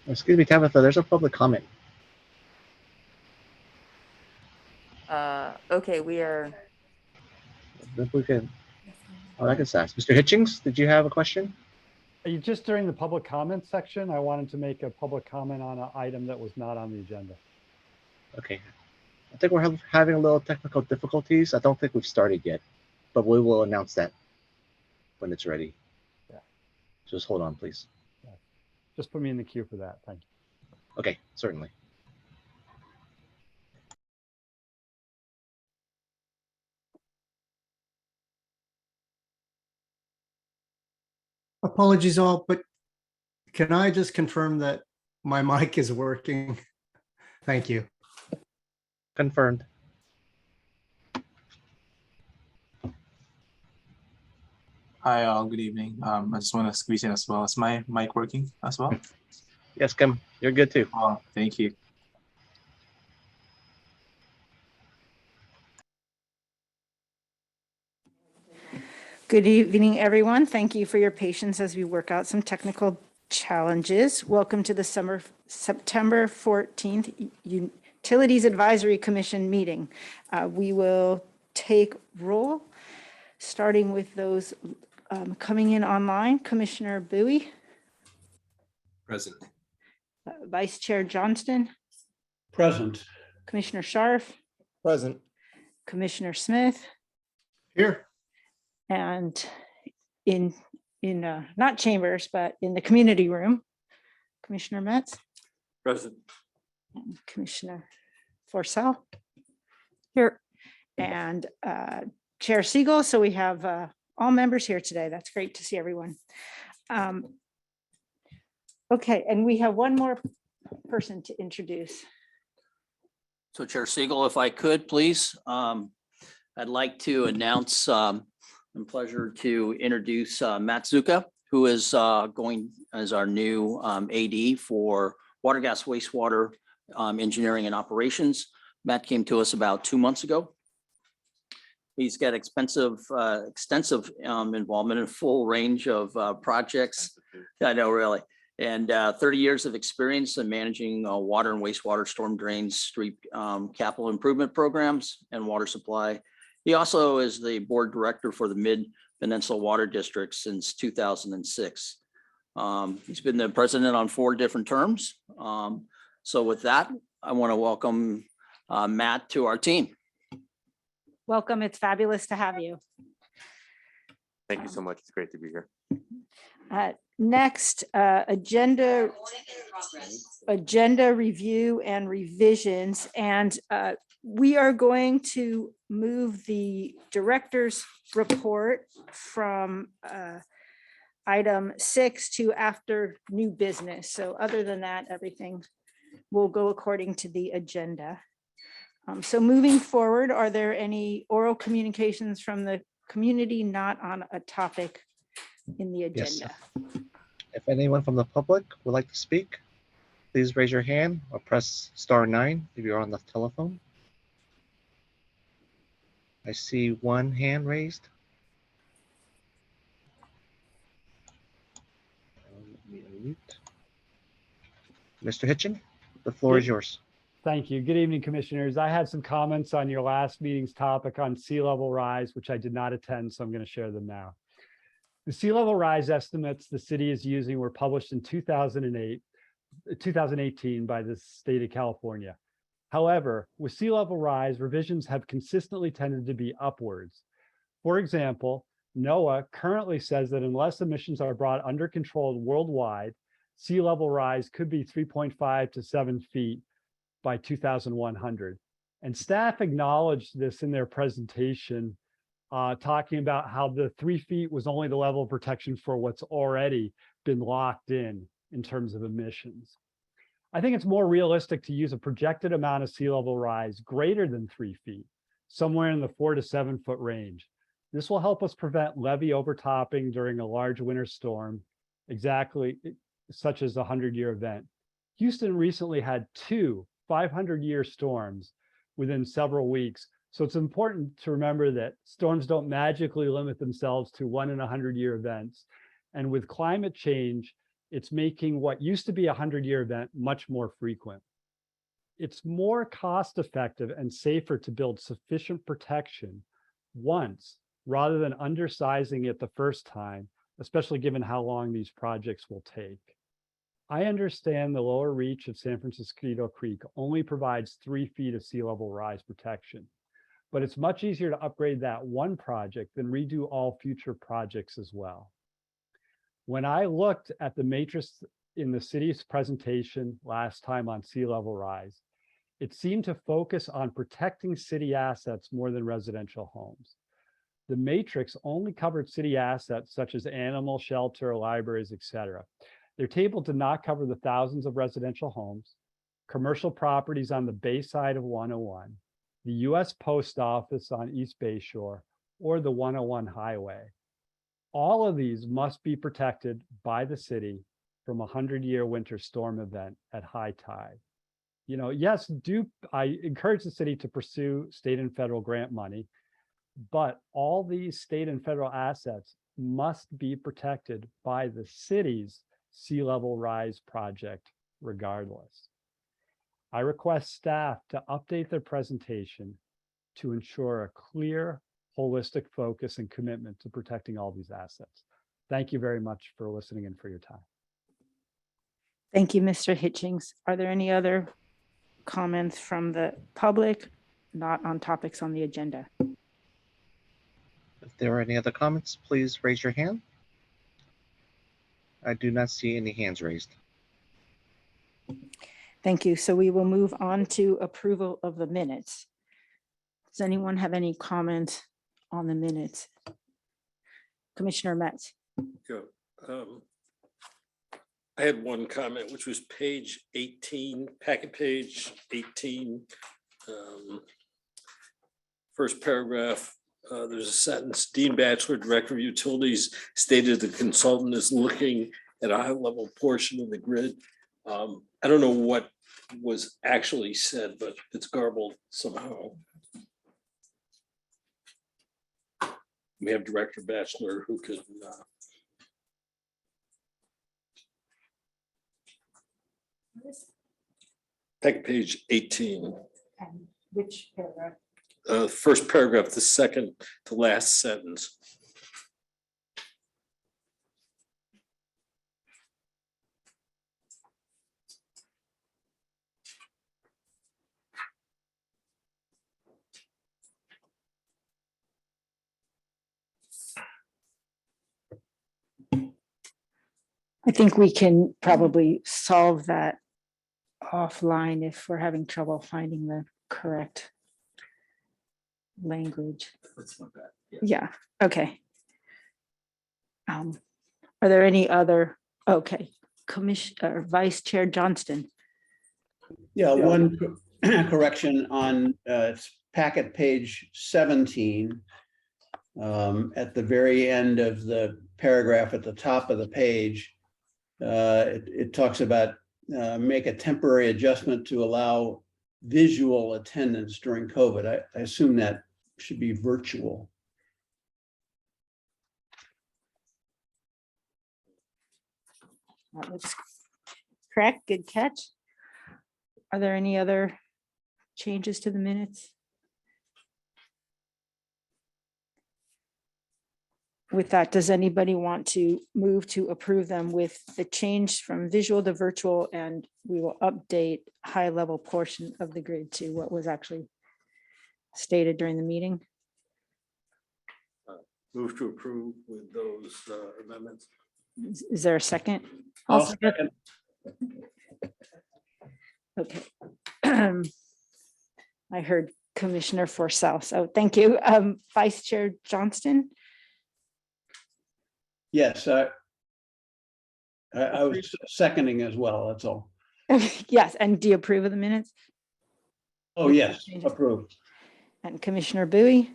Excuse me, Tabitha, there's a public comment. Okay, we are. If we could, oh, I guess ask. Mr. Hitchings, did you have a question? Just during the public comment section, I wanted to make a public comment on an item that was not on the agenda. Okay. I think we're having a little technical difficulties. I don't think we've started yet, but we will announce that when it's ready. Yeah. Just hold on, please. Yeah. Just put me in the queue for that. Thank you. Okay, certainly. Apologies all, but can I just confirm that my mic is working? Thank you. Confirmed. Hi, all. Good evening. I just want to squeeze in as well. Is my mic working as well? Yes, Kim, you're good too. Oh, thank you. Good evening, everyone. Thank you for your patience as we work out some technical challenges. Welcome to the September 14th Utilities Advisory Commission meeting. We will take roll, starting with those coming in online. Commissioner Bowie. Present. Vice Chair Johnston. Present. Commissioner Scharf. Present. Commissioner Smith. Here. And in not chambers, but in the community room, Commissioner Metz. Present. And Commissioner Forcell. Here. And Chair Siegel. So we have all members here today. That's great to see everyone. Okay, and we have one more person to introduce. So Chair Siegel, if I could, please, I'd like to announce and pleasure to introduce Matt Zuka, who is going as our new AD for water, gas, wastewater engineering and operations. Matt came to us about 2 months ago. He's got extensive involvement in a full range of projects. I know, really. And 30 years of experience in managing water and wastewater, storm drains, street capital improvement programs, and water supply. He also is the board director for the Mid-Peninsula Water District since 2006. He's been the president on 4 different terms. So with that, I want to welcome Matt to our team. Welcome. It's fabulous to have you. Thank you so much. It's great to be here. Next, agenda review and revisions. And we are going to move the director's report from item 6 to after new business. So other than that, everything will go according to the agenda. So moving forward, are there any oral communications from the community not on a topic in the agenda? Yes. If anyone from the public would like to speak, please raise your hand or press *9 if you're on the telephone. I see one hand raised. Mr. Hitchin, the floor is yours. Thank you. Good evening, commissioners. I had some comments on your last meeting's topic on sea level rise, which I did not attend, so I'm going to share them now. The sea level rise estimates the city is using were published in 2018 by the state of California. However, with sea level rise, revisions have consistently tended to be upwards. For example, NOAA currently says that unless emissions are brought under control worldwide, sea level rise could be 3.5 to 7 feet by 2100. And staff acknowledged this in their presentation talking about how the 3 feet was only the level of protection for what's already been locked in terms of emissions. I think it's more realistic to use a projected amount of sea level rise greater than 3 feet, somewhere in the 4 to 7 foot range. This will help us prevent levee overtopping during a large winter storm, exactly such as a 100-year event. Houston recently had 2 500-year storms within several weeks. So it's important to remember that storms don't magically limit themselves to 1 in a 100-year events. And with climate change, it's making what used to be a 100-year event much more frequent. It's more cost effective and safer to build sufficient protection once rather than undersizing it the first time, especially given how long these projects will take. I understand the lower reach of San Francisco Creek only provides 3 feet of sea level rise protection, but it's much easier to upgrade that one project than redo all future projects as well. When I looked at the matrix in the city's presentation last time on sea level rise, it seemed to focus on protecting city assets more than residential homes. The matrix only covered city assets such as animal shelter, libraries, etc. Their table did not cover the thousands of residential homes, commercial properties on the bay side of 101, the US Post Office on East Bayshore, or the 101 highway. All of these must be protected by the city from a 100-year winter storm event at high tide. You know, yes, I encourage the city to pursue state and federal grant money, but all these state and federal assets must be protected by the city's sea level rise project regardless. I request staff to update their presentation to ensure a clear, holistic focus and commitment to protecting all these assets. Thank you very much for listening and for your time. Thank you, Mr. Hitchings. Are there any other comments from the public, not on topics on the agenda? If there are any other comments, please raise your hand. I do not see any hands raised. Thank you. So we will move on to approval of the minutes. Does anyone have any comments on the minutes? Commissioner Metz. I had one comment, which was page 18, packet page 18. First paragraph, there's a sentence, Dean Batchelor, Director of Utilities, stated the consultant is looking at a high level portion of the grid. I don't know what was actually said, but it's garbled somehow. We have Director Batchelor who could packet page 18. And which paragraph? First paragraph, the second to last sentence. I think we can probably solve that offline if we're having trouble finding the correct language. That's not bad. Yeah, okay. Are there any other, okay, Commissioner Vice Chair Johnston? Yeah, one correction on it's packet page 17. At the very end of the paragraph at the top of the page, it talks about make a temporary adjustment to allow visual attendance during COVID. I assume that should be virtual. That looks correct, good catch. Are there any other changes to the minutes? With that, does anybody want to move to approve them with the change from visual to virtual, and we will update high level portion of the grid to what was actually stated during the meeting? Move to approve with those amendments. Is there a second? I'll second. Okay. I heard Commissioner Forcell. So thank you. Vice Chair Johnston. Yes, I was seconding as well, that's all. Yes, and do you approve of the minutes? Oh, yes, approved. And Commissioner Bowie?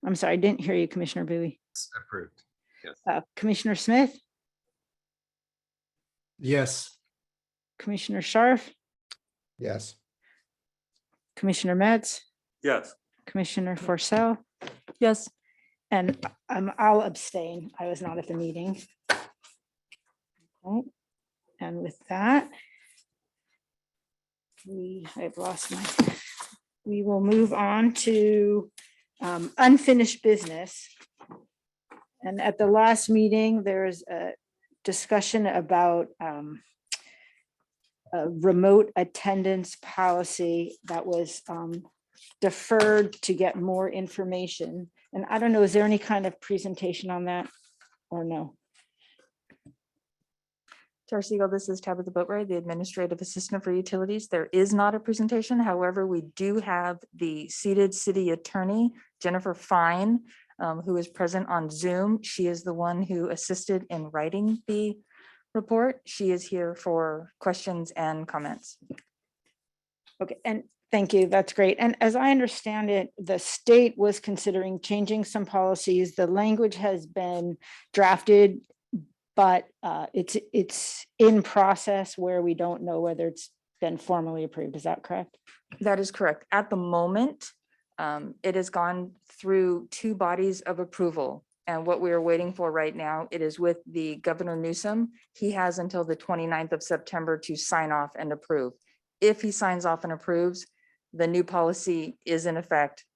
I'm sorry, I didn't hear you, Commissioner Bowie. Approved. Yes. Commissioner Smith? Yes. Commissioner Scharf? Yes. Commissioner Metz? Yes. Commissioner Forcell? Yes. And I'll abstain. I was not at the meeting. Okay. And with that, I've lost we will move on to unfinished business. And at the last meeting, there's a discussion about a remote attendance policy that was deferred to get more information. And I don't know, is there any kind of presentation on that or no? Chair Siegel, this is Tabitha Boatwright, the Administrative Assistant for Utilities. There is not a presentation. However, we do have the seated city attorney, Jennifer Fine, who is present on Zoom. She is the one who assisted in writing the report. She is here for questions and comments. Okay, and thank you. That's great. And as I understand it, the state was considering changing some policies. The language has been drafted, but it's in process where we don't know whether it's been formally approved. Is that correct? That is correct. At the moment, it has gone through 2 bodies of approval. And what we are waiting for right now, it is with the Governor Newsom. He has until the 29th of September to sign off and approve. If he signs off and approves, the new policy is in effect,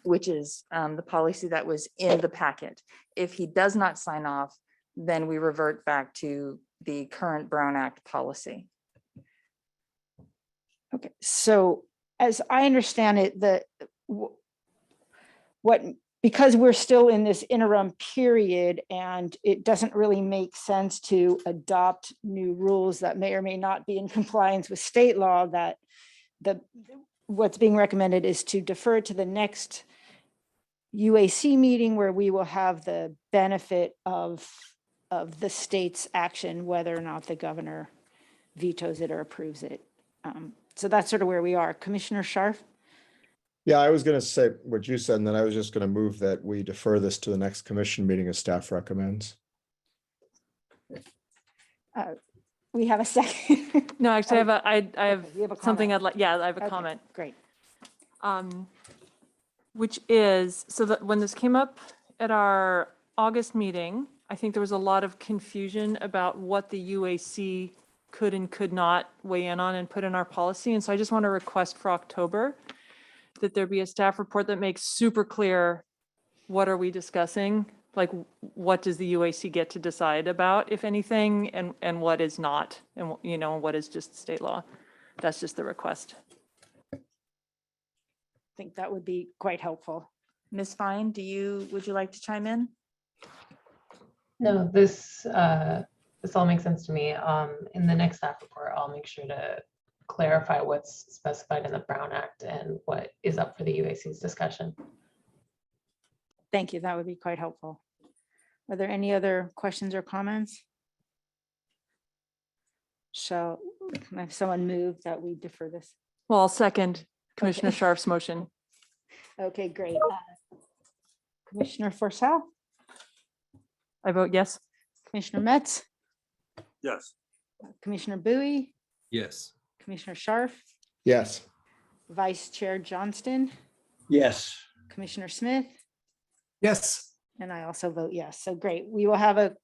which is the policy that was in the packet. If he does not sign off, then we revert back to the current Brown Act policy. Okay, so as I understand it, because we're still in this interim period and it doesn't really make sense to adopt new rules that may or may not be in compliance with state law, that what's being recommended is to defer to the next UAC meeting where we will have the benefit of the state's action, whether or not the governor vetoes it or approves it. So that's sort of where we are. Commissioner Scharf? Yeah, I was going to say what you said, and then I was just going to move that we defer this to the next commission meeting as staff recommends. We have a second. No, actually, I have Okay, you have a something comment. I'd like, yeah, I have a Okay, comment. Great. Which is, so that when this came up at our August meeting, I think there was a lot of confusion about what the UAC could and could not weigh in on and put in our policy. And so I just want to request for October that there be a staff report that makes super clear what are we discussing? Like, what does the UAC get to decide about, if anything, and what is not, and what is just state law. That's just the request. I think that would be quite helpful. Ms. Fine, would you like to chime in? No, this all makes sense to me. In the next staff report, I'll make sure to clarify what's specified in the Brown Act and what is up for the UAC's discussion. Thank you. That would be quite helpful. Are there any other questions or comments? Shall I have someone move that we defer this? Well, I'll second Commissioner Scharf's motion. Okay, great. Commissioner Forcell, I vote yes. Commissioner Metz, Yes. Commissioner Bowie, Yes. Commissioner Scharf, Yes. Vice Chair Johnston, Yes, Commissioner Smith, Yes. and I also vote yes. So great. We will have a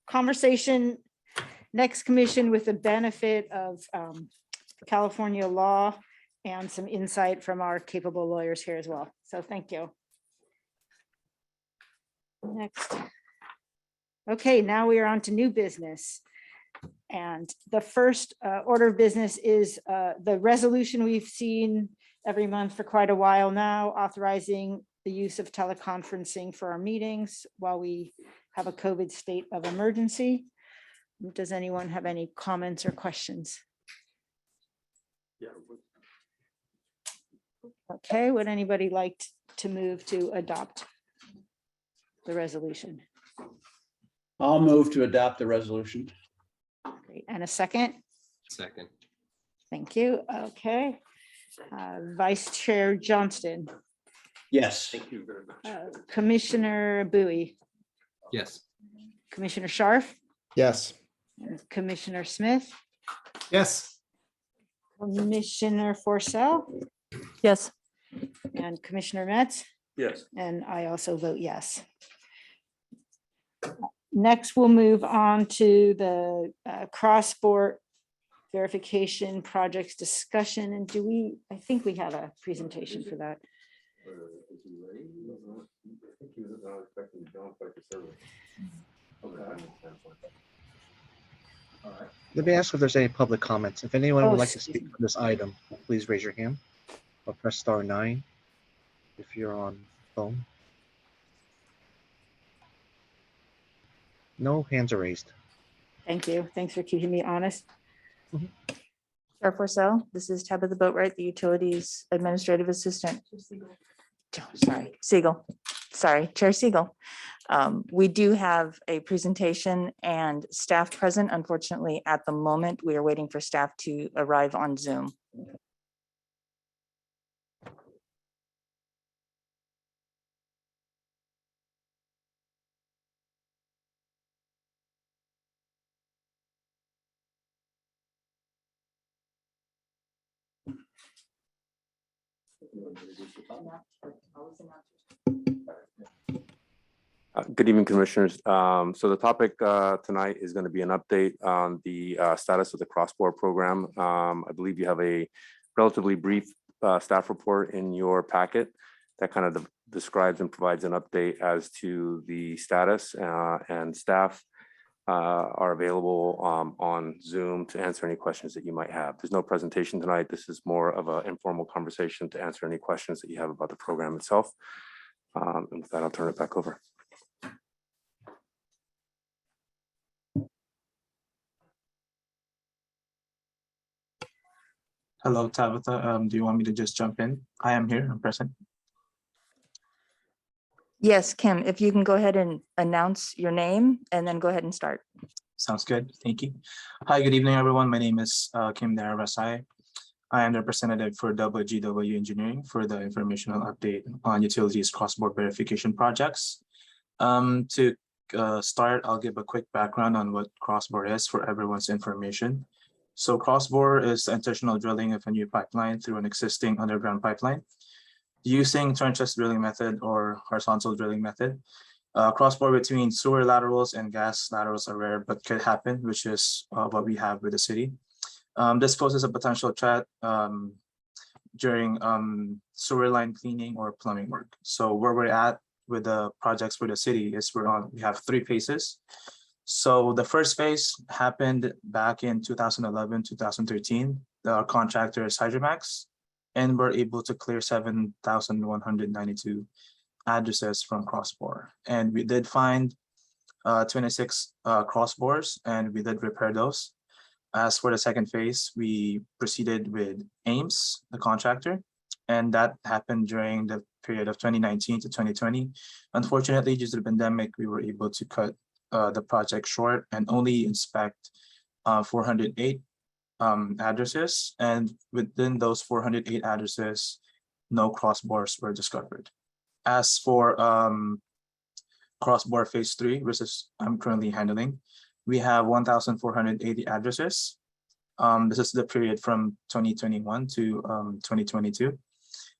conversation next commission with the benefit of California law and some insight from our capable lawyers here as well. So thank you. Next. Okay, now we are on to new business. And the first order of business is the resolution we've seen every month for quite a while now, authorizing the use of teleconferencing for our meetings while we have a COVID state of emergency. Does anyone have any comments or questions? Okay, would anybody like to move to adopt the resolution? I'll move to adopt the resolution. Great. And a second? Second. Thank you. Okay. Vice Chair Johnston, Yes. Thank you very much. Commissioner Bowie, Yes. Commissioner Scharf, Yes. and Commissioner Smith, Yes. Commissioner Forcell, Yes. and Commissioner Metz. Yes. And I also vote yes. Next, we'll move on to the cross-border verification projects discussion. And do we, I think we have a presentation for that. Let me ask if there's any public comments. If anyone Oh, would like to excuse speak on this item, please raise your hand or press star 9 if you're on phone. No hands are raised. Thank you. Thanks for keeping me honest. Chair Forcell, this is Tabitha Boatwright, the Utilities Administrative Assistant. Oh, sorry, Siegel. Sorry, Chair Siegel. We do have a presentation and staff present. Unfortunately, at the moment, we are waiting for staff to arrive on Zoom. Good evening, Commissioners. So the topic tonight is going to be an update on the status of the Crossboard program. I believe you have a relatively brief staff report in your packet that kind of describes and provides an update as to the status, and staff are available on Zoom to answer any questions that you might have. There's no presentation tonight. This is more of an informal conversation to answer any questions that you have about the program itself. And with that, I'll turn it back over. Hello, Tabitha. Do you want me to just jump in? I am here. I'm present. Yes, Kim, if you can go ahead and announce your name and then go ahead and start. Sounds good. Thank you. Hi, good evening, everyone. My name is Kim Darabasai. I am the representative for WGW Engineering for the informational update on utilities cross-border verification projects. To start, I'll give a quick background on what cross-border is for everyone's information. So cross-border is the intentional drilling of a new pipeline through an existing underground pipeline using trenchless drilling method or horizontal drilling method. Cross-border between sewer laterals and gas laterals are rare, but could happen, which is what we have with the city. This poses a potential threat during sewer line cleaning or plumbing work. So where we're at with the projects for the city is we have 3 phases. So the first phase happened back in 2011, 2013. The contractor is Hydromax, and we're able to clear 7,192 addresses from crossbore. And we did find 26 crossbores, and we did repair those. As for the second phase, we proceeded with Ames, the contractor, and that happened during the period of 2019 to 2020. Unfortunately, due to the pandemic, we were able to cut the project short and only inspect 408 addresses. And within those 408 addresses, no crossbores were discovered. As for crossbore phase 3, which is I'm currently handling, we have 1,480 addresses. This is the period from 2021 to 2022.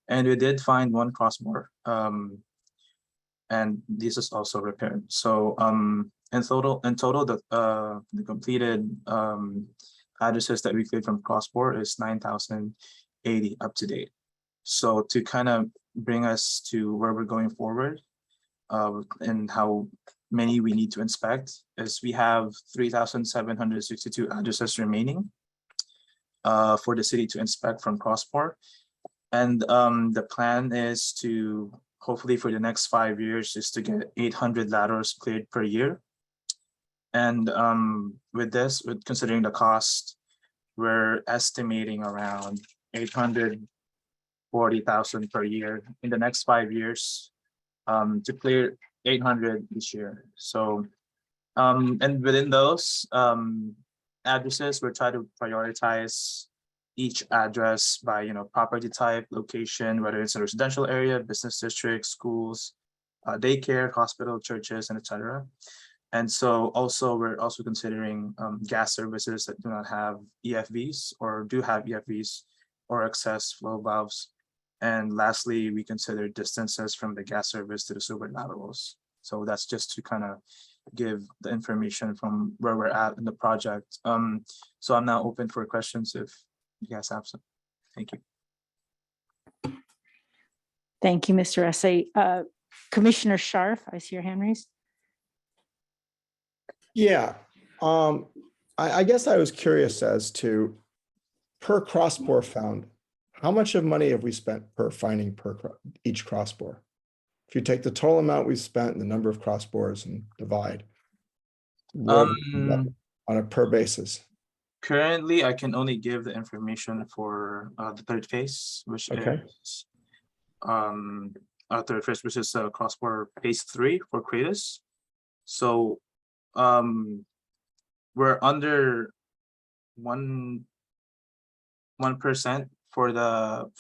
And we did find 1 crossbore, and this is also repaired. So in total, the completed addresses that we cleared from crossbore is 9,080 up to date. So to kind of bring us to where we're going forward and how many we need to inspect is we have 3,762 addresses remaining for the city to inspect from crossbore. And the plan is to hopefully for the next 5 years is to get 800 laterals cleared per year. And with this, with considering the cost we're estimating around 840,000 per year in the next 5 years, to clear 800 each year. So, and within those addresses, we're trying to prioritize each address by, property type, location, whether it's a residential area, business district, schools, daycare, hospital, churches, and etc. And so also we're also considering gas services that do not have EFVs or do have EFVs or excess flow valves. And lastly, we consider distances from the gas service to the sewer laterals. So that's just to kind of give the information from where we're at in the project. So I'm now open for questions if you guys have some. Thank you. Thank you, Mr. Essay. Commissioner Scharf, I see your hand raised. Yeah, I guess I was curious as to per crossbore found, how much of money have we spent per finding each crossbore? If you take the total amount we've spent and the number of crossbores and divide on a per basis. Currently, I can only give the information for the third phase, which is third phase, which is crossbore phase 3 for Kratos. So we're under 1% for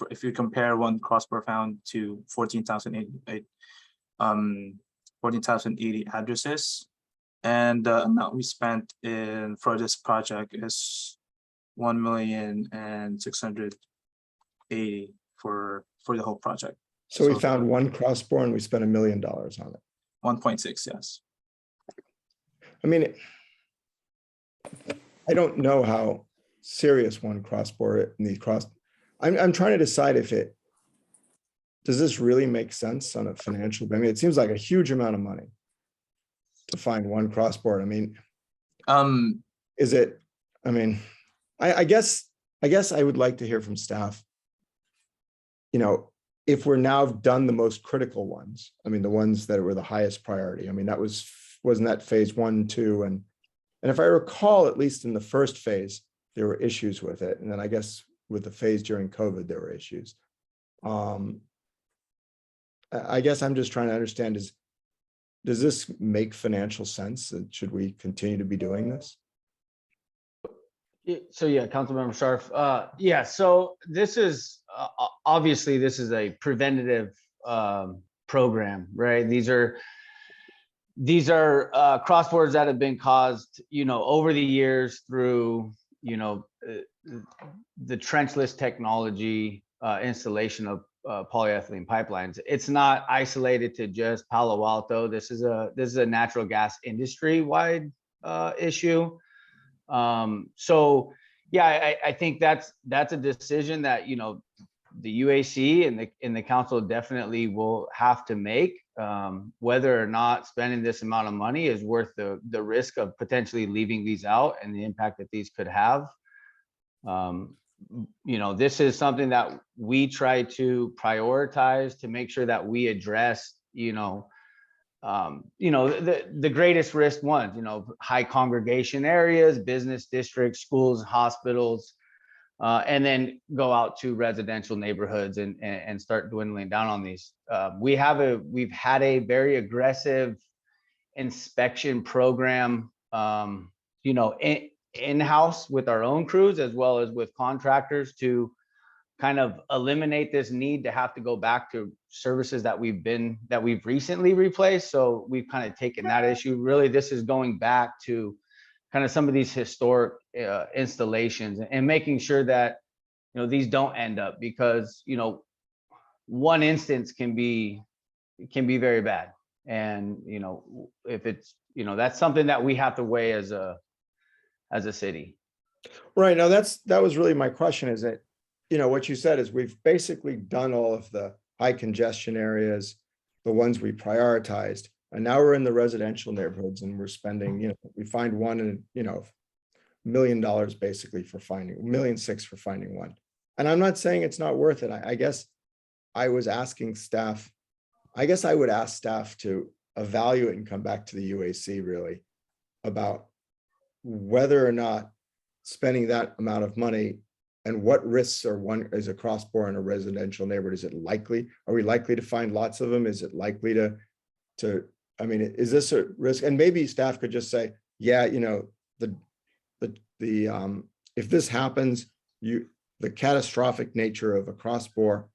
if you compare one crossbore found to 14,080 addresses, and the amount we spent for this project is 1,680,000 for the whole project. So we found one crossbore and we spent $1 million on it. 1.6, yes. I mean, I don't know how serious one crossbore in the I'm trying to decide if does this really make sense on a financial? I mean, it seems like a huge amount of money to find one crossbore. I mean, is it? I mean, I guess I would like to hear from staff. If we're now done the most critical ones. I mean, the ones that were the highest priority. I mean, wasn't that phase 1, 2, and if I recall, at least in the first phase, there were issues with it, and then I guess with the phase during COVID, there were issues. I guess I'm just trying to understand does this make financial sense? Should we continue to be doing this? So yeah, Councilmember Scharf. Yeah, so this is obviously this is a preventative program, right? These are crossborders that have been caused, over the years through, the trenchless technology installation of polyethylene pipelines. It's not isolated to just Palo Alto. This is a natural gas industry wide issue. So yeah, I think that's a decision that the UAC and the council definitely will have to make, whether or not spending this amount of money is worth the risk of potentially leaving these out and the impact that these could have. This is something that we try to prioritize to make sure that we address, the greatest risk ones, high congregation areas, business districts, schools, hospitals, and then go out to residential neighborhoods and start dwindling down on these. We've had a very aggressive inspection program, in-house with our own crews as well as with contractors to kind of eliminate this need to have to go back to services that we've recently replaced. So we've kind of taken that issue. Really, this is going back to kind of some of these historic installations and making sure that these don't end up, because one instance can be very bad, and if it's that's something that we have to weigh as a city. Right. Now that was really my question, is that what you said is we've basically done all of the high congestion areas, the ones we prioritized, and now we're in the residential neighborhoods and we're spending, we find one and $1 million basically for finding $1.6 million for finding one. And I'm not saying it's not worth it. I guess I was asking staff, I guess I would ask staff to evaluate and come back to the UAC really about whether or not spending that amount of money, and what risks are one is a cross-bore in a residential neighborhood? Is it likely? Are we likely to find lots of them? Is it likely to, I mean, is this a risk? And maybe staff could just say, yeah, you know, if this happens, the catastrophic nature of a cross-bore,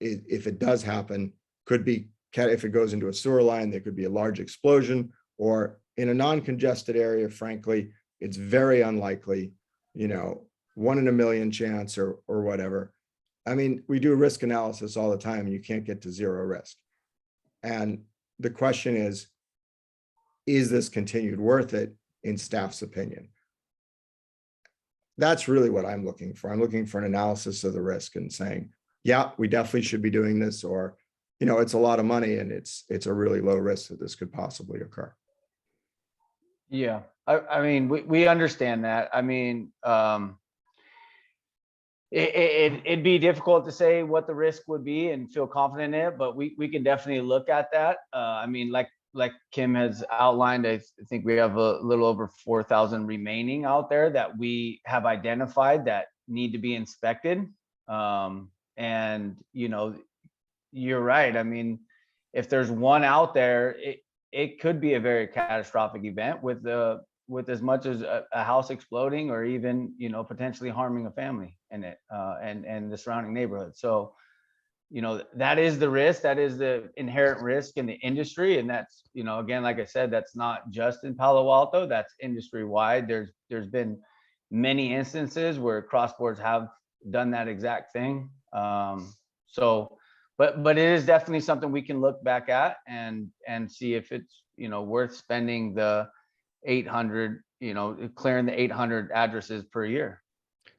if it does happen, could be, if it goes into a sewer line, there could be a large explosion, or in a non-congested area, frankly, it's very unlikely, you know, 1 in a million chance or whatever. I mean, we do risk analysis all the time, and you can't get to zero risk. And the question is this continued worth it in staff's opinion? That's really what I'm looking for. I'm looking for an analysis of the risk and saying, yeah, we definitely should be doing this, or, you know, it's a lot of money and it's a really low risk that this could possibly occur. Yeah, I mean, we understand that. I mean, it'd be difficult to say what the risk would be and feel confident in it, but we can definitely look at that. I mean, like Kim has outlined, I think we have a little over 4,000 remaining out there that we have identified that need to be inspected. And, you know, you're right. I mean, if there's one out there, it could be a very catastrophic event with as much as a house exploding, or even, you know, potentially harming a family in it, and the surrounding neighborhood. So, you know, that is the risk, that is the inherent risk in the industry. And that's, you know, again, like I said, that's not just in Palo Alto, that's industry wide. There's been many instances where crossboards have done that exact thing. So, but it is definitely something we can look back at and see if it's, you know, worth spending the 800, you know, clearing the 800 addresses per year.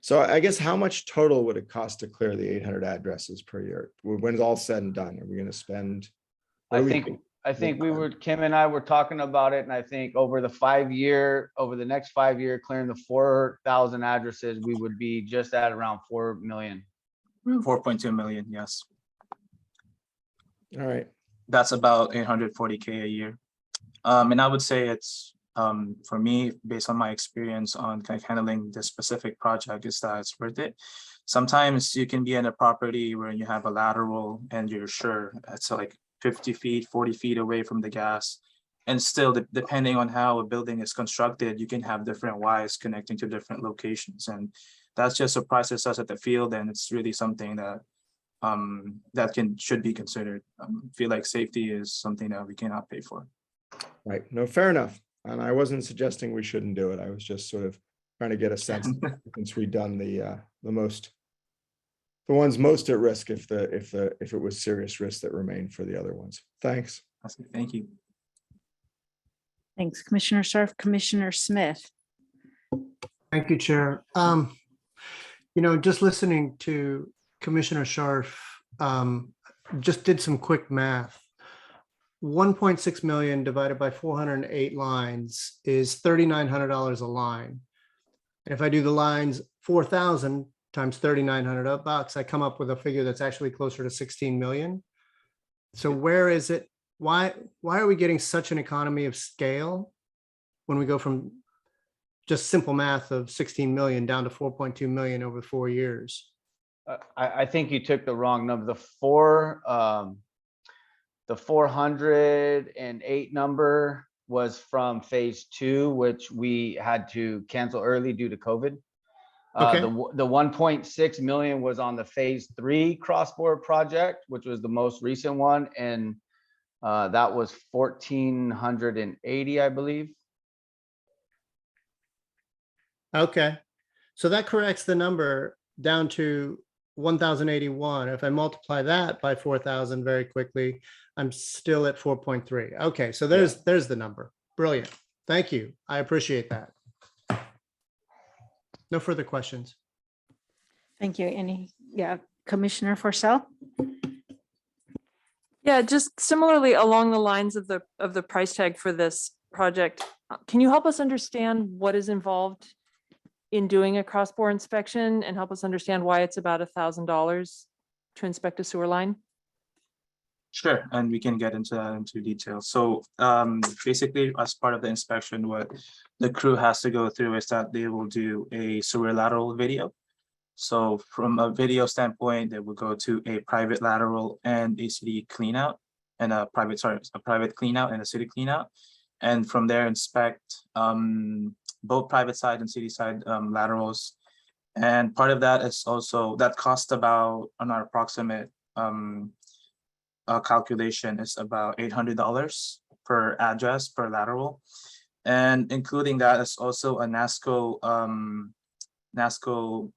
So I guess how much total would it cost to clear the 800 addresses per year? When it's all said and done, are we going to spend? I think Kim and I were talking about it, and I think over the next 5 year, clearing the 4,000 addresses, we would be just at around 4 million. 4.2 million, yes. All right. That's about 840K a year. And I would say it's, for me, based on my experience on kind of handling this specific project, is that it's worth it. Sometimes you can be in a property where you have a lateral and you're sure it's like 50 feet, 40 feet away from the gas. And still, depending on how a building is constructed, you can have different wires connecting to different locations. And that's just surprises us at the field. And it's really something that should be considered. I feel like safety is something that we cannot pay for. Right. No, fair enough. And I wasn't suggesting we shouldn't do it. I was just sort of trying to get a sense since we've done the ones most at risk if it was serious risk that remained for the other ones. Thanks. Thank you. Thanks, Commissioner Sarf. Commissioner Smith. Thank you, Chair. You know, just listening to Commissioner Scharf, just did some quick math. 1.6 million divided by 408 lines is $3,900 a line. And if I do the lines 4,000 times $3,900, I come up with a figure that's actually closer to 16 million. So where is it? Why are we getting such an economy of scale when we go from just simple math of 16 million down to 4.2 million over 4 years? I think you took the wrong number. The 408 number was from phase 2, which we had to cancel early due to COVID. Okay. The 1.6 million was on the phase 3 crossboard project, which was the most recent one. And that was 1,480, I believe. Okay. So that corrects the number down to 1,081. If I multiply that by 4,000 very quickly, I'm still at 4.3. Okay, so there's the number. Brilliant. Thank you. I appreciate that. No further questions. Thank you. Commissioner Forcell? Yeah, just similarly along the lines of the price tag for this project, can you help us understand what is involved in doing a cross-bore inspection and help us understand why it's about $1,000 to inspect a sewer line? Sure, and we can get into that into detail. So basically, as part of the inspection, what the crew has to go through is that they will do a sewer lateral video. So from a video standpoint, they will go to a private lateral and a city cleanout, and a private cleanout and a city cleanout. And from there, inspect both private side and city side laterals. And part of that is also, that cost about, on our approximate calculation, is about $800 per address per lateral. And including that is also a Nasco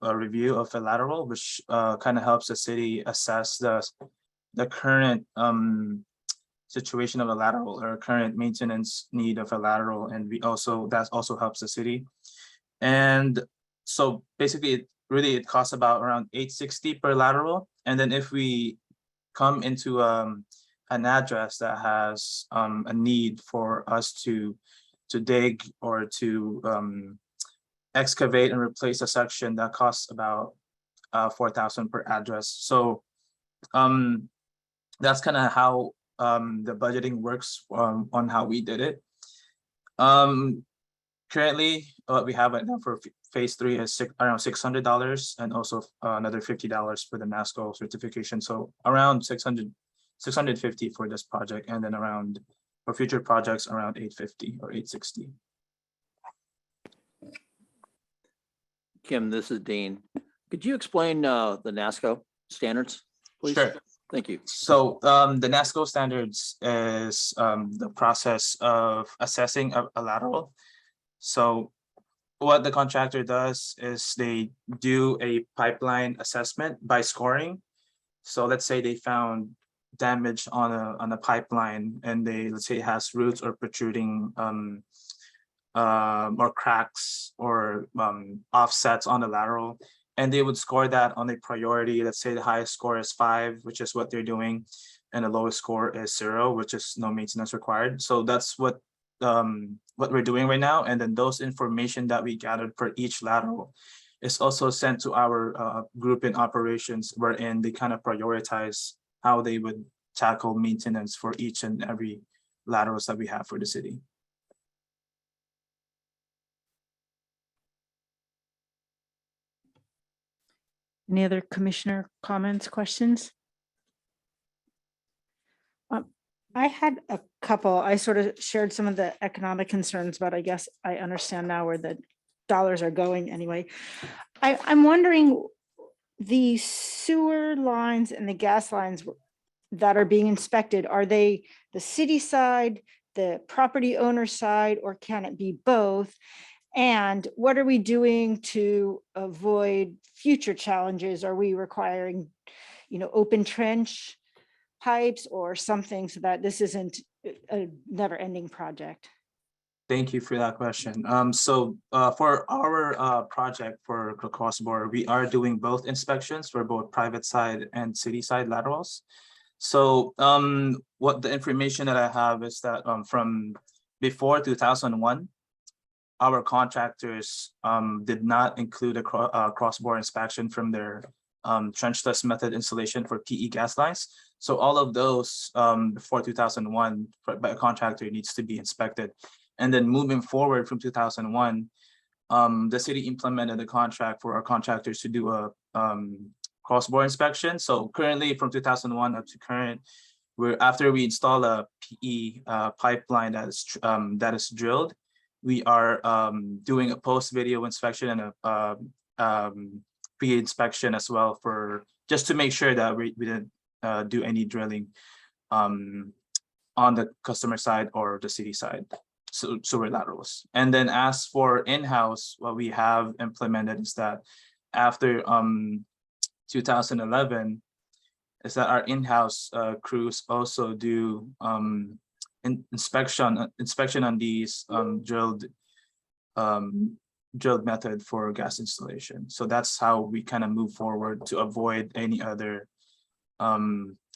review of a lateral, which kind of helps the city assess the current situation of a lateral or current maintenance need of a lateral. And that also helps the city. And so basically it costs about around $860 per lateral. And then if we come into an address that has a need for us to dig or to excavate and replace a section, that costs about $4,000 per address. So that's kind of how the budgeting works on how we did it. Currently, what we have right now for phase 3 is around $600, and also another $50 for the Nasco certification. So around $650 for this project, and then around for future projects around $850 or $860. Kim, this is Dean. Could you explain the Nasco standards, please? Sure. Thank you. So the Nasco standards is the process of assessing a lateral. So what the contractor does is they do a pipeline assessment by scoring. So let's say they found damage on a pipeline, and let's say it has roots or protruding or cracks or offsets on the lateral, and they would score that on a priority. Let's say the highest score is 5, which is what they're doing, and the lowest score is 0, which is no maintenance required. So that's what we're doing right now. And then those information that we gathered for each lateral is also sent to our group in operations, wherein they kind of prioritize how they would tackle maintenance for each and every laterals that we have for the city. Any other commissioner comments, questions? I had a couple. I sort of shared some of the economic concerns, but I guess I understand now where the dollars are going anyway. I'm wondering, the sewer lines and the gas lines that are being inspected, are they the city side, the property owner side, or can it be both? And what are we doing to avoid future challenges? Are we requiring, open trench pipes or something so that this isn't a never-ending project? Thank you for that question. So for our project for Crossboard, we are doing both inspections for both private side and city side laterals. So what the information that I have is that from before 2001, our contractors did not include a crossbore inspection from their trenchless method installation for PE gas lines. So all of those before 2001 by a contractor needs to be inspected. And then moving forward from 2001, the city implemented a contract for our contractors to do a crossbore inspection. So currently from 2001 up to current, after we install a PE pipeline that is drilled, we are doing a post-video inspection and a pre-inspection as well, for just to make sure that we didn't do any drilling on the customer side or the city side, so sewer laterals. And then as for in-house, what we have implemented is that after 2011, is that our in-house crews also do inspection on these drilled method for gas installation. So that's how we kind of move forward to avoid any other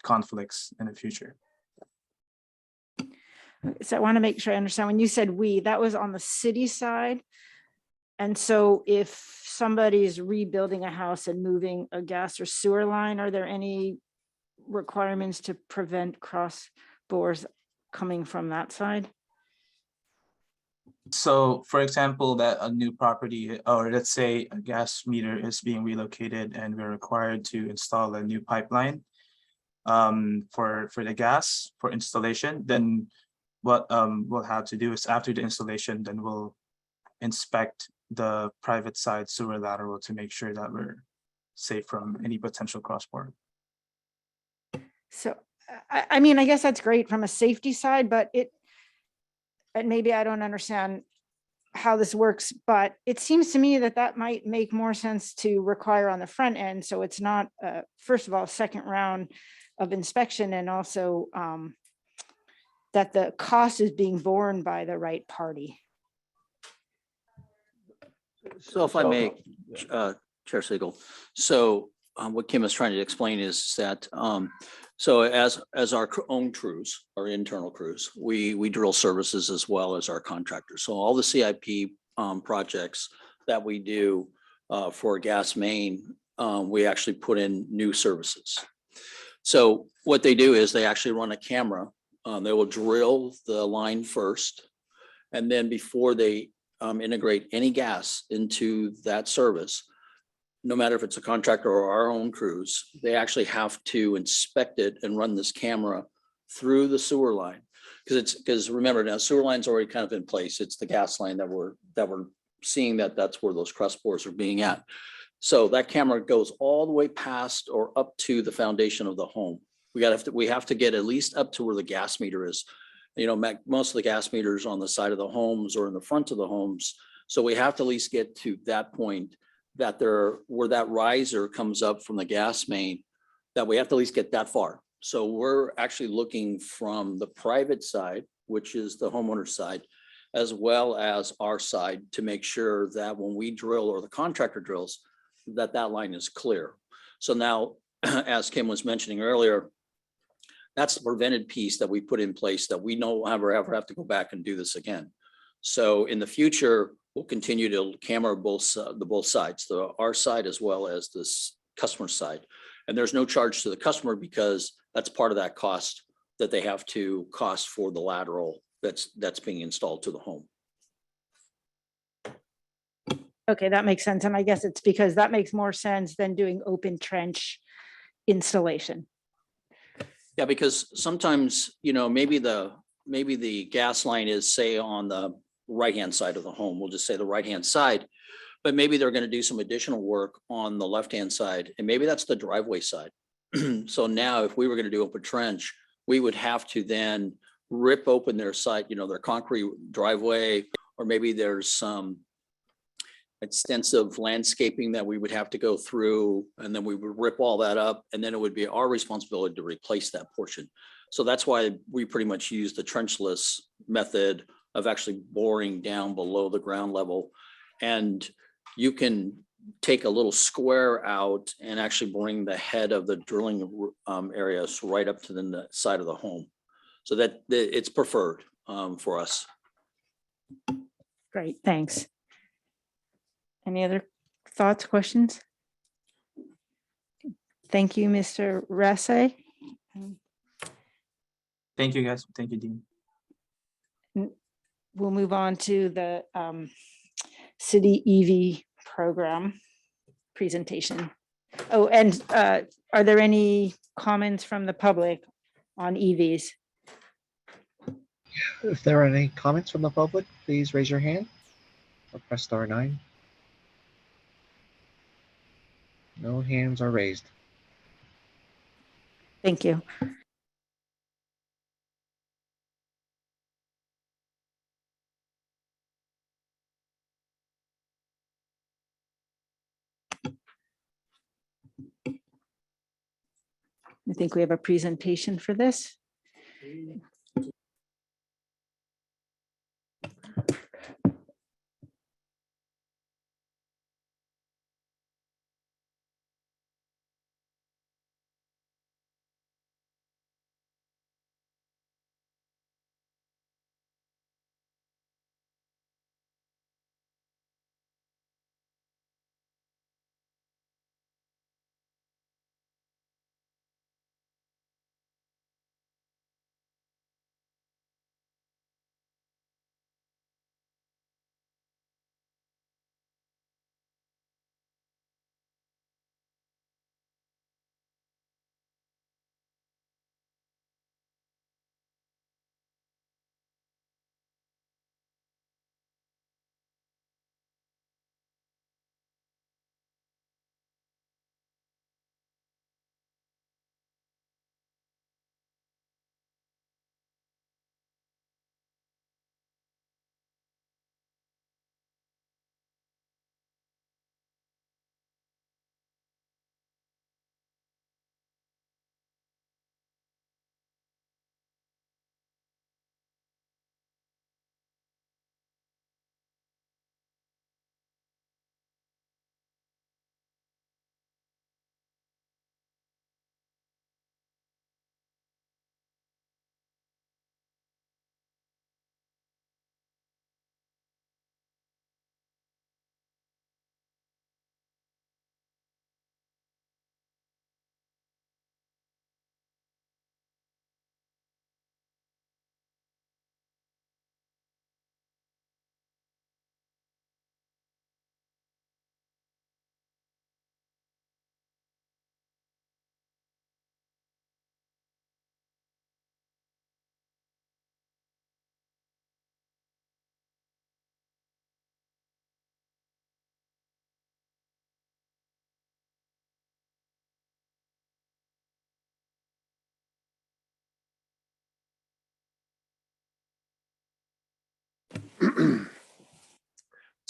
conflicts in the future. So I want to make sure I understand, when you said we, that was on the city side. And so if somebody's rebuilding a house and moving a gas or sewer line, are there any requirements to prevent cross bores coming from that side? So for example, that a new property, or let's say a gas meter is being relocated and we're required to install a new pipeline for the gas for installation, then what we'll have to do is after the installation, then we'll inspect the private side sewer lateral to make sure that we're safe from any potential crossbore. So, I mean, I guess that's great from a safety side, but and maybe I don't understand how this works, but it seems to me that that might make more sense to require on the front end. So it's not, first of all, second round of inspection, and also that the cost is being borne by the right party. So if I may, Chair Siegel, so what Kim is trying to explain is that, so as our own crews, our internal crews, we drill services as well as our contractors. So all the CIP projects that we do for a gas main, we actually put in new services. So what they do is they actually run a camera. They will drill the line first, and then before they integrate any gas into that service, no matter if it's a contractor or our own crews, they actually have to inspect it and run this camera through the sewer line. Because remember, now sewer line's already kind of in place. It's the gas line that we're seeing that's where those cross bores are being at. So that camera goes all the way past or up to the foundation of the home. We have to get at least up to where the gas meter is. You know, most of the gas meters on the side of the homes or in the front of the homes. So we have to at least get to that point that where that riser comes up from the gas main, that we have to at least get that far. So we're actually looking from the private side, which is the homeowner side, as well as our side, to make sure that when we drill or the contractor drills, that line is clear. So now, as Kim was mentioning earlier, that's the prevented piece that we put in place that we no longer ever have to go back and do this again. So in the future, we'll continue to camera both sides, our side as well as this customer side. And there's no charge to the customer because that's part of that cost that they have to cost for the lateral that's being installed to the home. Okay, that makes sense. And I guess it's because that makes more sense than doing open trench installation. Yeah, because sometimes, you know, maybe the gas line is, say, on the right-hand side of the home. We'll just say the right-hand side, but maybe they're going to do some additional work on the left-hand side, and maybe that's the driveway side. So now if we were going to do open trench, we would have to then rip open their side, you know, their concrete driveway, or maybe there's some extensive landscaping that we would have to go through, and then we would rip all that up, and then it would be our responsibility to replace that portion. So that's why we pretty much use the trenchless method of actually boring down below the ground level. And you can take a little square out and actually bring the head of the drilling areas right up to the side of the home. So that it's preferred for us. Great, thanks. Any other thoughts, questions? Thank you, Mr. Rasse. Thank you, guys. Thank you, Dean. We'll move on to the city EV program presentation. Oh, and are there any comments from the public on EVs? If there are any comments from the public, please raise your hand or press *9. No hands are raised. Thank you. I think we have a presentation for this.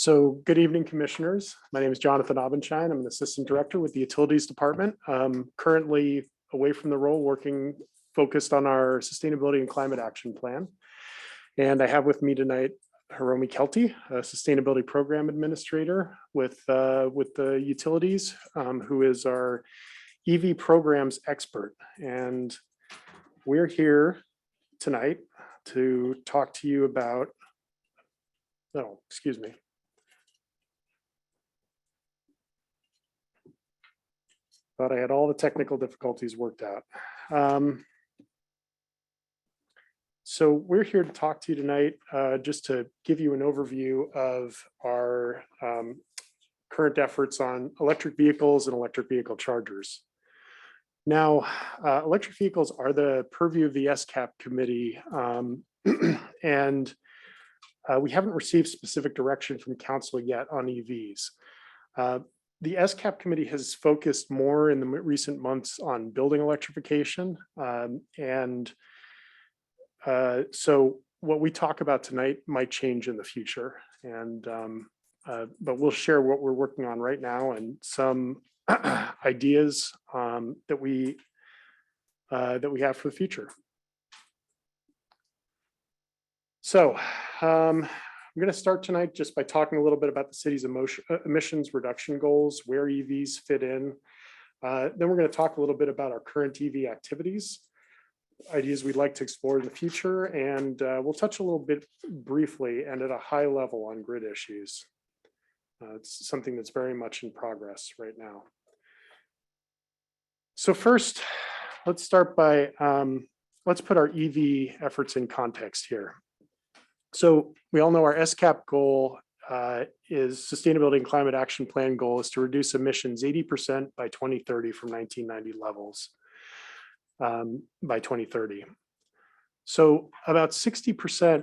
So good evening, commissioners. My name is Jonathan Abendschein. I'm an assistant director with the Utilities Department. Currently away from the role, working focused on our sustainability and climate action plan. And I have with me tonight Hiromi Kelty, a sustainability program administrator with the utilities, who is our EV programs expert. And we're here tonight to talk to you about, oh, excuse me. Thought I had all the technical difficulties worked out. So we're here to talk to you tonight, just to give you an overview of our current efforts on electric vehicles and electric vehicle chargers. Now, electric vehicles are the purview of the SCAP committee, and we haven't received specific direction from council yet on EVs. The SCAP committee has focused more in the recent months on building electrification, so what we talk about tonight might change in the future, and but we'll share what we're working on right now and some ideas that we have for the future. So I'm going to start tonight just by talking a little bit about the city's emissions reduction goals, where EVs fit in. Then we're going to talk a little bit about our current EV activities, ideas we'd like to explore in the future, and we'll touch a little bit briefly and at a high level on grid issues. It's something that's very much in progress right now. So first, let's start by, let's put our EV efforts in context here. So we all know our SCAP goal is Sustainability and Climate Action Plan goal is to reduce emissions 80% by 2030 from 1990 levels by 2030. So about 60%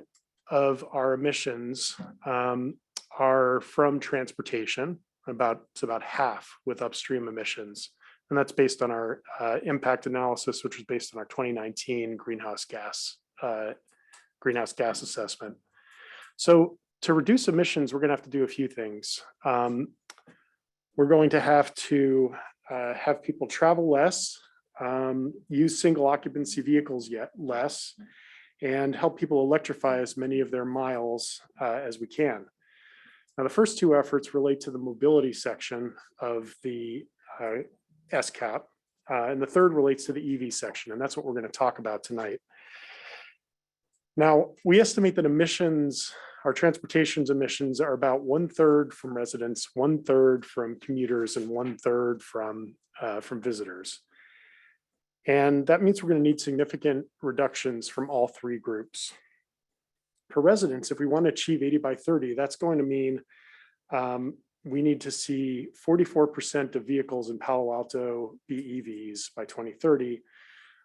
of our emissions are from transportation, it's about half with upstream emissions. And that's based on our impact analysis, which was based on our 2019 greenhouse gas assessment. So to reduce emissions, we're going to have to do a few things. We're going to have people travel less, use single occupancy vehicles less, and help people electrify as many of their miles as we can. Now, the first two efforts relate to the mobility section of the SCAP, and the third relates to the EV section, and that's what we're going to talk about tonight. Now, we estimate that emissions, our transportation's emissions, are about 1/3 from residents, 1/3 from commuters, and 1/3 from visitors. And that means we're going to need significant reductions from all three groups. For residents, if we want to achieve 80 by 30, that's going to mean we need to see 44% of vehicles in Palo Alto be EVs by 2030.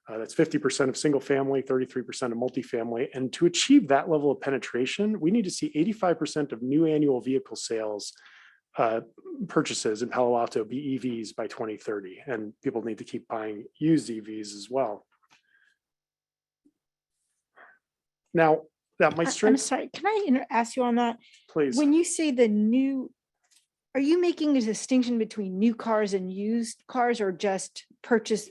That's 50% of single family, 33% of multifamily. And to achieve that level of penetration, we need to see 85% of new annual vehicle sales purchases in Palo Alto be EVs by 2030. And people need to keep buying used EVs as well. Now, that might strike. I'm sorry, can I ask you on that? Please. When you say the new, are you making a distinction between new cars and used cars, or just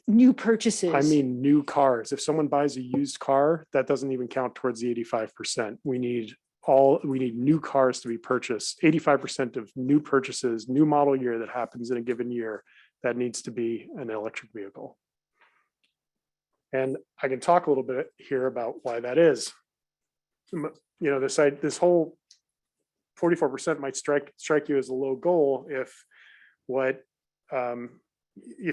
new purchases? I mean, new cars. If someone buys a used car, that doesn't even count towards the 85%. We need new cars to be purchased. 85% of new purchases, new model year that happens in a given year, that needs to be an electric vehicle. And I can talk a little bit here about why that is. You know, this whole 44% might strike you as a low goal if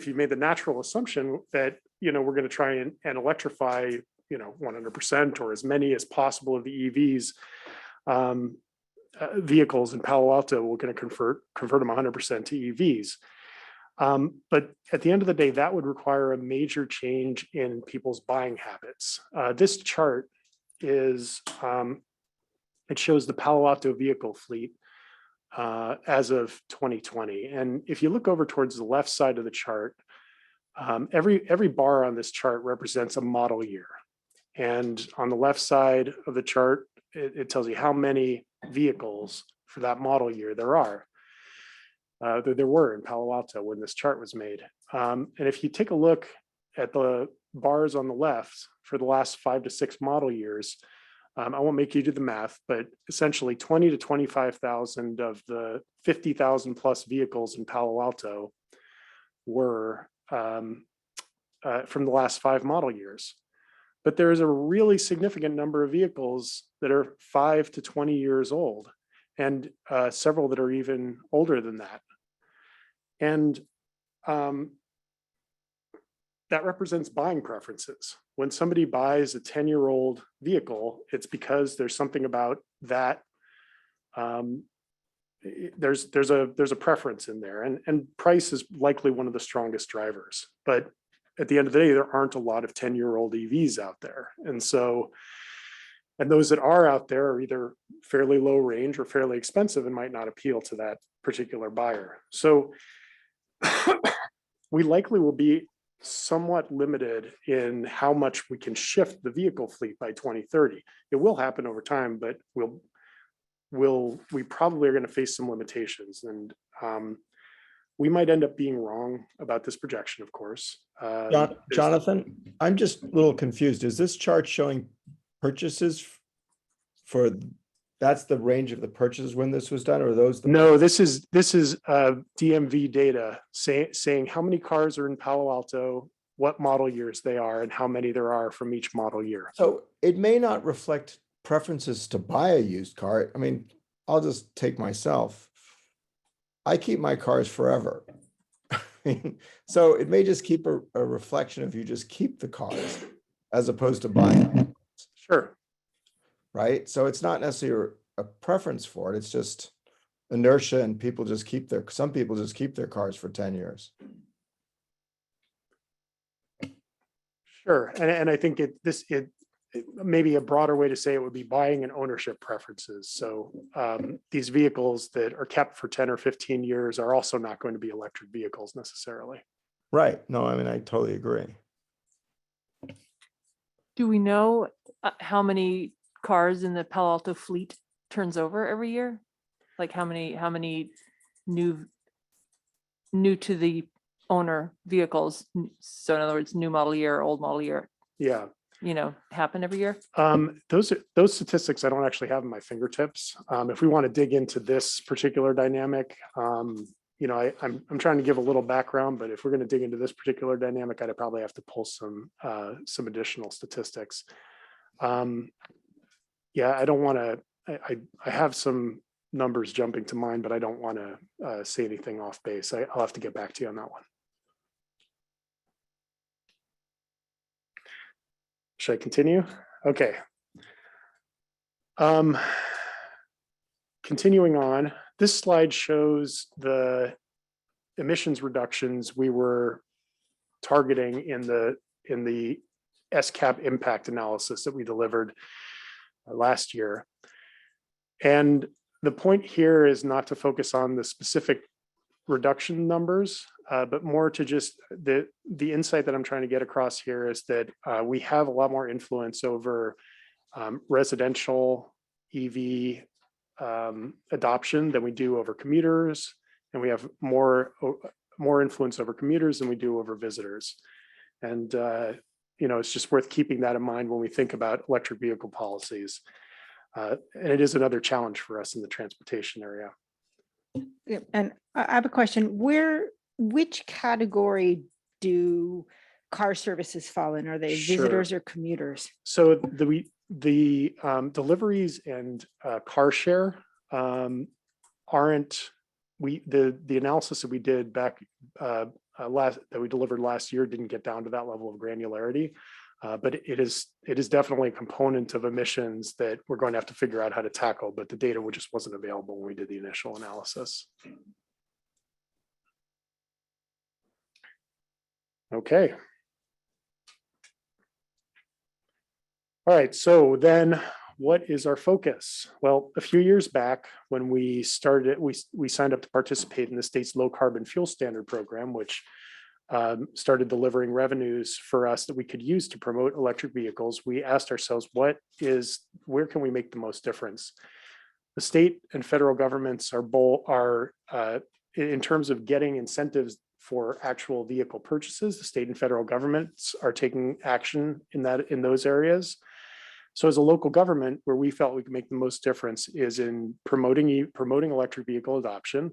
you made the natural assumption that, you know, we're going to try and electrify, you know, 100% or as many as possible of the EVs vehicles in Palo Alto, we're going to convert them 100% to EVs. But at the end of the day, that would require a major change in people's buying habits. This chart is, it shows the Palo Alto vehicle fleet as of 2020. And if you look over towards the left side of the chart, every bar on this chart represents a model year. And on the left side of the chart, it tells you how many vehicles for that model year. There were in Palo Alto when this chart was made. And if you take a look at the bars on the left for the last 5 to 6 model years, I won't make you do the math, but essentially 20 to 25,000 of the 50,000 plus vehicles in Palo Alto were from the last 5 model years. But there is a really significant number of vehicles that are 5 to 20 years old, and several that are even older than that. And that represents buying preferences. When somebody buys a 10-year-old vehicle, it's because there's something about that. There's a preference in there, and price is likely one of the strongest drivers. But at the end of the day, there aren't a lot of 10-year-old EVs out there. And those that are out there are either fairly low range or fairly expensive and might not appeal to that particular buyer. So we likely will be somewhat limited in how much we can shift the vehicle fleet by 2030. It will happen over time, but we probably are going to face some limitations, and we might end up being wrong about this projection, of course. Jonathan, I'm just a little confused. Is this chart showing purchases for, that's the range of the purchases when this was done, or are those? No, this is DMV data saying how many cars are in Palo Alto, what model years they are, and how many there are from each model year. So it may not reflect preferences to buy a used car. I mean, I'll just take myself. I keep my cars forever. So it may just keep a reflection if you just keep the cars as opposed to buying them. Sure. Right? So it's not necessarily a preference for it. It's just inertia, and people just keep some people just keep their cars for 10 years. Sure. And I think it maybe a broader way to say it would be buying and ownership preferences. So these vehicles that are kept for 10 or 15 years are also not going to be electric vehicles necessarily. Right. No, I mean, I totally agree. Do we know how many cars in the Palo Alto fleet turns over every year? Like how many new to the owner vehicles? So in other words, new model year, old model year. Yeah. Happen every year? Those statistics I don't actually have in my fingertips. If we want to dig into this particular dynamic, I'm trying to give a little background, but if we're going to dig into this particular dynamic, I'd probably have to pull some additional statistics. Yeah, I don't want to. I have some numbers jumping to mind, but I don't want to say anything off base. I'll have to get back to you on that one. Should I continue? Okay. Continuing on, this slide shows the emissions reductions we were targeting in the SCAP impact analysis that we delivered last year. And the point here is not to focus on the specific reduction numbers, but more to just the insight that I'm trying to get across here is that we have a lot more influence over residential EV adoption than we do over commuters, and we have more influence over commuters than we do over visitors. And it's just worth keeping that in mind when we think about electric vehicle policies. And it is another challenge for us in the transportation area. Yeah, and I have a question. Which category do car services fall in? Are they visitors or commuters? So the deliveries and car share aren't. The analysis that we did back that we delivered last year didn't get down to that level of granularity. But it is definitely a component of emissions that we're going to have to figure out how to tackle, but the data just wasn't available when we did the initial analysis. Okay. All right, so then what is our focus? Well, a few years back when we started, we signed up to participate in the state's low carbon fuel standard program, which started delivering revenues for us that we could use to promote electric vehicles. We asked ourselves, where can we make the most difference? the state and federal governments are in terms of getting incentives for actual vehicle purchases, the state and federal governments are taking action in those areas. So as a local government, where we felt we could make the most difference is in promoting electric vehicle adoption,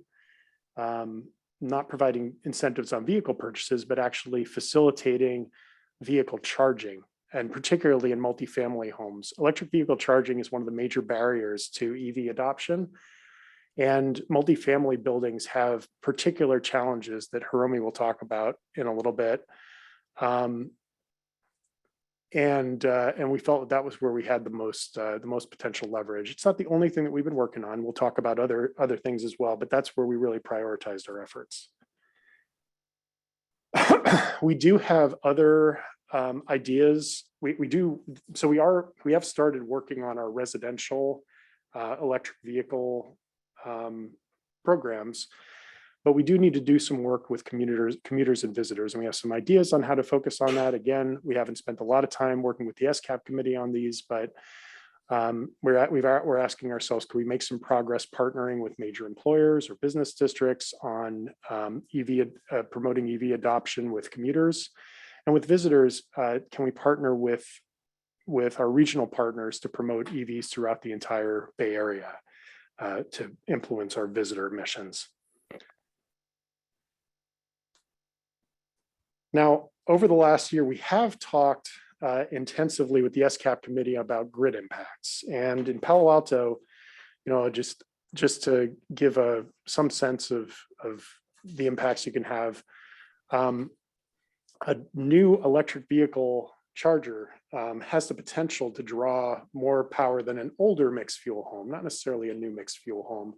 not providing incentives on vehicle purchases, but actually facilitating vehicle charging, and particularly in multifamily homes. Electric vehicle charging is one of the major barriers to EV adoption. And multifamily buildings have particular challenges that Hiromi will talk about in a little bit. And we felt that was where we had the most potential leverage. It's not the only thing that we've been working on. We'll talk about other things as well, but that's where we really prioritized our efforts. We do have other ideas. We have started working on our residential electric vehicle programs, but we do need to do some work with commuters and visitors, and we have some ideas on how to focus on that. Again, we haven't spent a lot of time working with the SCAP committee on these, but we're asking ourselves, can we make some progress partnering with major employers or business districts on promoting EV adoption with commuters, and with visitors? Can we partner with our regional partners to promote EVs throughout the entire Bay Area to influence our visitor missions? Now, over the last year, we have talked intensively with the SCAP committee about grid impacts. And in Palo Alto, just to give some sense of the impacts you can have, a new electric vehicle charger has the potential to draw more power than an older mixed fuel home, not necessarily a new mixed fuel home.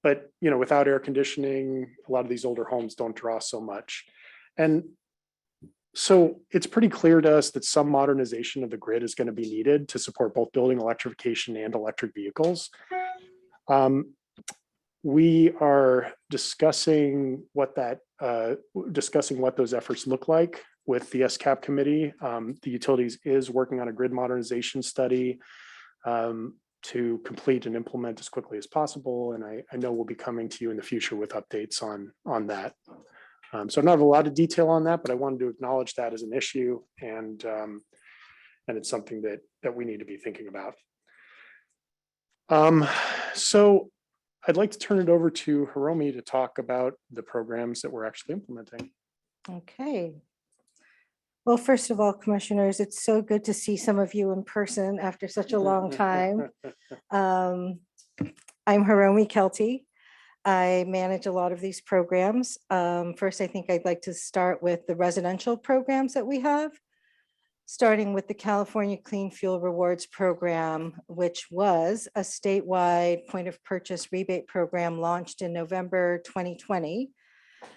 But without air conditioning, a lot of these older homes don't draw so much. And so it's pretty clear to us that some modernization of the grid is going to be needed to support both building electrification and electric vehicles. We are discussing what those efforts look like with the SCAP committee. The utilities is working on a grid modernization study to complete and implement as quickly as possible. And I know we'll be coming to you in the future with updates on that. So I don't have a lot of detail on that, but I wanted to acknowledge that as an issue, and it's something that we need to be thinking about. So I'd like to turn it over to Hiromi to talk about the programs that we're actually implementing. Okay. Well, first of all, commissioners, it's so good to see some of you in person after such a long time. I'm Hiromi Kelty. I manage a lot of these programs. First, I think I'd like to start with the residential programs that we have, starting with the California Clean Fuel Rewards Program, which was a statewide point of purchase rebate program launched in November 2020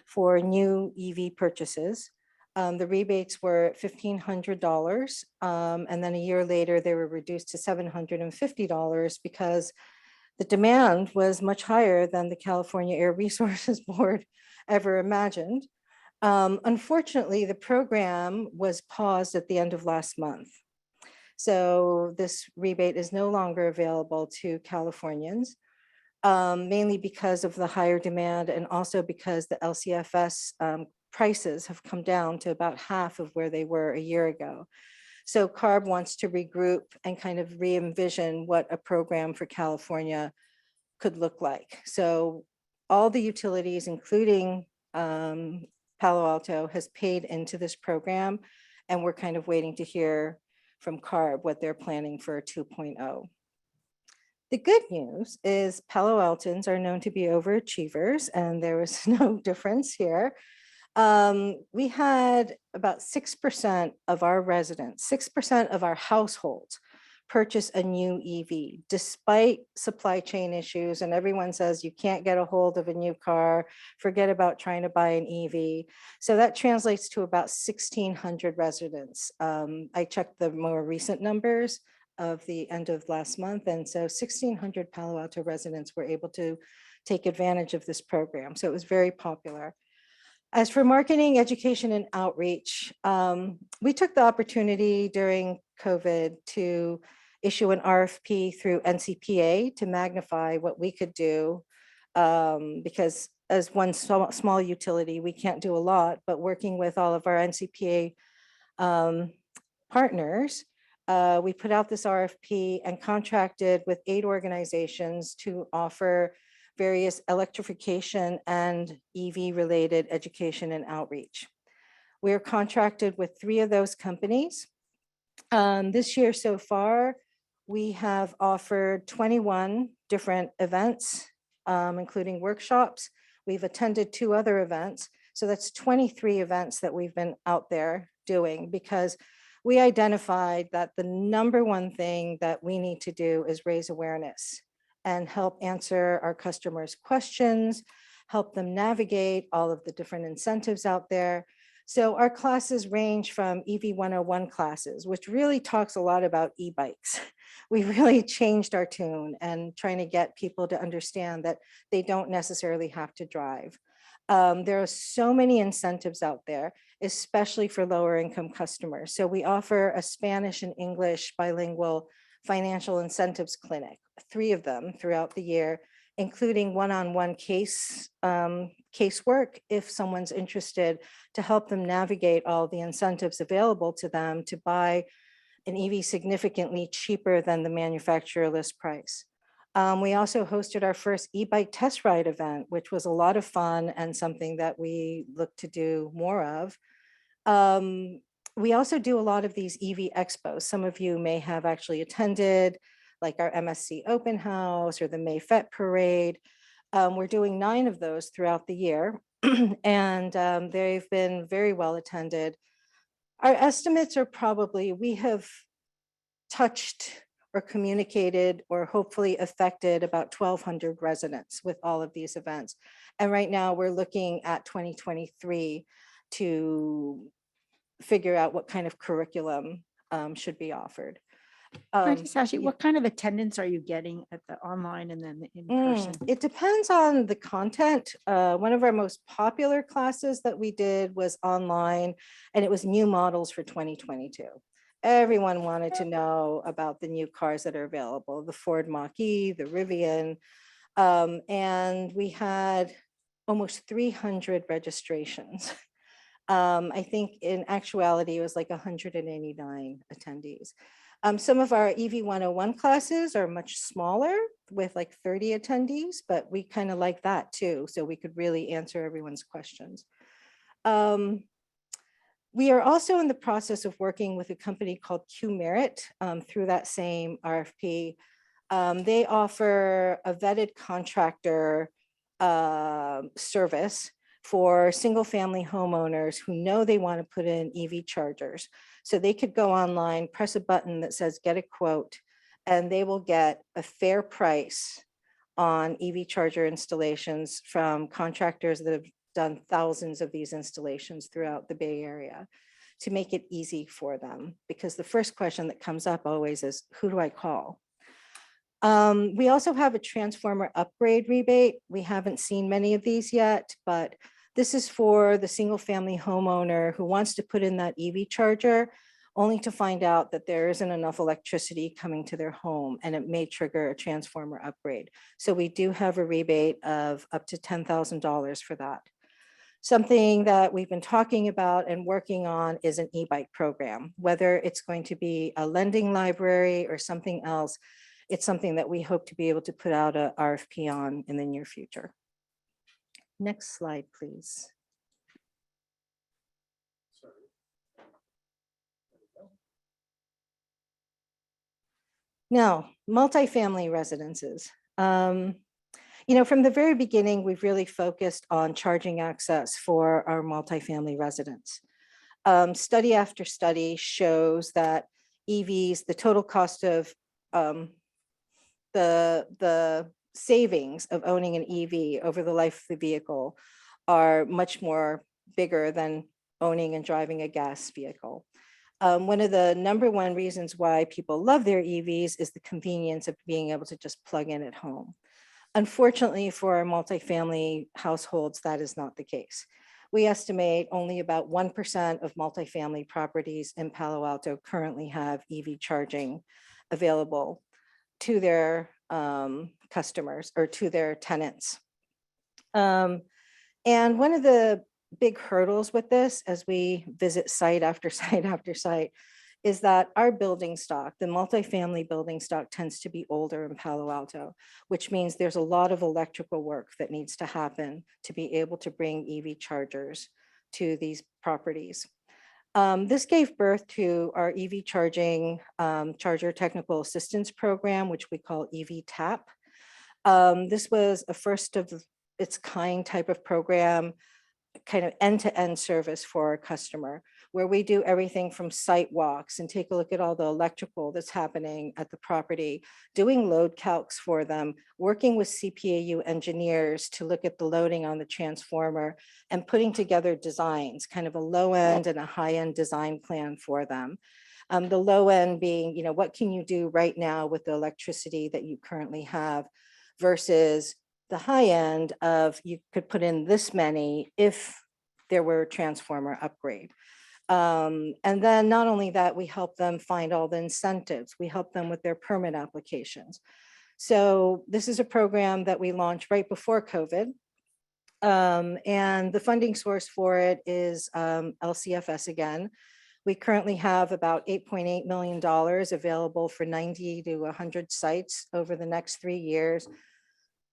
for new EV purchases. The rebates were $1,500, and then a year later, they were reduced to $750 because the demand was much higher than the California Air Resources Board ever imagined. Unfortunately, the program was paused at the end of last month. So this rebate is no longer available to Californians, mainly because of the higher demand and also because the LCFS prices have come down to about half of where they were a year ago. So CARB wants to regroup and kind of re-envision what a program for California could look like. So all the utilities, including Palo Alto, has paid into this program, and we're kind of waiting to hear from CARB what they're planning for 2.0. The good news is Palo Altans are known to be overachievers, and there was no difference here. We had about 6% of our residents, 6% of our households purchase a new EV, despite supply chain issues. And everyone says you can't get a hold of a new car, forget about trying to buy an EV. So that translates to about 1,600 residents. I checked the more recent numbers of the end of last month. And so 1,600 Palo Alto residents were able to take advantage of this program. So it was very popular. As for marketing, education, and outreach, we took the opportunity during COVID to issue an RFP through NCPA to magnify what we could do. Because as one small utility, we can't do a lot, but working with all of our NCPA partners, we put out this RFP and contracted with 8 organizations to offer various electrification and EV related education and outreach. We're contracted with 3 of those companies. This year so far, we have offered 21 different events, including workshops. We've attended 2 other events. So that's 23 events that we've been out there doing, because we identified that the #1 thing that we need to do is raise awareness and help answer our customers' questions, help them navigate all of the different incentives out there. So our classes range from EV 101 classes, which really talks a lot about e-bikes. We really changed our tune and trying to get people to understand that they don't necessarily have to drive. There are so many incentives out there, especially for lower income customers. So we offer a Spanish and English bilingual financial incentives clinic, 3 of them throughout the year, including one-on-one casework if someone's interested, to help them navigate all the incentives available to them to buy an EV significantly cheaper than the manufacturer list price. We also hosted our first e-bike test ride event, which was a lot of fun and something that we look to do more of. We also do a lot of these EV expos. Some of you may have actually attended, like our MSC open house or the May Fet parade. We're doing 9 of those throughout the year, and they've been very well attended. Our estimates are probably, we have touched or communicated or hopefully affected about 1,200 residents with all of these events. And right now we're looking at 2023 to figure out what kind of curriculum should be offered. Um, Sashi, yeah. what kind of attendance are you getting at the online and then the in person? It depends on the content. One of our most popular classes that we did was online, and it was new models for 2022. Everyone wanted to know about the new cars that are available, the Ford Mach-E, the Rivian, and we had almost 300 registrations. I think in actuality, it was like 189 attendees. Some of our EV 101 classes are much smaller with like 30 attendees, but we kind of like that too, so we could really answer everyone's questions. We are also in the process of working with a company called Q-Merit through that same RFP. They offer a vetted contractor service for single family homeowners who know they want to put in EV chargers. So they could go online, press a button that says get a quote, and they will get a fair price on EV charger installations from contractors that have done thousands of these installations throughout the Bay Area, to make it easy for them. Because the first question that comes up always is, who do I call? We also have a transformer upgrade rebate. We haven't seen many of these yet, but this is for the single family homeowner who wants to put in that EV charger, only to find out that there isn't enough electricity coming to their home, and it may trigger a transformer upgrade. So we do have a rebate of up to $10,000 for that. Something that we've been talking about and working on is an e-bike program. Whether it's going to be a lending library or something else, it's something that we hope to be able to put out a RFP on in the near future. Next slide, please. Now, multifamily residences. You know, from the very beginning, we've really focused on charging access for our multifamily residents. Study after study shows that EVs, the total cost of the savings of owning an EV over the life of the vehicle are much more bigger than owning and driving a gas vehicle. One of the #1 reasons why people love their EVs is the convenience of being able to just plug in at home. Unfortunately, for our multifamily households, that is not the case. We estimate only about 1% of multifamily properties in Palo Alto currently have EV charging. available to their customers or to their tenants. And one of the big hurdles with this, as we visit site after site after site, is that our building stock, the multifamily building stock, tends to be older in Palo Alto, which means there's a lot of electrical work that needs to happen to be able to bring EV chargers to these properties. This gave birth to our EV charging charger technical assistance program, which we call EV TAP. This was a first of its kind type of program, kind of end-to-end service for our customer, where we do everything from site walks and take a look at all the electrical that's happening at the property, doing load calcs for them, working with CPAU engineers to look at the loading on the transformer, and putting together designs, kind of a low end and a high end design plan for them. The low end being, you know, what can you do right now with the electricity that you currently have, versus the high end of you could put in this many if there were a transformer upgrade. And then not only that, we help them find all the incentives. We help them with their permit applications. So this is a program that we launched right before COVID. And the funding source for it is LCFS again. We currently have about $8.8 million available for 90 to 100 sites over the next 3 years.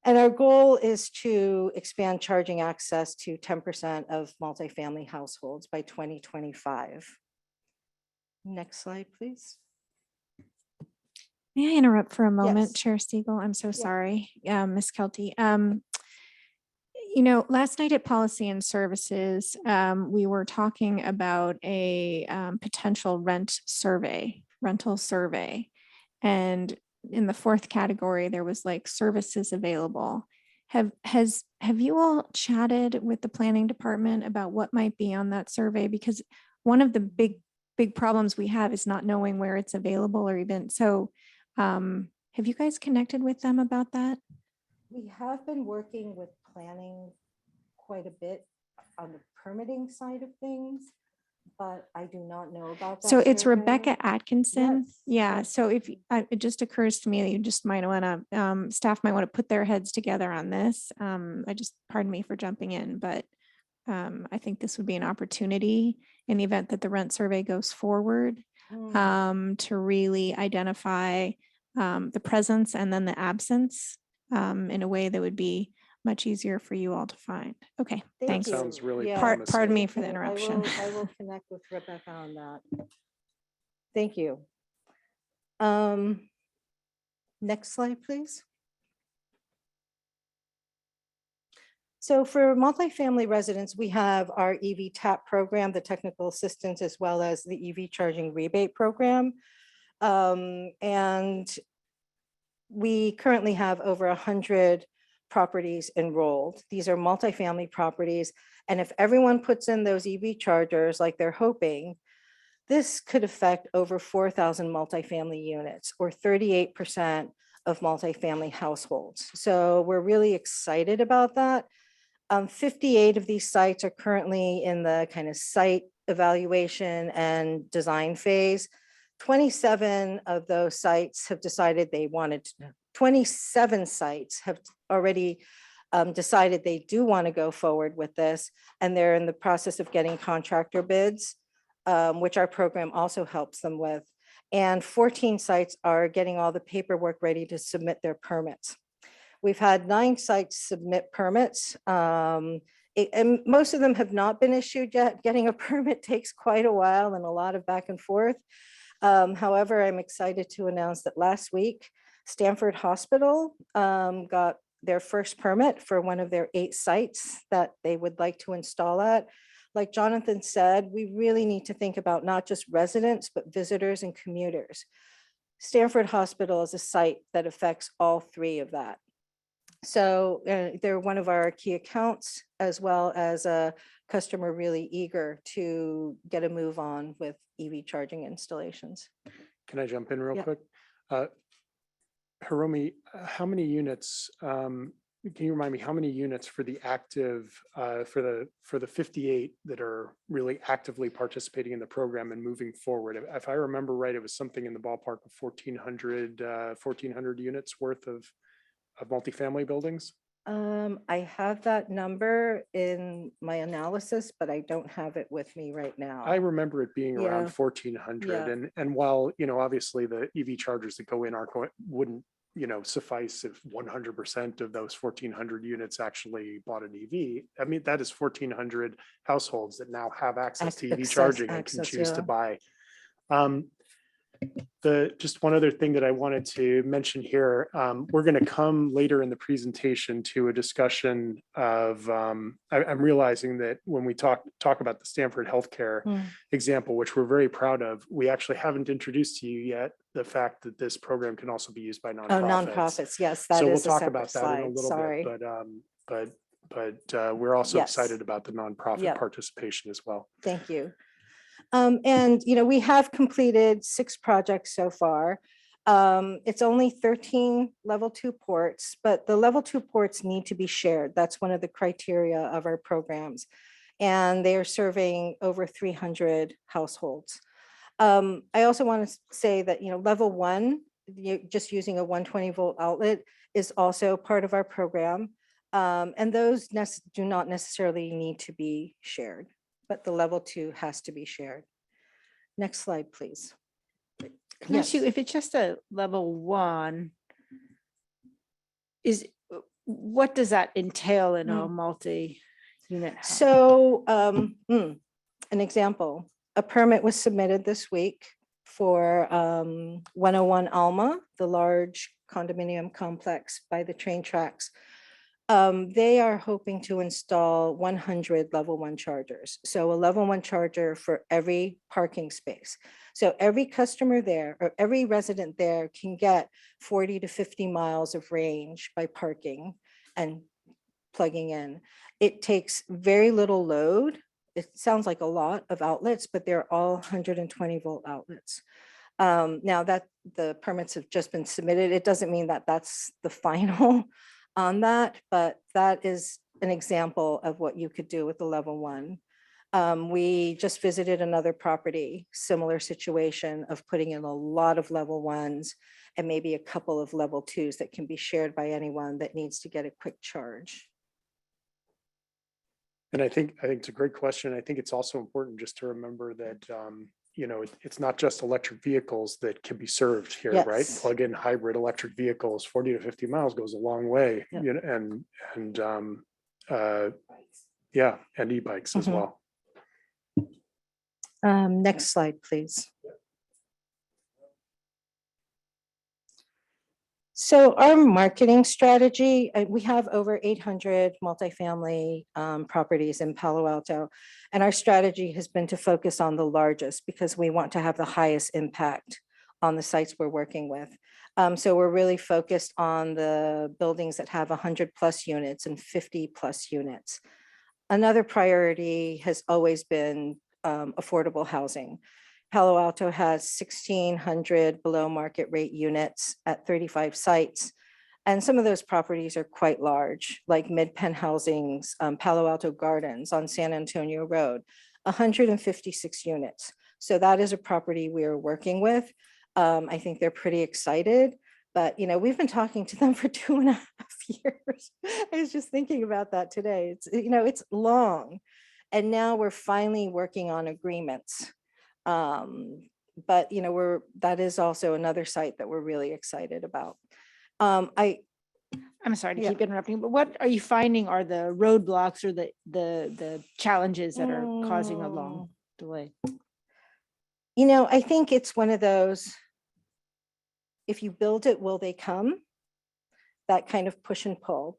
And our goal is to expand charging access to 10% of multifamily households by 2025. Next slide, please. May I interrupt for a moment, Yes. Chair Siegel? I'm so Yeah. sorry, Ms. Kelty. You know, last night at Policy and Services, we were talking about a potential rental survey. And in the fourth category, there was like services available. Have you all chatted with the planning department about what might be on that survey? Because one of the big problems we have is not knowing where it's available, or even so. Have you guys connected with them about that? We have been working with planning quite a bit on the permitting side of things, but I do not know about that. So it's survey. Rebecca Atkinson. Yes, Yeah. yes. So if it just occurs to me that you just might want to, staff might want to put their heads together on this. Pardon me for jumping in, but I think this would be an opportunity in the event that the rent survey goes forward, to really identify the presence and then the absence in a way that would be much easier for you all to find. Okay, thanks. Sounds really Pardon me promising. for the interruption. I will connect with Rebecca on that. Thank you. Next slide, please. So for multifamily residents, we have our EV TAP program, the technical assistance, as well as the EV charging rebate program. And we currently have over 100 properties enrolled. These are multifamily properties. And if everyone puts in those EV chargers like they're hoping, this could affect over 4,000 multifamily units, or 38% of multifamily households. So we're really excited about that. 58 of these sites are currently in the kind of site evaluation and design phase. 27 of those sites have decided they wanted to, 27 sites have already decided they do want to go forward with this, and they're in the process of getting contractor bids, which our program also helps them with. And 14 sites are getting all the paperwork ready to submit their permits. We've had 9 sites submit permits, and most of them have not been issued yet. Getting a permit takes quite a while and a lot of back and forth. However, I'm excited to announce that last week, Stanford Hospital got their first permit for one of their 8 sites that they would like to install at. Like Jonathan said, we really need to think about not just residents, but visitors and commuters. Stanford Hospital is a site that affects all 3 of that. So they're one of our key accounts, as well as a customer really eager to get a move on with EV charging installations. Can I jump in real Yeah. quick? Hiromi, how many units can you remind me how many units for the active, for the 58 that are really actively participating in the program and moving forward? If I remember right, it was something in the ballpark of 1,400 units worth of multifamily buildings. I have that number in my analysis, but I don't have it with me right now. I remember it being around Yeah. 1,400, Yeah. and while, you know, obviously the EV chargers that go in wouldn't, you know, suffice if 100% of those 1,400 units actually bought an EV. I mean, that is 1,400 households that now have access to EV charging and can choose to buy. Just one other thing that I wanted to mention here, we're going to come later in the presentation to a discussion of, I'm realizing that when we talk about the Stanford healthcare example, which we're very proud of, we actually haven't introduced to you yet the fact that this program can also be used by nonprofits. Oh, nonprofits, yes, that So we'll is a talk separate about that in a slide, little sorry. bit, but we're also Yes. excited about the nonprofit Yep. participation as well. Thank you. And, you know, we have completed 6 projects so far. It's only 13 level 2 ports, but the level 2 ports need to be shared. That's one of the criteria of our programs. And they are serving over 300 households. I also want to say that, you know, level 1, just using a 120 volt outlet is also part of our program. And those do not necessarily need to be shared, but the level 2 has to be shared. Next slide, please. Can I ask you, if it's just a level 1, what does that entail in a multi-unit house? So an example, a permit was submitted this week for 101 Alma, the large condominium complex by the train tracks. They are hoping to install 100 level 1 chargers. So a level 1 charger for every parking space. So every customer there or every resident there can get 40 to 50 miles of range by parking and plugging in. It takes very little load. It sounds like a lot of outlets, but they're all 120 volt outlets. Now that the permits have just been submitted, it doesn't mean that that's the final on that, but that is an example of what you could do with the level 1. We just visited another property, similar situation of putting in a lot of level 1s and maybe a couple of level 2s that can be shared by anyone that needs to get a quick charge. And I think it's a great question. I think it's also important just to remember that, you know, it's not just electric vehicles that can be served here, right? Yes. Plug-in hybrid electric vehicles, 40 to 50 miles goes a long way, Yep. you know, and e-bikes as well. Next slide, please. So our marketing strategy, we have over 800 multifamily properties in Palo Alto, and our strategy has been to focus on the largest because we want to have the highest impact on the sites we're working with. So we're really focused on the buildings that have 100 plus units and 50 plus units. Another priority has always been affordable housing. Palo Alto has 1,600 below market rate units at 35 sites. And some of those properties are quite large, like Mid-Penn Housing's Palo Alto Gardens on San Antonio Road, 156 units. So that is a property we are working with. I think they're pretty excited, but you know, we've been talking to them for 2.5 years. I was just thinking about that today. It's, you know, it's long. And now we're finally working on agreements. But you know, that is also another site that we're really excited about. I'm sorry to keep interrupting, but what are you finding are the roadblocks or the challenges that are causing a long delay? You know, I think it's one of those, if you build it, will they come? That kind of push and pull.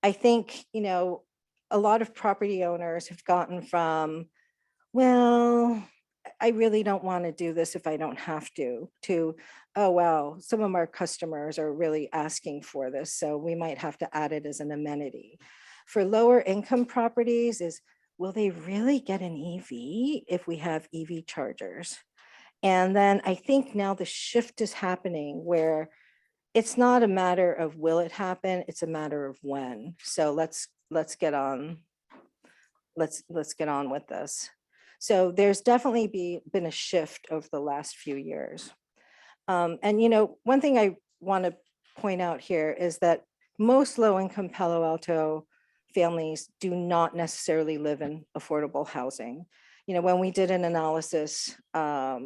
I think, you know, a lot of property owners have gotten from, well, I really don't want to do this if I don't have to, oh, wow, some of our customers are really asking for this, so we might have to add it as an amenity. For lower income properties is, will they really get an EV if we have EV chargers? And then I think now the shift is happening where it's not a matter of will it happen, it's a matter of when. So let's get on. Let's get on with this. So there's definitely been a shift over the last few years. And you know, one thing I want to point out here is that most low-income Palo Alto families do not necessarily live in affordable housing. You know, when we did an analysis, I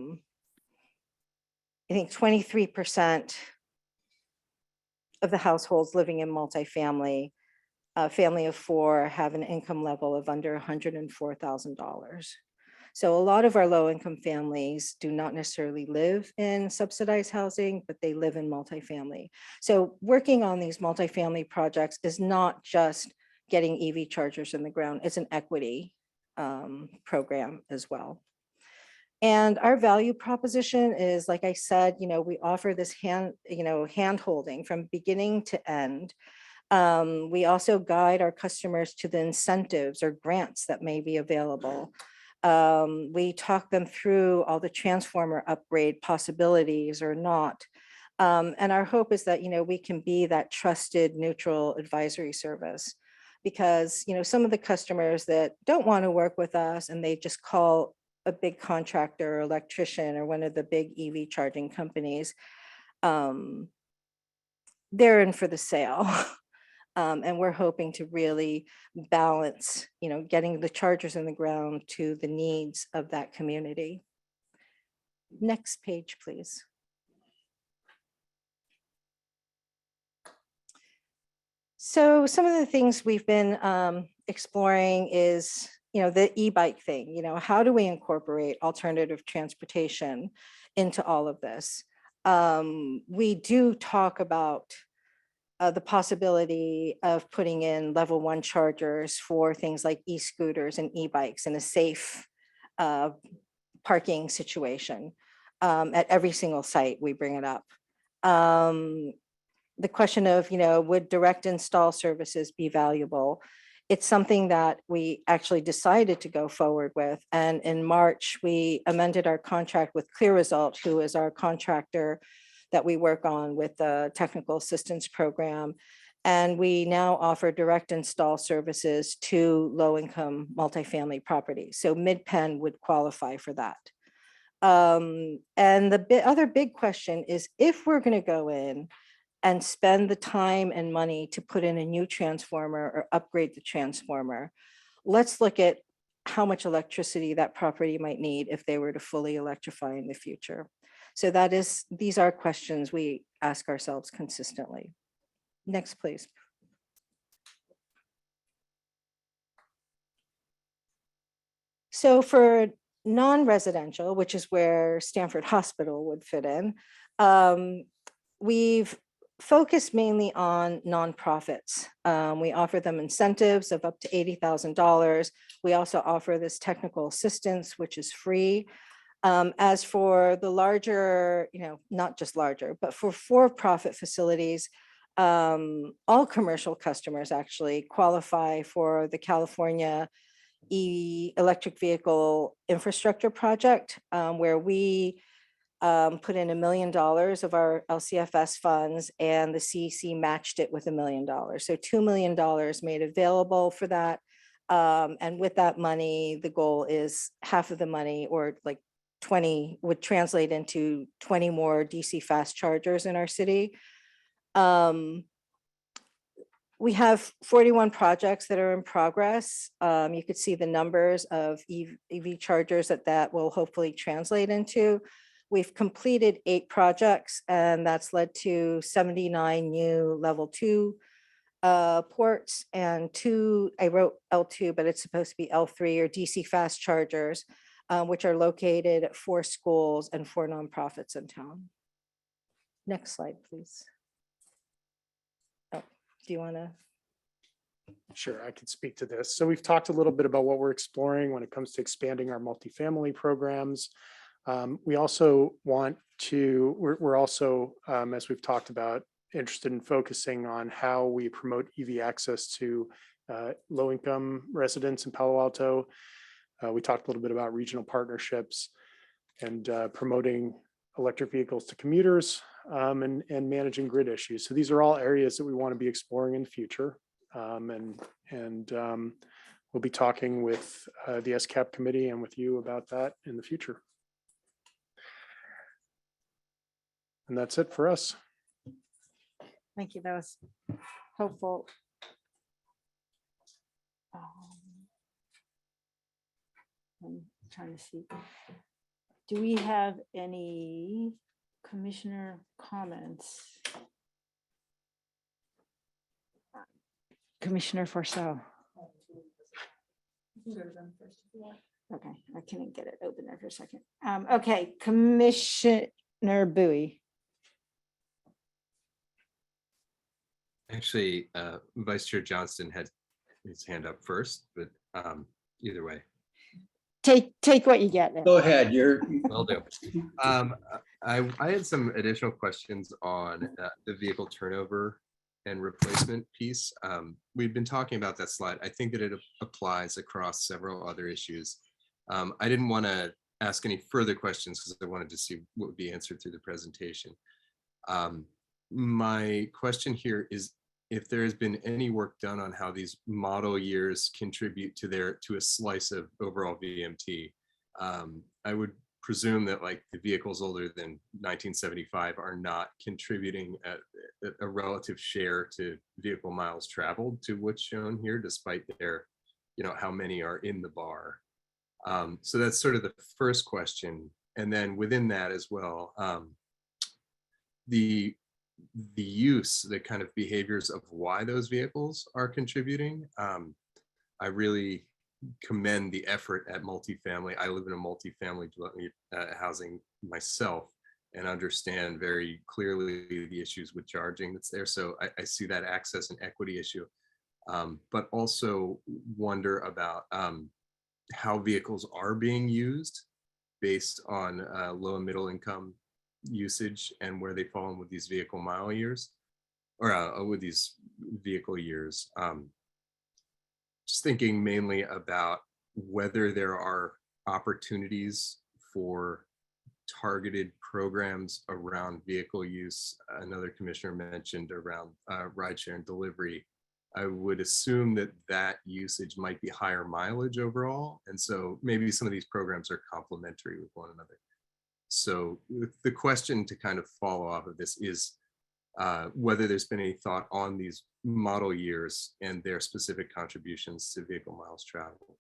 think 23% of the households living in multifamily, family of four, have an income level of under $104,000. So a lot of our low-income families do not necessarily live in subsidized housing, but they live in multifamily. So working on these multifamily projects is not just getting EV chargers in the ground, it's an equity program as well. And our value proposition is, like I said, you know, we offer this hand holding from beginning to end. We also guide our customers to the incentives or grants that may be available. We talk them through all the transformer upgrade possibilities or not. And our hope is that, you know, we can be that trusted, neutral advisory service, because, you know, some of the customers that don't want to work with us and they just call a big contractor or electrician or one of the big EV charging companies, they're in for the sale. And we're hoping to really balance, you know, getting the chargers in the ground to the needs of that community. Next page, please. So some of the things we've been exploring is, you know, the e-bike thing. You know, how do we incorporate alternative transportation into all of this? We do talk about the possibility of putting in level 1 chargers for things like e-scooters and e-bikes in a safe parking situation. At every single site, we bring it up. The question of, you know, would direct install services be valuable? It's something that we actually decided to go forward with. And in March, we amended our contract with Clear Result, who is our contractor that we work on with the technical assistance program. And we now offer direct install services to low-income multifamily properties. So Mid-Penn would qualify for that. And the other big question is, if we're going to go in and spend the time and money to put in a new transformer or upgrade the transformer, let's look at how much electricity that property might need if they were to fully electrify in the future. So these are questions we ask ourselves consistently. Next, please. So for non-residential, which is where Stanford Hospital would fit in, we've focused mainly on nonprofits. We offer them incentives of up to $80,000. We also offer this technical assistance, which is free. As for the larger, you know, not just larger, but for-profit facilities, all commercial customers actually qualify for the California electric vehicle infrastructure project, where we put in $1 million of our LCFS funds, and the CEC matched it with $1 million. So $2 million made available for that. And with that money, the goal is half of the money, or like 20, would translate into 20 more DC fast chargers in our city. We have 41 projects that are in progress. You could see the numbers of EV chargers that will hopefully translate into. We've completed 8 projects, and that's led to 79 new level 2 ports and 2, I wrote L2, but it's supposed to be L3 or DC fast chargers, which are located at 4 schools and 4 nonprofits in town. Next slide, please. Oh, do you want to? Sure, I can speak to this. So we've talked a little bit about what we're exploring when it comes to expanding our multifamily programs. We also want to, we're also, as we've talked about, interested in focusing on how we promote EV access to low-income residents in Palo Alto. We talked a little bit about regional partnerships and promoting electric vehicles to commuters. and managing grid issues. So these are all areas that we want to be exploring in the future. We'll be talking with the SCAP committee and with you about that in the future. And that's it for us. Thank you. That was helpful. I'm trying to see. Do we have any commissioner comments? Commissioner Forcell. Okay, I can't get it open there for a second. Okay, Commissioner Bowie. Actually, Vice Chair Johnston had his hand up first, but either way. Take what you get there. Go ahead, Will do. I had some additional questions on the vehicle turnover and replacement piece. We've been talking about that slide. I think that it applies across several other issues. I didn't want to ask any further questions because I wanted to see what would be answered through the presentation. My question here is if there has been any work done on how these model years contribute to a slice of overall VMT. I would presume that like the vehicles older than 1975 are not contributing a relative share to vehicle miles traveled to what's shown here, despite their, how many are in the bar. So that's sort of the first question. And then within that as well, the use, the kind of behaviors of why those vehicles are contributing. I really commend the effort at multifamily. I live in a multifamily housing myself and understand very clearly the issues with charging that's there. So I see that access and equity issue, but also wonder about how vehicles are being used based on low and middle income usage and where they fall in with these vehicle mile years or with these vehicle years. Just thinking mainly about whether there are opportunities for targeted programs around vehicle use. Another commissioner mentioned around rideshare and delivery. I would assume that that usage might be higher mileage overall. And so maybe some of these programs are complementary with one another. So the question to kind of follow off of this is whether there's been any thought on these model years and their specific contributions to vehicle miles traveled.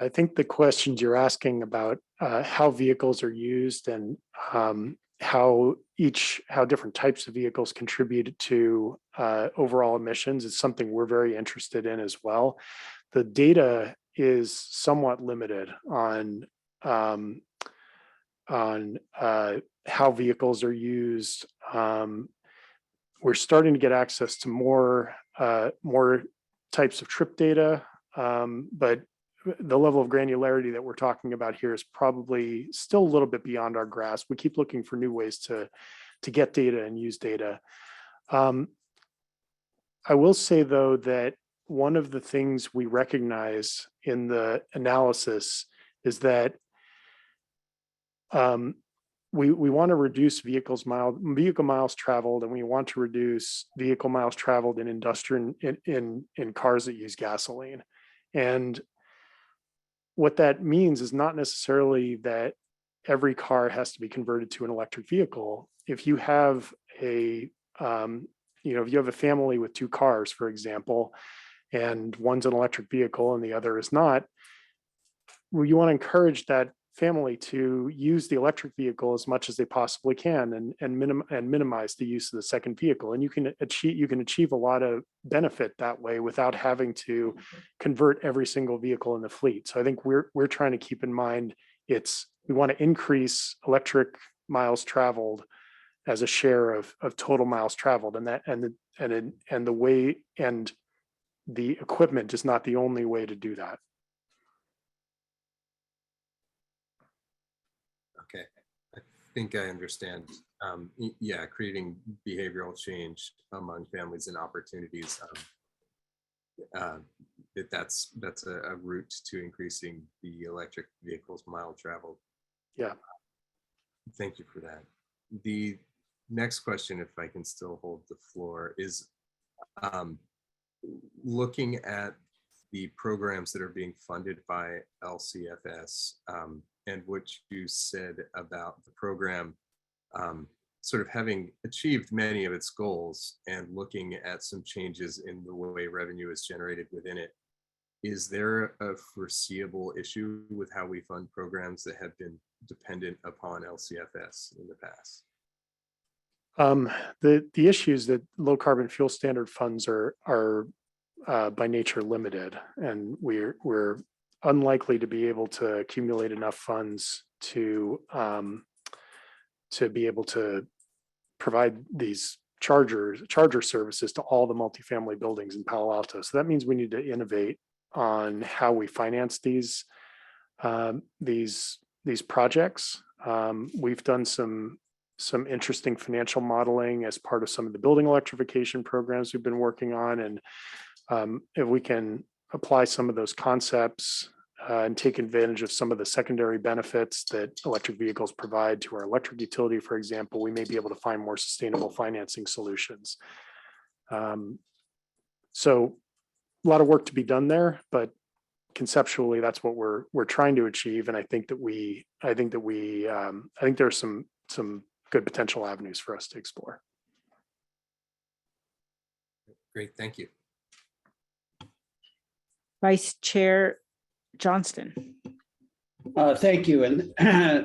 I think the questions you're asking about how vehicles are used and how different types of vehicles contribute to overall emissions is something we're very interested in as well. The data is somewhat limited on how vehicles are used. We're starting to get access to more types of trip data, but the level of granularity that we're talking about here is probably still a little bit beyond our grasp. We keep looking for new ways to get data and use data. I will say though that one of the things we recognize in the analysis is that we want to reduce vehicle miles traveled, and we want to reduce vehicle miles traveled in industrial in cars that use gasoline. And what that means is not necessarily that every car has to be converted to an electric vehicle. If you have if you have a family with two cars, for example, and one's an electric vehicle and the other is not, well, you want to encourage that family to use the electric vehicle as much as they possibly can and minimize the use of the second vehicle. And you can achieve a lot of benefit that way without having to convert every single vehicle in the fleet. So I think we're trying to keep in mind we want to increase electric miles traveled as a share of total miles traveled, and the equipment is not the only way to do that. Okay, I think I understand. Yeah, creating behavioral change among families and opportunities. That's a route to increasing the electric vehicles mile traveled. Yeah. Thank you for that. The next question, if I can still hold the floor, is looking at the programs that are being funded by LCFS and what you said about the program sort of having achieved many of its goals and looking at some changes in the way revenue is generated within it. Is there a foreseeable issue with how we fund programs that have been dependent upon LCFS in the past? The issues that low carbon fuel standard funds are by nature limited, and we're unlikely to be able to accumulate enough funds to be able to provide these charger services to all the multifamily buildings in Palo Alto. So that means we need to innovate on how we finance these projects. We've done some interesting financial modeling as part of some of the building electrification programs we've been working on. And if we can apply some of those concepts and take advantage of some of the secondary benefits that electric vehicles provide to our electric utility, for example, we may be able to find more sustainable financing solutions. So a lot of work to be done there, but conceptually, that's what we're trying to achieve. And I think there's some good potential avenues for us to explore. Great, thank you. Vice Chair Johnston. Thank you, and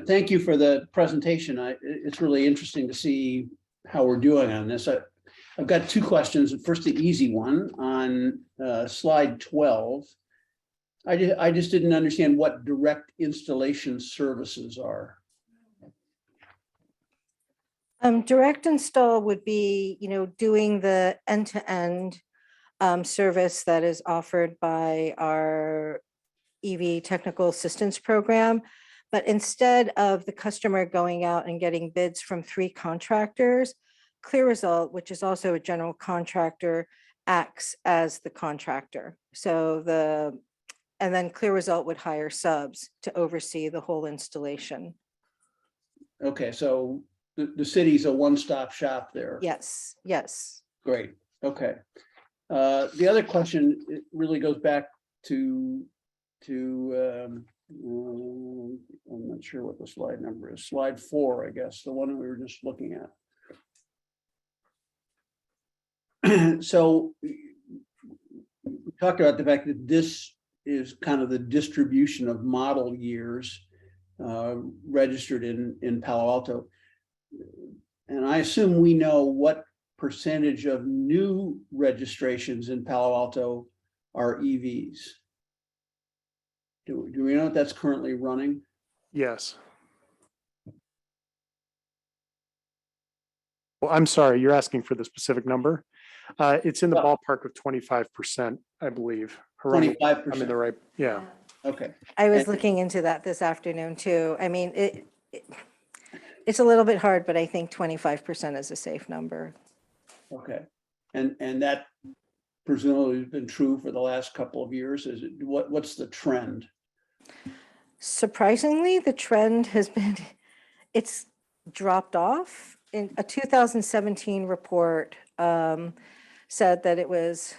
thank you for the presentation. It's really interesting to see how we're doing on this. I've got two questions. First, the easy one on slide 12. I just didn't understand what direct installation services are. Direct install would be, doing the end-to-end service that is offered by our EV Technical Assistance Program. But instead of the customer going out and getting bids from 3 contractors, Clear Result, which is also a general contractor, acts as the contractor. And then Clear Result would hire subs to oversee the whole installation. Okay, so the city's a one-stop shop there. Yes, yes. Great, okay. The other question, it really goes back to I'm not sure what the slide number is, slide 4, I guess, the one we were just looking at. So we talked about the fact that this is kind of the distribution of model years registered in Palo Alto. And I assume we know what percentage of new registrations in Palo Alto are EVs. Do we know if that's currently running? Yes. Well, I'm sorry, you're asking for the specific number. It's in the ballpark of 25%, I believe. 25%. I'm in the right, yeah. Okay. I was looking into that this afternoon too. I mean, it's a little bit hard, but I think 25% is a safe number. Okay. And that presumably has been true for the last couple of years. Is it what's the trend? Surprisingly, the trend has been, it's dropped off. In a 2017 report said that it was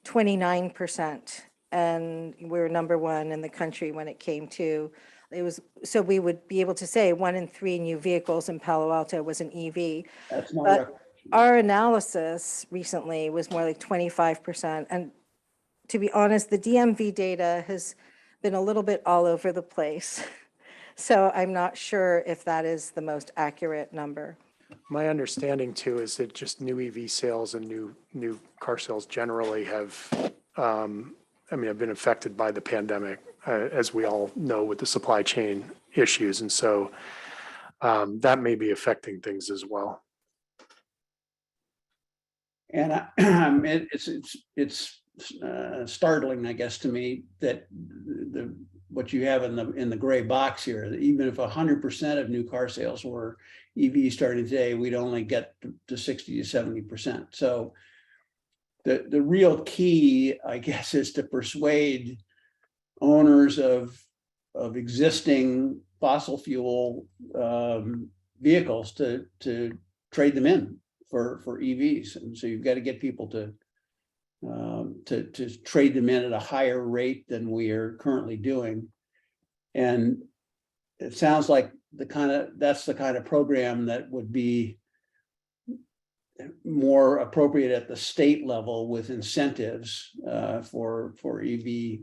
29%, and we're #1 in the country when it came to, it was, so we would be able to say 1 in 3 new vehicles in Palo Alto was an EV. That's not but our analysis recently was more like 25%. And to be honest, the DMV data has been a little bit all over the place. So I'm not sure if that is the most accurate number. My understanding too is that just new EV sales and new car sales generally have, have been affected by the pandemic, as we all know, with the supply chain issues. And so that may be affecting things as well. And it's startling, I guess, to me that what you have in the gray box here, that even if 100% of new car sales were EV starting today, we'd only get to 60 to 70%. So the real key, I guess, is to persuade owners of existing fossil fuel vehicles to trade them in for EVs. And so you've got to get people to trade them in at a higher rate than we are currently doing. And it sounds like that's the kind of program that would be more appropriate at the state level with incentives for EV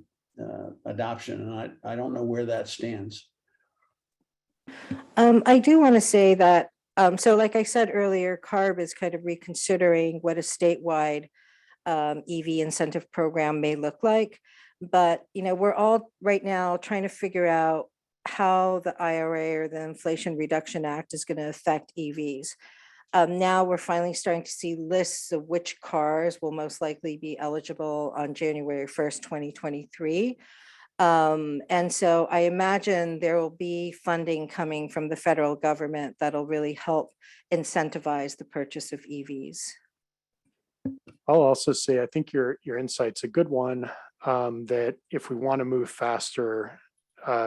adoption. And I don't know where that stands. I do want to say that, so like I said earlier, CARB is kind of reconsidering what a statewide EV incentive program may look like. But, we're all right now trying to figure out how the IRA or the Inflation Reduction Act is going to affect EVs. Now we're finally starting to see lists of which cars will most likely be eligible on January 1st, 2023. And so I imagine there will be funding coming from the federal government that'll really help incentivize the purchase of EVs. I'll also say, I think your insight's a good one, that if we want to move faster,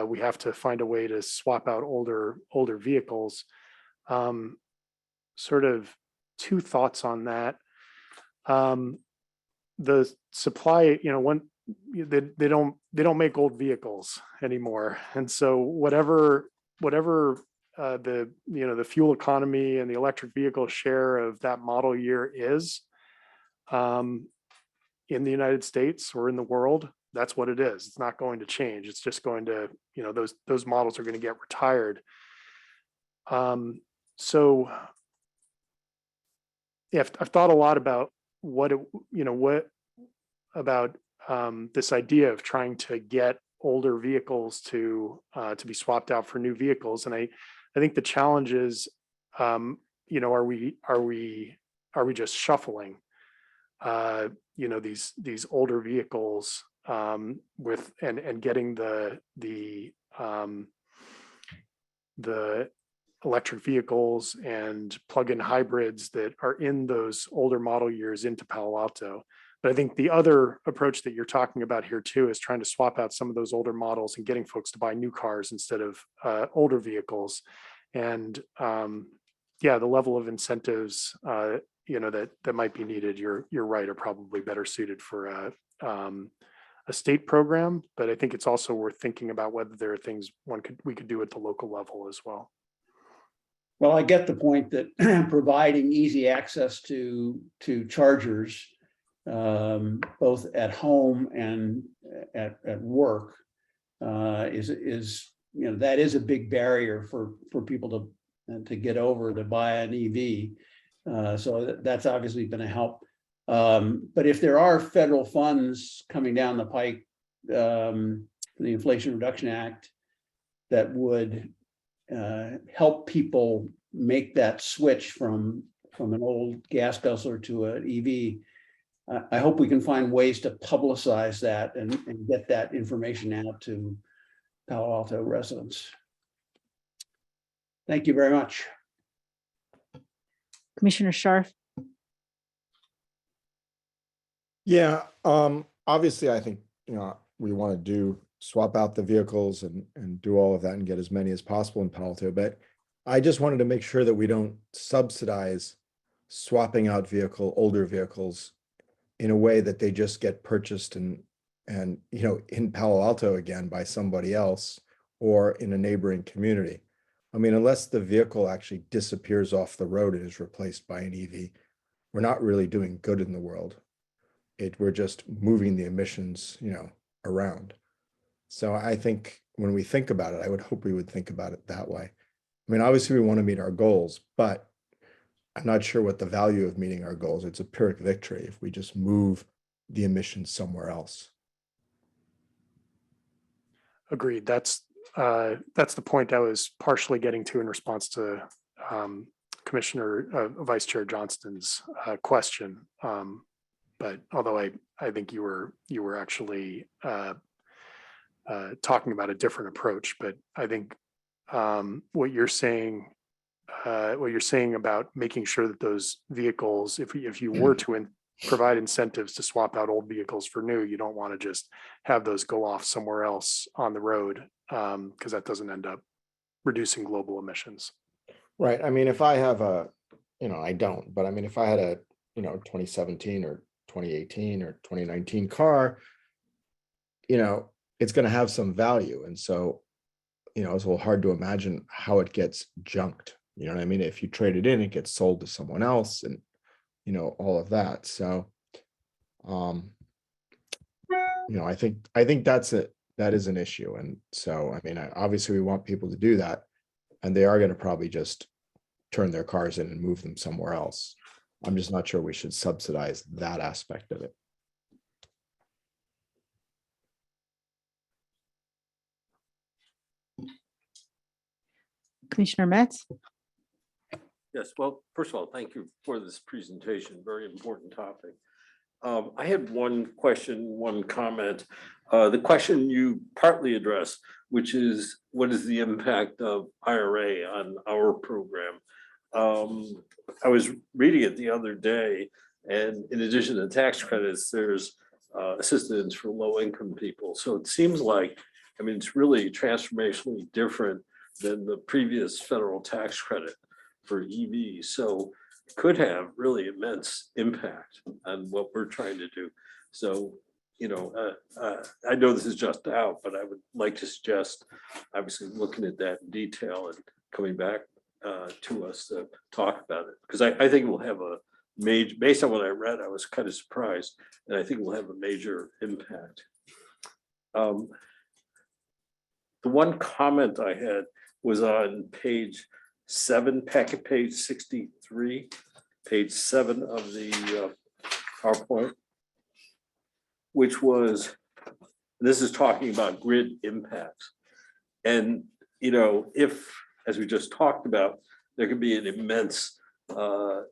we have to find a way to swap out older vehicles. Sort of two thoughts on that. The supply, they don't make old vehicles anymore, and so whatever the fuel economy and the electric vehicle share of that model year is in the United States or in the world, that's what it is. It's not going to change. It's just going to, those models are going to get retired. So yeah, I've thought a lot about this idea of trying to get older vehicles to be swapped out for new vehicles, and I think the challenge is, are we just shuffling, these older vehicles with and getting the electric vehicles and plug-in hybrids that are in those older model years into Palo Alto. But I think the other approach that you're talking about here too is trying to swap out some of those older models and getting folks to buy new cars instead of older vehicles. And the level of incentives that might be needed, you're right, are probably better suited for a state program. But I think it's also worth thinking about whether there are things we could do at the local level as well. Well, I get the point that providing easy access to chargers, both at home and at work, is that is a big barrier for people to get over to buy an EV. So that's obviously going to help. But if there are federal funds coming down the pike, the Inflation Reduction Act, that would help people make that switch from an old gas guzzler to an EV. I hope we can find ways to publicize that and get that information out to Palo Alto residents. Thank you very much. Commissioner Scharf. Yeah, obviously, I think we want to swap out the vehicles and do all of that and get as many as possible in Palo Alto. But I just wanted to make sure that we don't subsidize swapping out older vehicles in a way that they just get purchased and in Palo Alto again by somebody else or in a neighboring community. I mean, unless the vehicle actually disappears off the road and is replaced by an EV, we're not really doing good in the world. We're just moving the emissions, around. So I think when we think about it, I would hope we would think about it that way. I mean, obviously we want to meet our goals, but I'm not sure what the value of meeting our goals. It's a Pyrrhic victory if we just move the emissions somewhere else. Agreed. That's the point I was partially getting to in response to Vice Chair Johnston's question. But although I think you were actually talking about a different approach, but I think what you're saying about making sure that those vehicles, if you were to provide incentives to swap out old vehicles for new, you don't want to just have those go off somewhere else on the road, because that doesn't end up reducing global emissions. Right. I mean, if I have a, I don't, but I mean, if I had a, 2017 or 2018 or 2019 car, it's going to have some value. And so, it's a little hard to imagine how it gets junked. You know what I mean? If you trade it in, it gets sold to someone else and, all of that. So, I think that is an issue. And so, I mean, obviously we want people to do that, and they are going to probably just turn their cars in and move them somewhere else. I'm just not sure we should subsidize that aspect of it. Commissioner Metz? Yes, well, first of all, thank you for this presentation, very important topic. I had one question, one comment. The question you partly addressed, which is what is the impact of IRA on our program? I was reading it the other day, and in addition to tax credits, there's assistance for low-income people. So it seems like, I mean, it's really transformationally different than the previous federal tax credit for EVs. So it could have really immense impact on what we're trying to do. So, I know this is just out, but I would like to suggest, obviously, looking at that in detail and coming back to us to talk about it. Because I think we'll have a major, based on what I read, I was kind of surprised, and I think we'll have a major impact. The one comment I had was on page 7, packet page 63, page 7 of the PowerPoint, which was, this is talking about grid impacts. And, if, as we just talked about, there could be an immense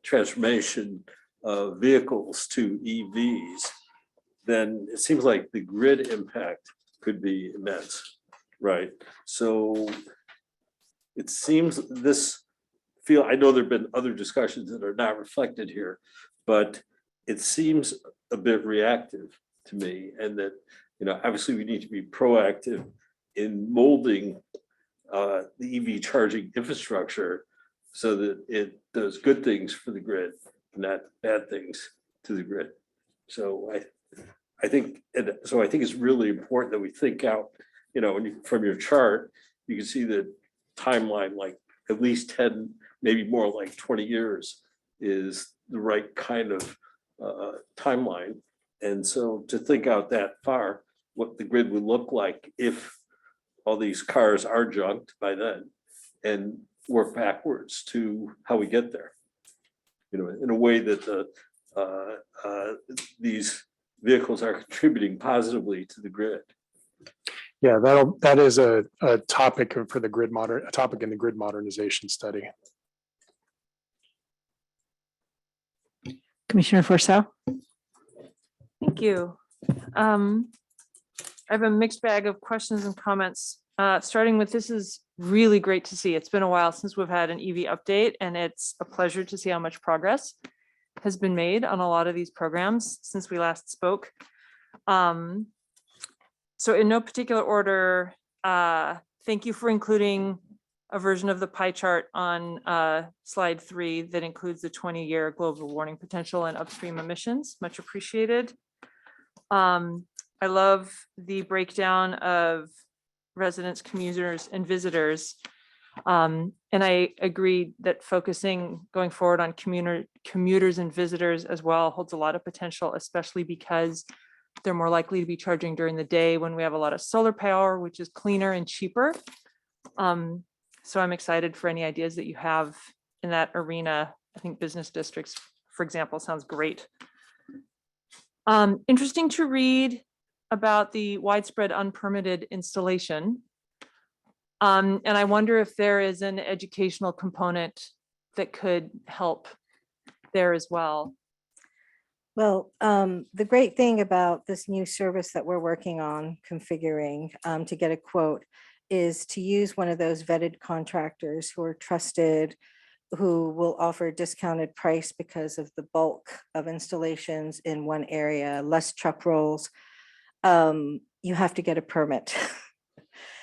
transformation of vehicles to EVs, then it seems like the grid impact could be immense, right? So it seems I know there've been other discussions that are not reflected here, but it seems a bit reactive to me, and that, obviously we need to be proactive in molding the EV charging infrastructure so that it does good things for the grid, not bad things to the grid. So I think it's really important that we think out, from your chart, you can see the timeline, like at least 10, maybe more like 20 years is the right kind of timeline. And so to think out that far, what the grid would look like if all these cars are junked by then, and work backwards to how we get there, in a way that these vehicles are contributing positively to the grid. Yeah, that is a topic for the a topic in the grid modernization study. Commissioner Forcell? Thank you. I have a mixed bag of questions and comments, starting with, this is really great to see. It's been a while since we've had an EV update, and it's a pleasure to see how much progress has been made on a lot of these programs since we last spoke. So in no particular order, thank you for including a version of the pie chart on slide 3 that includes the 20-year global warming potential and upstream emissions. Much appreciated. I love the breakdown of residents, commuters, and visitors. And I agree that focusing going forward on commuters and visitors as well holds a lot of potential, especially because they're more likely to be charging during the day when we have a lot of solar power, which is cleaner and cheaper. So I'm excited for any ideas that you have in that arena. I think business districts, for example, sounds great. Interesting to read about the widespread unpermitted installation. And I wonder if there is an educational component that could help there as well. Well, the great thing about this new service that we're working on configuring to get a quote is to use one of those vetted contractors who are trusted, who will offer a discounted price because of the bulk of installations in one area, less truck rolls. You have to get a permit.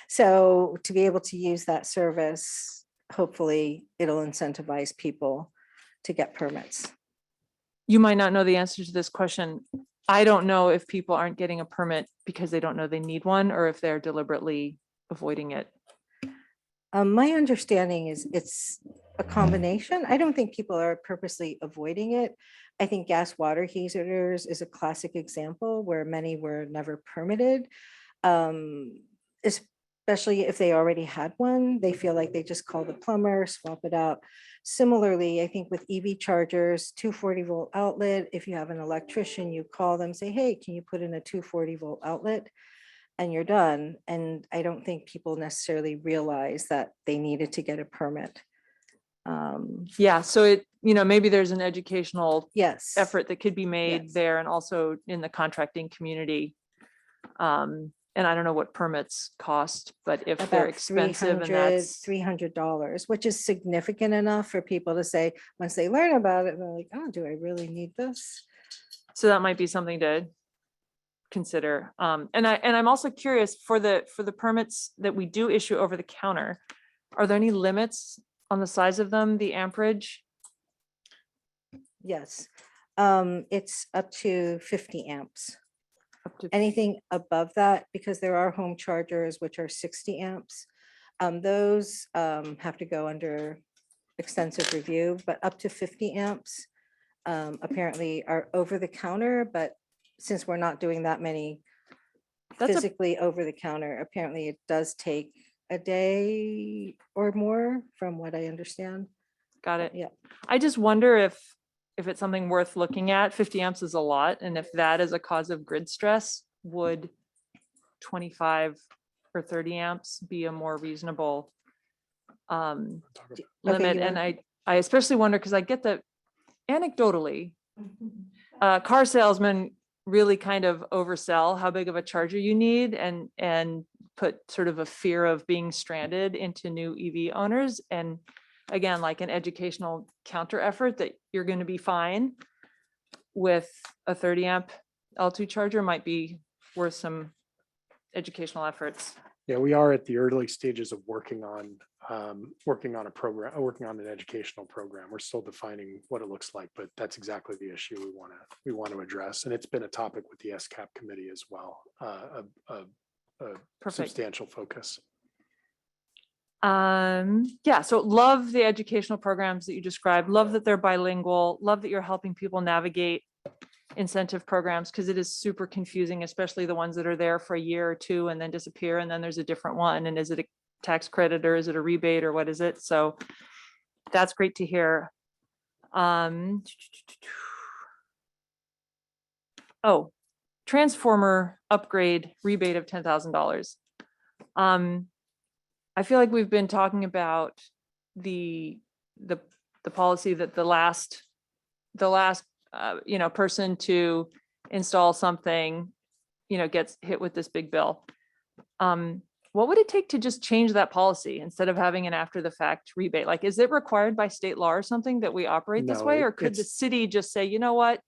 So to be able to use that service, hopefully it'll incentivize people to get permits. You might not know the answer to this question. I don't know if people aren't getting a permit because they don't know they need one, or if they're deliberately avoiding it. My understanding is it's a combination. I don't think people are purposely avoiding it. I think gas water heaters is a classic example where many were never permitted. Especially if they already had one, they feel like they just call the plumber, swap it out. Similarly, I think with EV chargers, 240-volt outlet, if you have an electrician, you call them, say, hey, can you put in a 240-volt outlet? And you're done. And I don't think people necessarily realize that they needed to get a permit. Yeah, so it, maybe there's an educational Yes. effort that could be made Yes. there, and also in the contracting community. And I don't know what permits cost, but if they're About expensive and that's, $300, which is significant enough for people to say, once they learn about it, they're like, oh, do I really need this? so that might be something to consider. And I'm also curious for the permits that we do issue over the counter, are there any limits on the size of them, the amperage? Yes, it's up to 50 amps. Anything above that, because there are home chargers which are 60 amps. Those have to go under extensive review, but up to 50 amps apparently are over the counter. But since we're not doing that many physically over the counter, apparently it does take a day or more, from what I understand. Got it. Yeah. I just wonder if it's something worth looking at. 50 amps is a lot. And if that is a cause of grid stress, would 25 or 30 amps be a more reasonable limit? And I especially wonder, because I get that anecdotally, car salesmen really kind of oversell how big of a charger you need, and put sort of a fear of being stranded into new EV owners. And again, like an educational counter effort that you're going to be fine with a 30 amp L2 charger might be worth some educational efforts. Yeah, we are at the early stages of working on a program, working on an educational program. We're still defining what it looks like, but that's exactly the issue we want to address. And it's been a topic with the SCAP committee as well, a substantial focus. Yeah, so love the educational programs that you described, love that they're bilingual, love that you're helping people navigate incentive programs, because it is super confusing, especially the ones that are there for a year or two and then disappear, and then there's a different one, and is it a tax credit or is it a rebate or what is it? So that's great to hear. Oh, transformer upgrade rebate of $10,000. I feel like we've been talking about the policy that the last person to install something, gets hit with this big bill. What would it take to just change that policy instead of having an after the fact rebate? Like, is it required by state law or something that we operate this No, way? Or could the it's- city just say, you know what?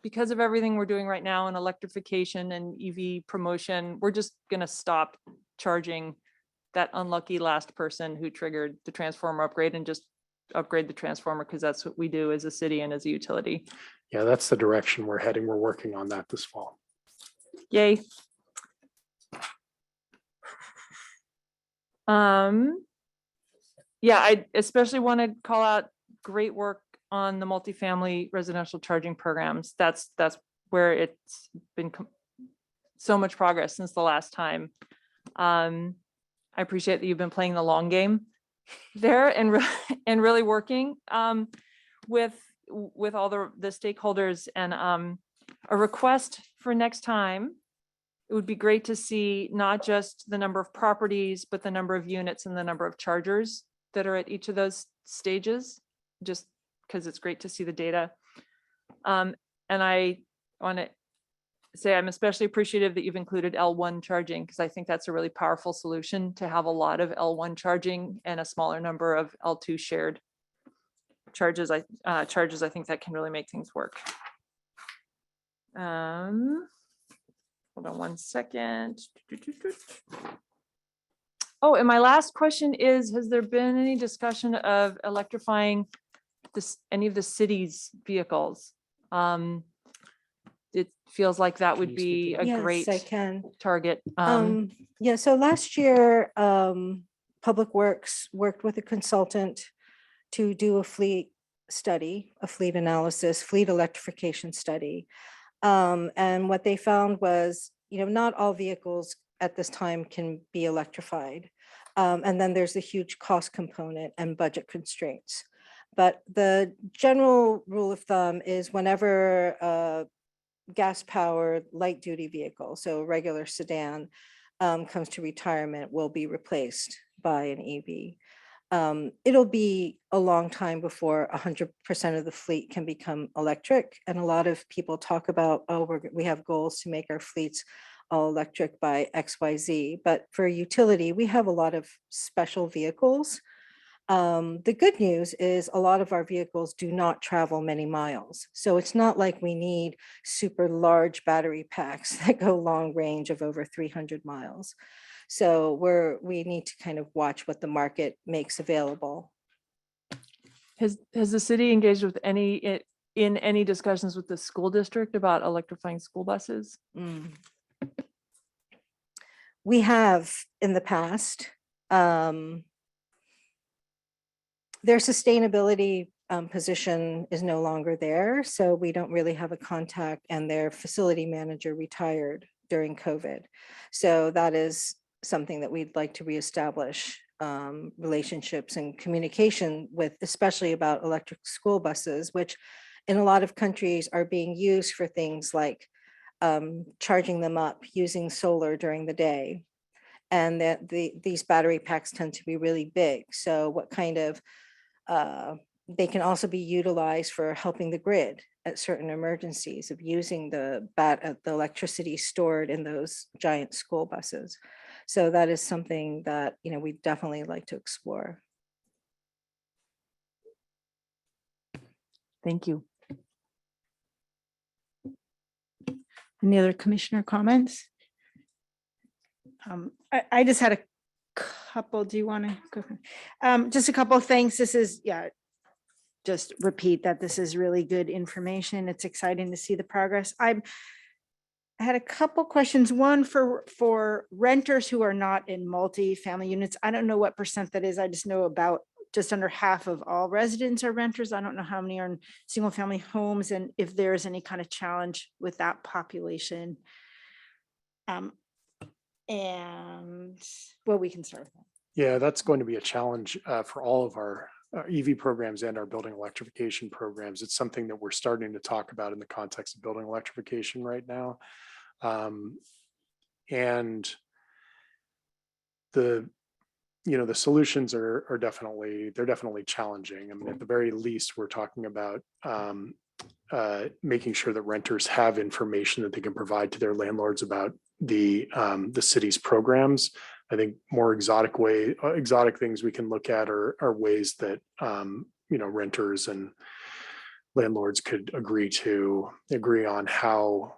Because of everything we're doing right now in electrification and EV promotion, we're just gonna stop charging that unlucky last person who triggered the transformer upgrade and just upgrade the transformer, because that's what we do as a city and as a utility. Yeah, that's the direction we're heading. We're working on that this fall. Yay. Yeah, I especially want to call out great work on the multifamily residential charging programs. That's where it's been so much progress since the last time. I appreciate that you've been playing the long game there and really working with all the stakeholders, and a request for next time. It would be great to see not just the number of properties, but the number of units and the number of chargers that are at each of those stages, just because it's great to see the data. And I want to say I'm especially appreciative that you've included L1 charging, because I think that's a really powerful solution to have a lot of L1 charging and a smaller number of L2 shared charges. I think that can really make things work. Hold on one second. Oh, and my last question is, has there been any discussion of electrifying any of the city's vehicles? It feels like that would be a Yes, great I can. target. Yeah, so last year, Public Works worked with a consultant to do a fleet study, a fleet analysis, fleet electrification study. And what they found was, not all vehicles at this time can be electrified. And then there's a huge cost component and budget constraints. But the general rule of thumb is whenever a gas-powered light-duty vehicle, so a regular sedan, comes to retirement, will be replaced by an EV. It'll be a long time before 100% of the fleet can become electric. And a lot of people talk about, oh, we have goals to make our fleets all electric by XYZ. But for utility, we have a lot of special vehicles. The good news is a lot of our vehicles do not travel many miles. So it's not like we need super large battery packs that go long range of over 300 miles. So we need to kind of watch what the market makes available. Has the city engaged with in any discussions with the school district about electrifying school buses? We have in the past. Their sustainability position is no longer there, so we don't really have a contact, and their facility manager retired during COVID. So that is something that we'd like to reestablish relationships and communication with, especially about electric school buses, which in a lot of countries are being used for things like charging them up using solar during the day. And that these battery packs tend to be really big. So what kind of, they can also be utilized for helping the grid at certain emergencies of using the electricity stored in those giant school buses. So that is something that, we definitely like to explore. Thank you. Any other commissioner comments? I just had a couple. Do you want to go? Just a couple of things. This is, just repeat that this is really good information. It's exciting to see the progress. I had a couple questions. One for renters who are not in multi-family units. I don't know what percent that is. I just know about just under half of all residents are renters. I don't know how many are in single family homes and if there's any kind of challenge with that population. And well, we can start with that. Yeah, that's going to be a challenge for all of our EV programs and our building electrification programs. It's something that we're starting to talk about in the context of building electrification right now. And the solutions are definitely challenging. I mean, at the very least, we're talking about making sure that renters have information that they can provide to their landlords about the city's programs. I think more exotic things we can look at are ways that renters and landlords could agree on how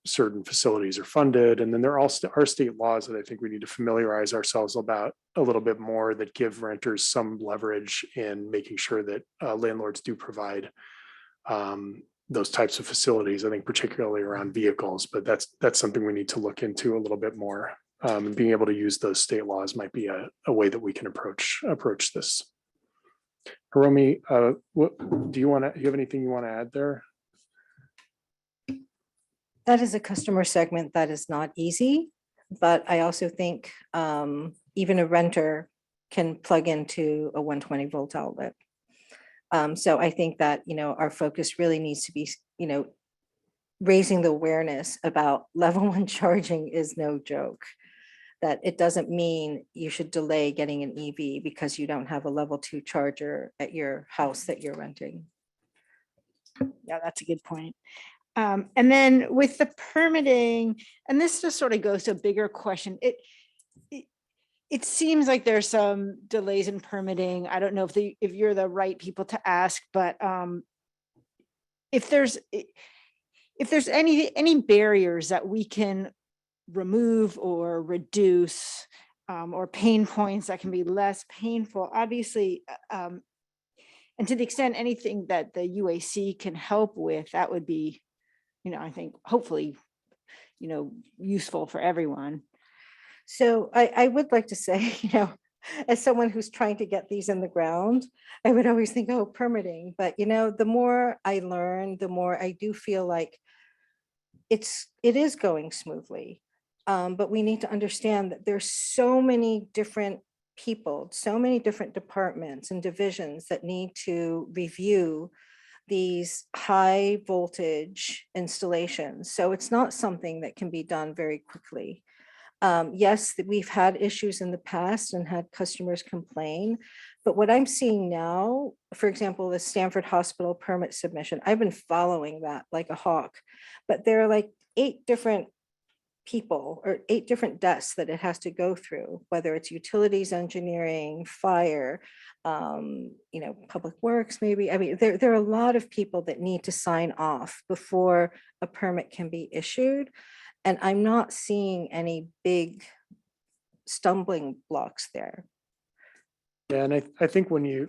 certain facilities are funded. And then there are state laws that I think we need to familiarize ourselves about a little bit more that give renters some leverage in making sure that landlords do provide those types of facilities, I think particularly around vehicles, but that's something we need to look into a little bit more. And being able to use those state laws might be a way that we can approach this. Hiromi, do you have anything you want to add there? That is a customer segment that is not easy, but I also think even a renter can plug into a 120 volt outlet. So I think that, our focus really needs to be, raising the awareness about level 1 charging is no joke. That it doesn't mean you should delay getting an EV because you don't have a level 2 charger at your house that you're renting. Yeah, that's a good point. And then with the permitting, and this just sort of goes to a bigger question. It seems like there's some delays in permitting. I don't know if you're the right people to ask, but if there's any barriers that we can remove or reduce or pain points that can be less painful. Obviously, and to the extent anything that the UAC can help with, that would be, I think hopefully, useful for everyone. So I would like to say, as someone who's trying to get these in the ground, I would always think, oh, permitting. But, the more I learn, the more I do feel like it is going smoothly. But we need to understand that there's so many different people, so many different departments and divisions that need to review these high voltage installations. So it's not something that can be done very quickly. Yes, we've had issues in the past and had customers complain, but what I'm seeing now, for example, the Stanford Hospital permit submission, I've been following that like a hawk, but there are like 8 different people or 8 different desks that it has to go through, whether it's utilities engineering, fire, public works, maybe. I mean, there are a lot of people that need to sign off before a permit can be issued. And I'm not seeing any big stumbling blocks there. Yeah, and I think when you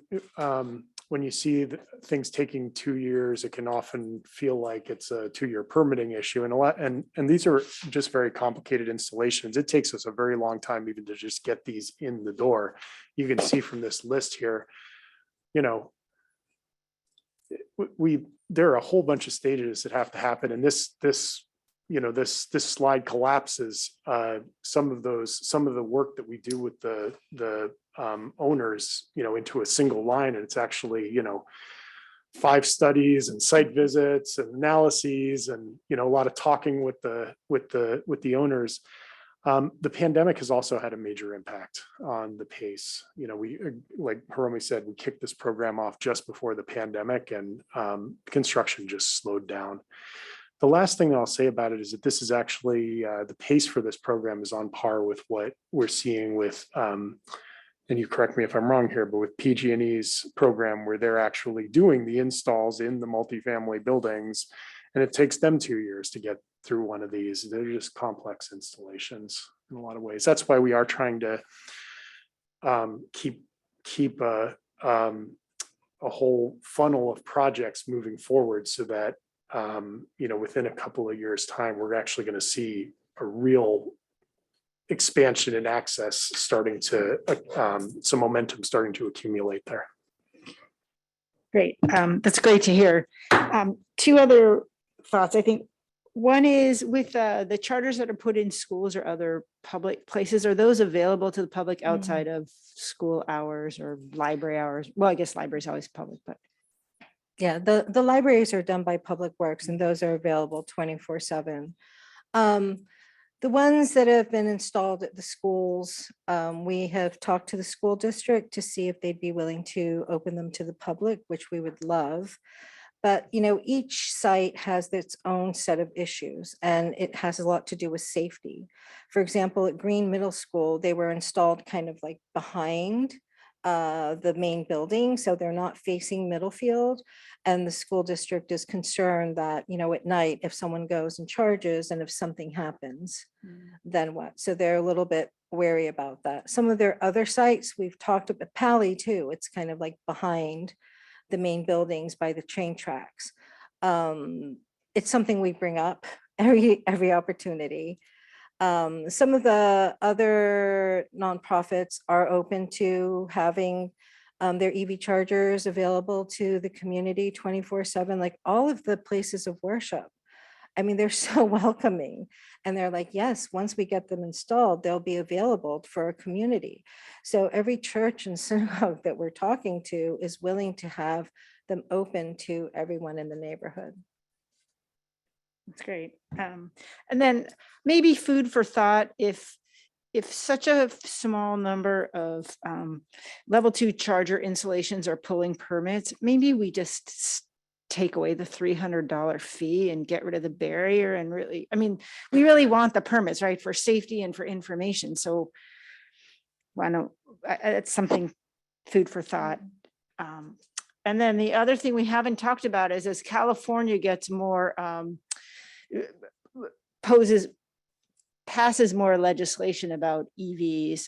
see things taking 2 years, it can often feel like it's a 2-year permitting issue, and these are just very complicated installations. It takes us a very long time even to just get these in the door. You can see from this list here, there are a whole bunch of stages that have to happen, and this slide collapses some of the work that we do with the owners, into a single line, and it's actually, 5 studies and site visits and analyses and, a lot of talking with the owners. The pandemic has also had a major impact on the pace. We, like Hiromi said, we kicked this program off just before the pandemic, and construction just slowed down. The last thing I'll say about it is that this is actually, the pace for this program is on par with what we're seeing with, and you correct me if I'm wrong here, but with PG&E's program, where they're actually doing the installs in the multifamily buildings, and it takes them 2 years to get through one of these. They're just complex installations in a lot of ways. That's why we are trying to keep a whole funnel of projects moving forward, so that within a couple of years' time, we're actually going to see a real expansion in access starting to, some momentum starting to accumulate there. Great. That's great to hear. 2 other thoughts. I think one is with the charters that are put in schools or other public places, are those available to the public outside of school hours or library hours? Well, I guess library is always public, but. Yeah, the libraries are done by Public Works, and those are available 24/7. The ones that have been installed at the schools, we have talked to the school district to see if they'd be willing to open them to the public, which we would love. But, each site has its own set of issues, and it has a lot to do with safety. For example, at Green Middle School, they were installed kind of like behind the main building, so they're not facing Middlefield. And the school district is concerned that, at night, if someone goes and charges and if something happens, then what? So they're a little bit wary about that. Some of their other sites, we've talked about Palo too. It's kind of like behind the main buildings by the train tracks. It's something we bring up every opportunity. Some of the other nonprofits are open to having their EV chargers available to the community 24/7, like all of the places of worship. I mean, they're so welcoming, and they're like, yes, once we get them installed, they'll be available for our community. So every church and synagogue that we're talking to is willing to have them open to everyone in the neighborhood. That's great. And then maybe food for thought, if such a small number of level 2 charger installations are pulling permits, maybe we just take away the $300 fee and get rid of the barrier, and really, I mean, we really want the permits, right, for safety and for information. So why don't, it's something, food for thought. And then the other thing we haven't talked about is, as California gets more, poses passes more legislation about EVs,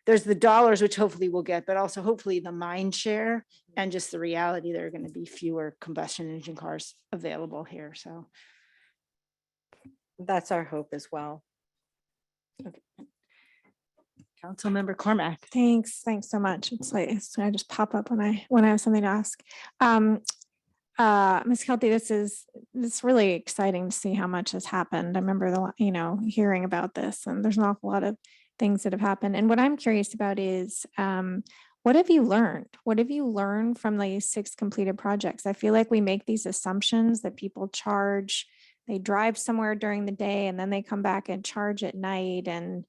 there's the dollars, which hopefully we'll get, but also hopefully the mind share and just the reality there are going to be fewer combustion engine cars available here. So That's our hope as well. Councilmember Cormac. Thanks so much. It's like, I just pop up when I have something to ask. Ms. Kelty, it's really exciting to see how much has happened. I remember hearing about this, and there's an awful lot of things that have happened. And what I'm curious about is, what have you learned? What have you learned from the 6 completed projects? I feel like we make these assumptions that people charge, they drive somewhere during the day and then they come back and charge at night. And,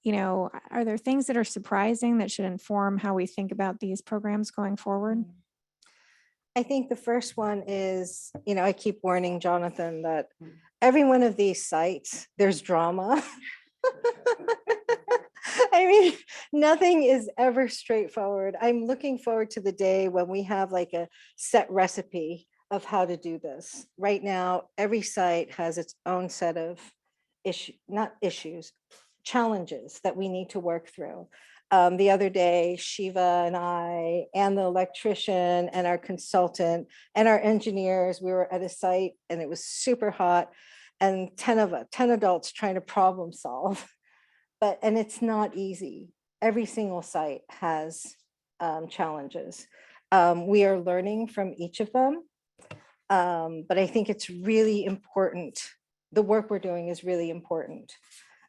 are there things that are surprising that should inform how we think about these programs going forward? I think the first one is, I keep warning Jonathan that every one of these sites, there's drama. I mean, nothing is ever straightforward. I'm looking forward to the day when we have like a set recipe of how to do this. Right now, every site has its own set of challenges that we need to work through. The other day, Shiva and I and the electrician and our consultant and our engineers, we were at a site and it was super hot and 10 adults trying to problem solve. And it's not easy. Every single site has challenges. We are learning from each of them. But I think it's really important. The work we're doing is really important.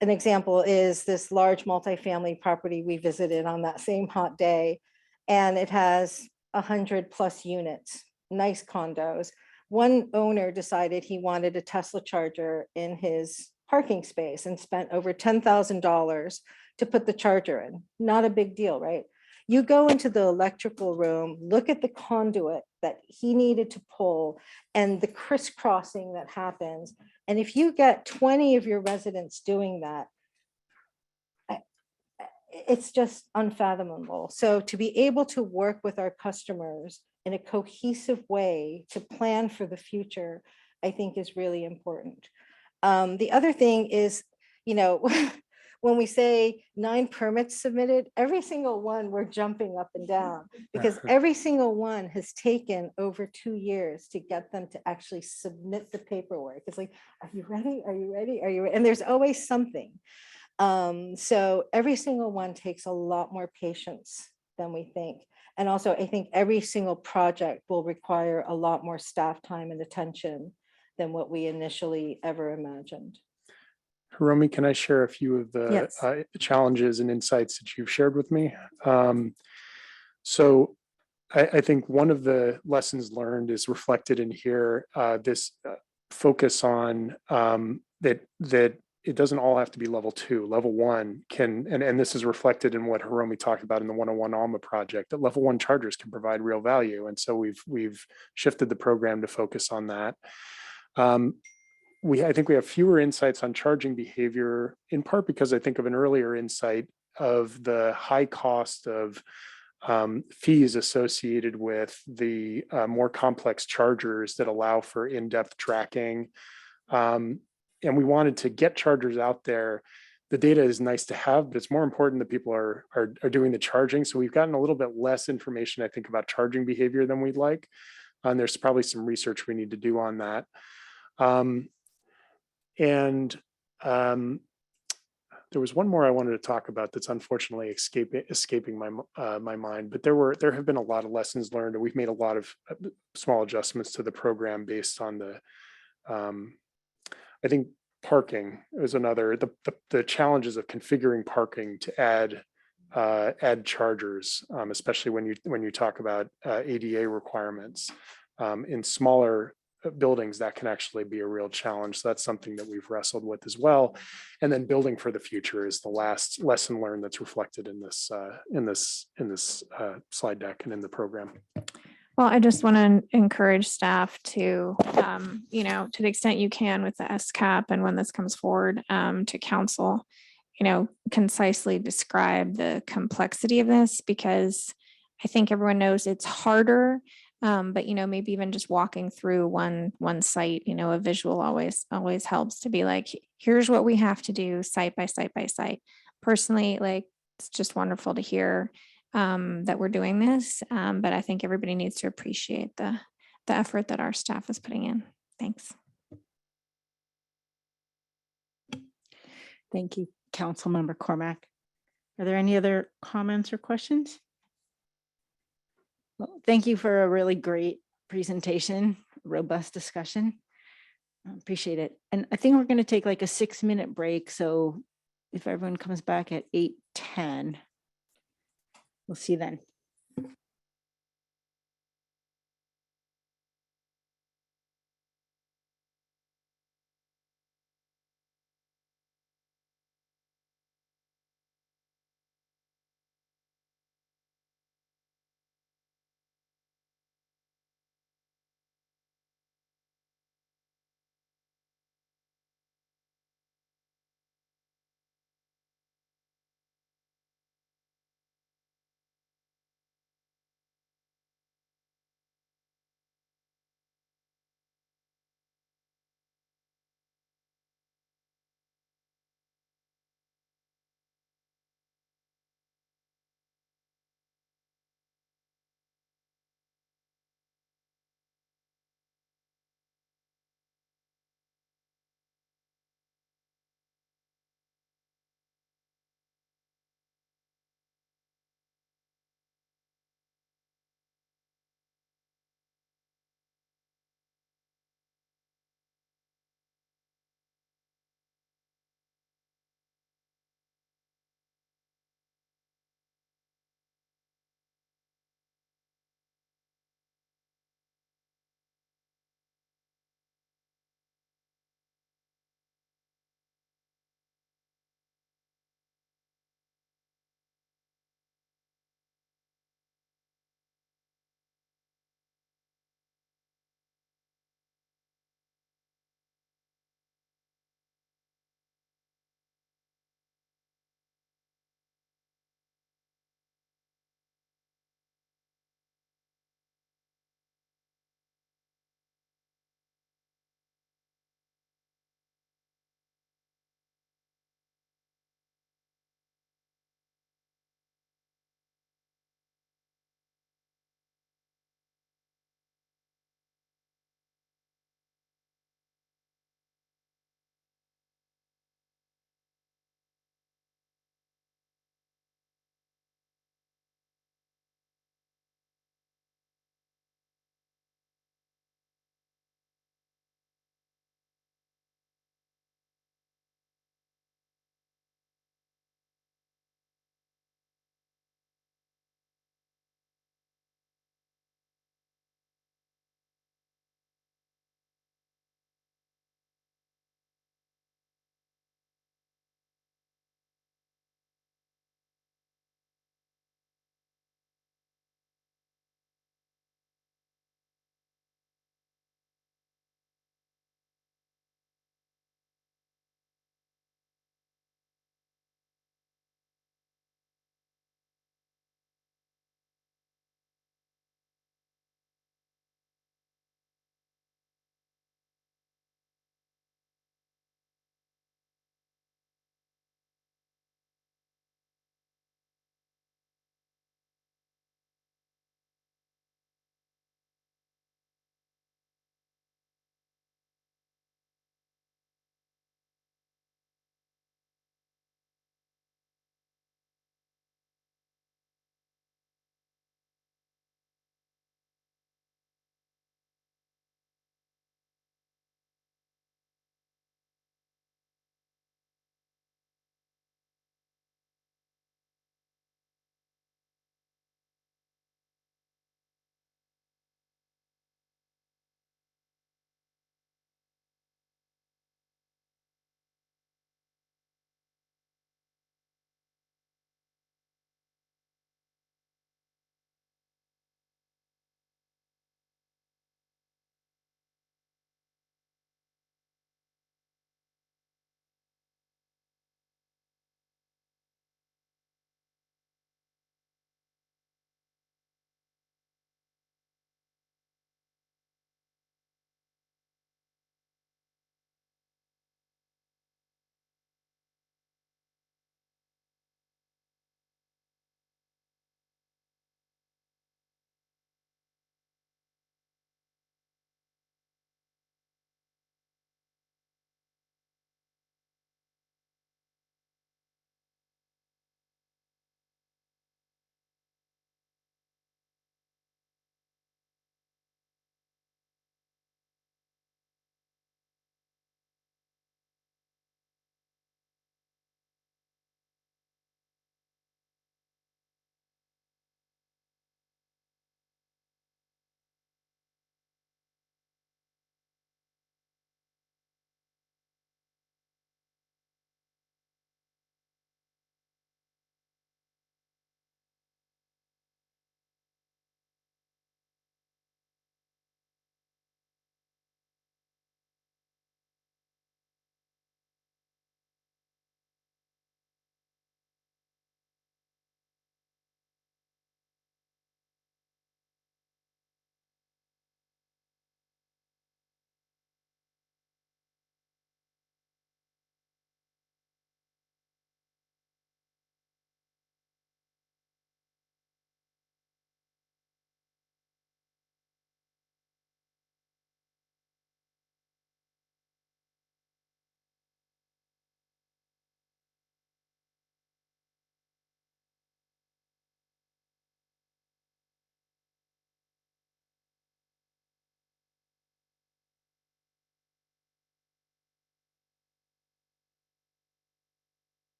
An example is this large multifamily property we visited on that same hot day, and it has 100+ units, nice condos. One owner decided he wanted a Tesla charger in his parking space and spent over $10,000 to put the charger in. Not a big deal, right? You go into the electrical room, look at the conduit that he needed to pull and the crisscrossing that happens. And if you get 20 of your residents doing that, it's just unfathomable. So to be able to work with our customers in a cohesive way to plan for the future, I think is really important. The other thing is, when we say 9 permits submitted, every single one we're jumping up and down because every single one has taken over 2 years to get them to actually submit the paperwork. It's like, are you ready? Are you ready? Are you ready? And there's always something. So every single one takes a lot more patience than we think. And also, I think every single project will require a lot more staff time and attention than what we initially ever imagined. Hiromi, can I share a few of the Yes. challenges and insights that you've shared with me? So I think one of the lessons learned is reflected in here, this focus on that it doesn't all have to be level 2. Level 1 can, and this is reflected in what Hiromi talked about in the 101 Alma project, that level 1 chargers can provide real value. And so we've shifted the program to focus on that. I think we have fewer insights on charging behavior, in part because I think of an earlier insight of the high cost of fees associated with the more complex chargers that allow for in-depth tracking. And we wanted to get chargers out there. The data is nice to have, but it's more important that people are doing the charging. So we've gotten a little bit less information, I think, about charging behavior than we'd like. And there's probably some research we need to do on that. There was one more I wanted to talk about that's unfortunately escaping my mind, but there have been a lot of lessons learned, and we've made a lot of small adjustments to the program based on the, I think parking is another, the challenges of configuring parking to add chargers, especially when you talk about ADA requirements in smaller buildings, that can actually be a real challenge. So that's something that we've wrestled with as well. And then building for the future is the last lesson learned that's reflected in this slide deck and in the program. Well, I just want to encourage staff to, to the extent you can with the SCAP and when this comes forward to council, concisely describe the complexity of this, because I think everyone knows it's harder But maybe even just walking through one site, a visual always helps to be like, here's what we have to do site by site by site. Personally, like, it's just wonderful to hear that we're doing this. But I think everybody needs to appreciate the effort that our staff is putting in. Thanks. Thank you, Councilmember Cormac. Are there any other comments or questions? Well, thank you for a really great presentation, robust discussion. I appreciate it. And I think we're going to take like a 6-minute break. So if everyone comes back at 8:10, we'll see you then.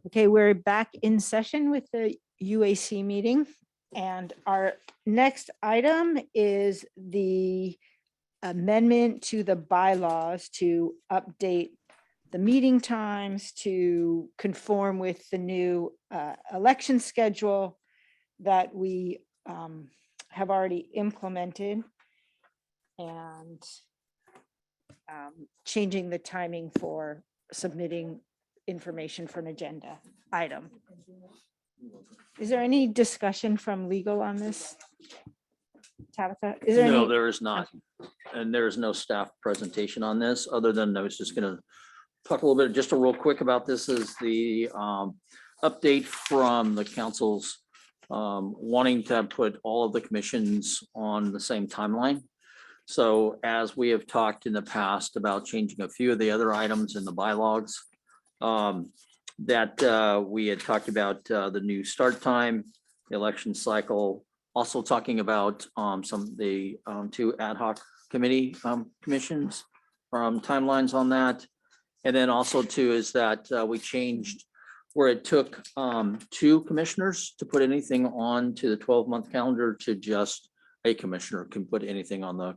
Okay, we're back in session with the UAC meeting. And our next item is the amendment to the bylaws to update the meeting times to conform with the new election schedule that we have already implemented, and changing the timing for submitting information for an agenda item. Is there any discussion from legal on this? Tabitha, is there No, any? there is not. And there is no staff presentation on this, other than I was just gonna talk a little bit, just a real quick about this is the update from the council's wanting to put all of the commissions on the same timeline. So as we have talked in the past about changing a few of the other items in the bylaws, that we had talked about the new start time, the election cycle, also talking about some of the two ad hoc committee commissions timelines on that. And then also too is that we changed where it took two commissioners to put anything on to the 12-month calendar to just a commissioner can put anything on the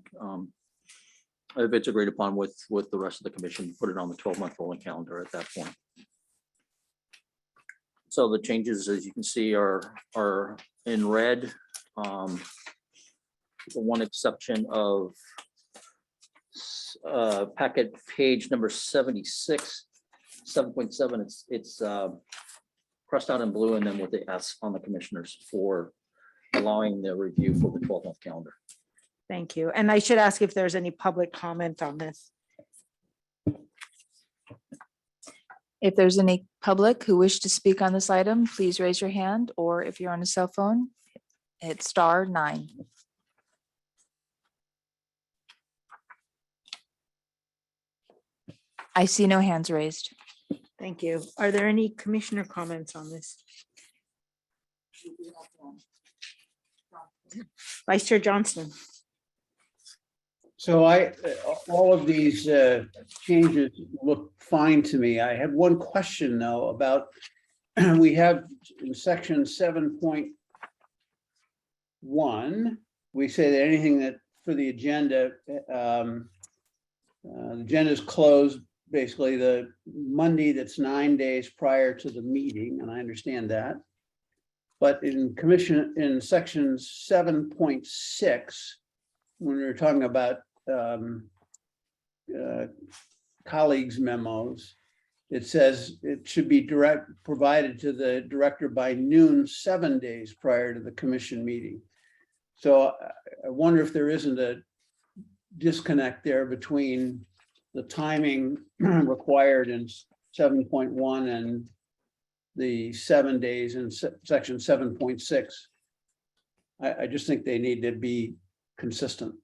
if it's agreed upon with the rest of the commission, put it on the 12-month rolling calendar at that point. So the changes, as you can see, are in red. The one exception of packet page number 76, 7.7, it's crossed out in blue and then with the S on the commissioners for allowing the review for the 12-month calendar. Thank you. And I should ask if there's any public comment on this. If there's any public who wish to speak on this item, please raise your hand, or if you're on a cell phone, hit *9. I see no hands raised. Thank you. Are there any commissioner comments on this? Vice Chair Johnston. So all of these changes look fine to me. I had one question though about, we have in section 7.1, we say that anything that for the agenda, the agenda is closed basically the Monday that's 9 days prior to the meeting, and I understand that. But in section 7.6, when we were talking about colleagues' memos, it says it should be provided to the director by noon 7 days prior to the commission meeting. So I wonder if there isn't a disconnect there between the timing required in 7.1 and the 7 days in section 7.6. I just think they need to be consistent.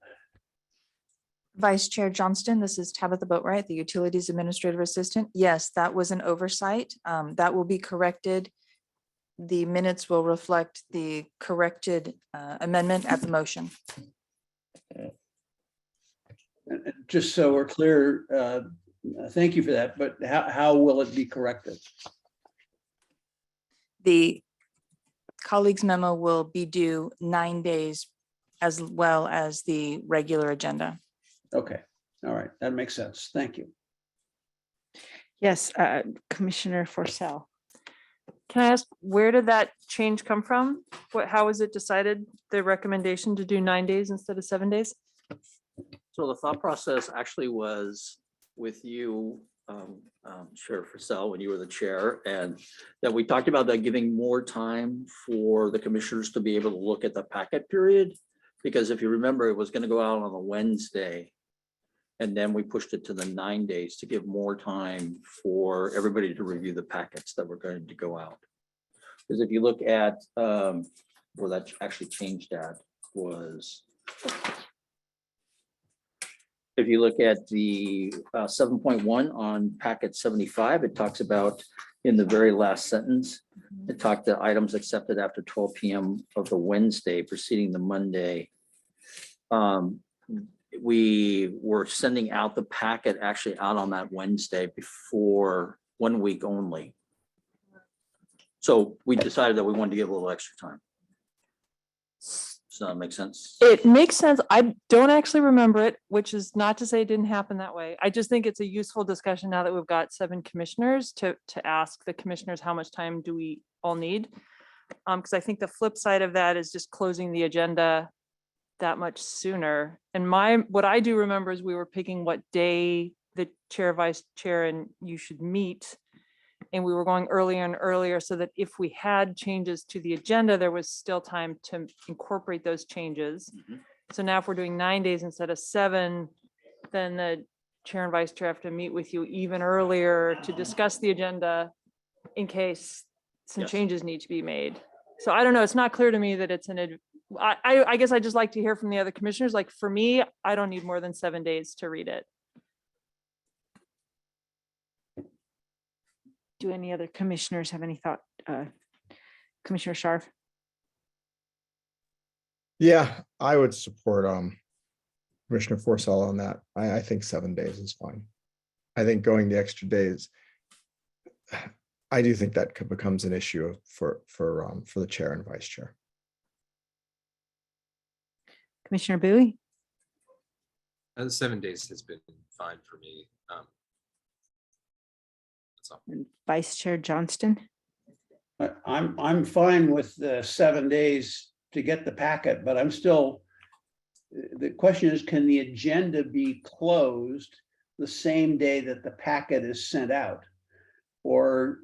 Vice Chair Johnston, this is Tabitha Boatwright, the Utilities Administrative Assistant. Yes, that was an oversight. That will be corrected. The minutes will reflect the corrected amendment at the motion. Just so we're clear, thank you for that, but how will it be corrected? The colleagues memo will be due 9 days as well as the regular agenda. Okay, all right, that makes sense. Thank you. Yes, Commissioner Forcell. Can I ask, where did that change come from? How was it decided, the recommendation to do 9 days instead of 7 days? So the thought process actually was with you, Chair Forcell, when you were the chair, and that we talked about that giving more time for the commissioners to be able to look at the packet period. Because if you remember, it was going to go out on a Wednesday. And then we pushed it to the 9 days to give more time for everybody to review the packets that were going to go out. Because if you look at where that actually changed at was, if you look at the 7.1 on packet 75, it talks about in the very last sentence, it talked to items accepted after 12 p.m. of the Wednesday preceding the Monday. We were sending out the packet actually out on that Wednesday before 1 week only. So we decided that we wanted to give a little extra time. Does that make sense? It makes sense. I don't actually remember it, which is not to say it didn't happen that way. I just think it's a useful discussion now that we've got 7 commissioners to ask the commissioners how much time do we all need? Because I think the flip side of that is just closing the agenda that much sooner. And what I do remember is we were picking what day the chair, vice chair, and you should meet. And we were going earlier and earlier so that if we had changes to the agenda, there was still time to incorporate those changes. So now if we're doing 9 days instead of 7, then the chair and vice chair have to meet with you even earlier to discuss the agenda in case some changes need to be made. So I don't know, it's not clear to me that it's I guess I just like to hear from the other commissioners. Like for me, I don't need more than 7 days to read it. Do any other commissioners have any thought? Commissioner Scharf? Yeah, I would support Commissioner Forcell on that. I think 7 days is fine. I think going the extra days, I do think that becomes an issue for the chair and vice chair. Commissioner Bowie? 7 days has been fine for me. That's all. And Vice Chair Johnston? I'm fine with the 7 days to get the packet, but I'm still, the question is, can the agenda be closed the same day that the packet is sent out? Or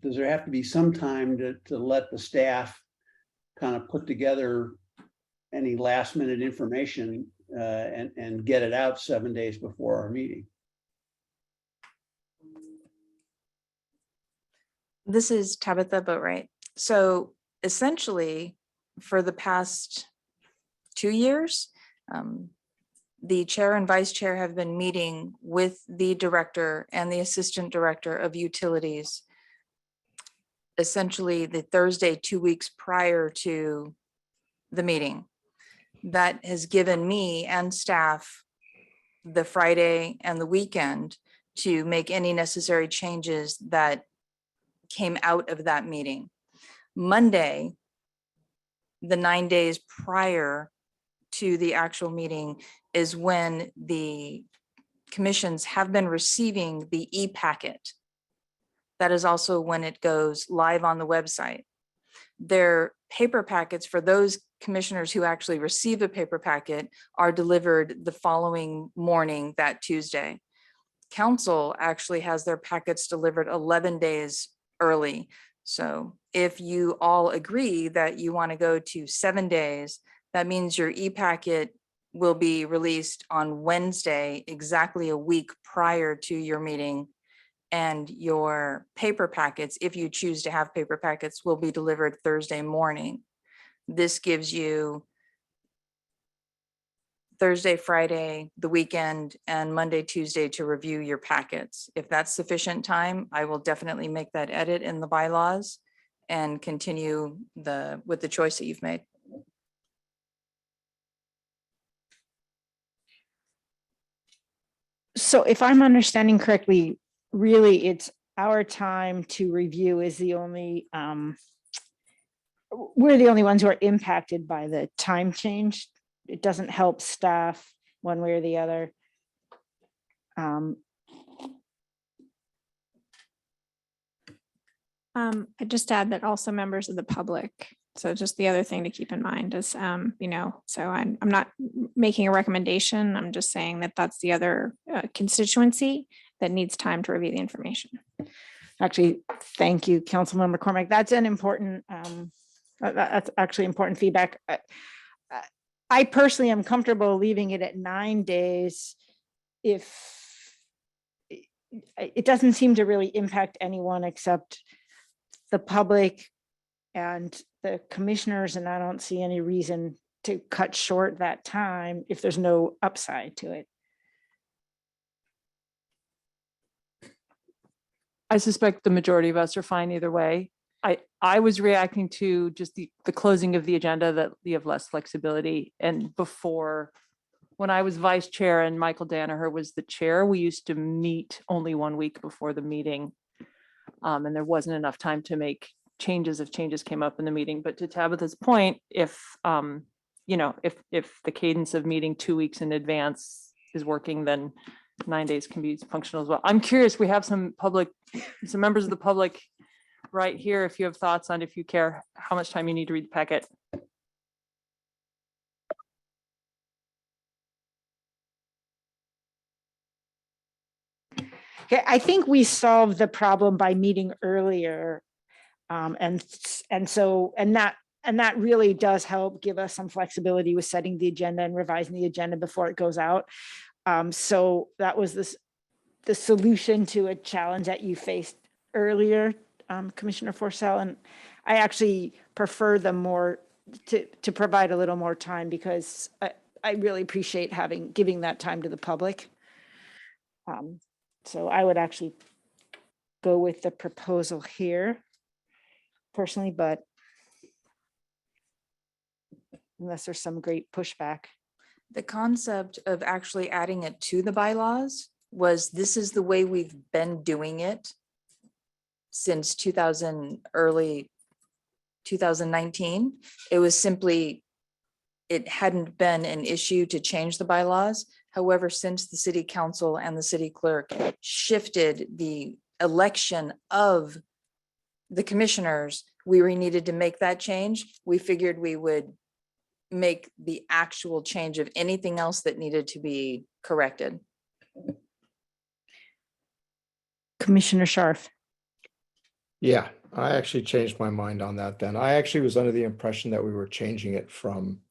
does there have to be some time to let the staff kind of put together any last minute information and get it out 7 days before our meeting? This is Tabitha Boatwright. So essentially, for the past 2 years, the chair and vice chair have been meeting with the director and the assistant director of utilities, essentially the Thursday 2 weeks prior to the meeting. That has given me and staff the Friday and the weekend to make any necessary changes that came out of that meeting. Monday, the 9 days prior to the actual meeting, is when the commissions have been receiving the e-packet. That is also when it goes live on the website. Their paper packets for those commissioners who actually receive a paper packet are delivered the following morning, that Tuesday. Council actually has their packets delivered 11 days early. So if you all agree that you want to go to 7 days, that means your e-packet will be released on Wednesday, exactly a week prior to your meeting. And your paper packets, if you choose to have paper packets, will be delivered Thursday morning. This gives you Thursday, Friday, the weekend, and Monday, Tuesday to review your packets. If that's sufficient time, I will definitely make that edit in the bylaws and continue with the choice that you've made. So if I'm understanding correctly, really it's our time to review is the only, we're the only ones who are impacted by the time change. It doesn't help staff one way or the other. I just add that also members of the public. So just the other thing to keep in mind is, so I'm not making a recommendation. I'm just saying that that's the other constituency that needs time to review the information. Actually, thank you, Councilmember McCormick. That's an important, that's actually important feedback. I personally am comfortable leaving it at 9 days if it doesn't seem to really impact anyone except the public and the commissioners, and I don't see any reason to cut short that time if there's no upside to it. I suspect the majority of us are fine either way. I was reacting to just the closing of the agenda, that you have less flexibility. And before, when I was vice chair and Michael Danaher was the chair, we used to meet only 1 week before the meeting. And there wasn't enough time to make changes if changes came up in the meeting. But to Tabitha's point, if, you know, if the cadence of meeting 2 weeks in advance is working, then 9 days can be functional as well. I'm curious, we have some members of the public right here, if you have thoughts on, if you care, how much time you need to read the packet. Okay, I think we solved the problem by meeting earlier. And that really does help give us some flexibility with setting the agenda and revising the agenda before it goes out. So that was the solution to a challenge that you faced earlier, Commissioner Forcell. And I actually prefer them more to provide a little more time, because I really appreciate giving that time to the public. So I would actually go with the proposal here personally, but unless there's some great pushback. The concept of actually adding it to the bylaws was, this is the way we've been doing it since early 2019. It was simply, it hadn't been an issue to change the bylaws. However, since the city council and the city clerk shifted the election of the commissioners, we needed to make that change. We figured we would make the actual change of anything else that needed to be corrected. Commissioner Scharf. Yeah, I actually changed my mind on that then. I actually was under the impression that we were changing it from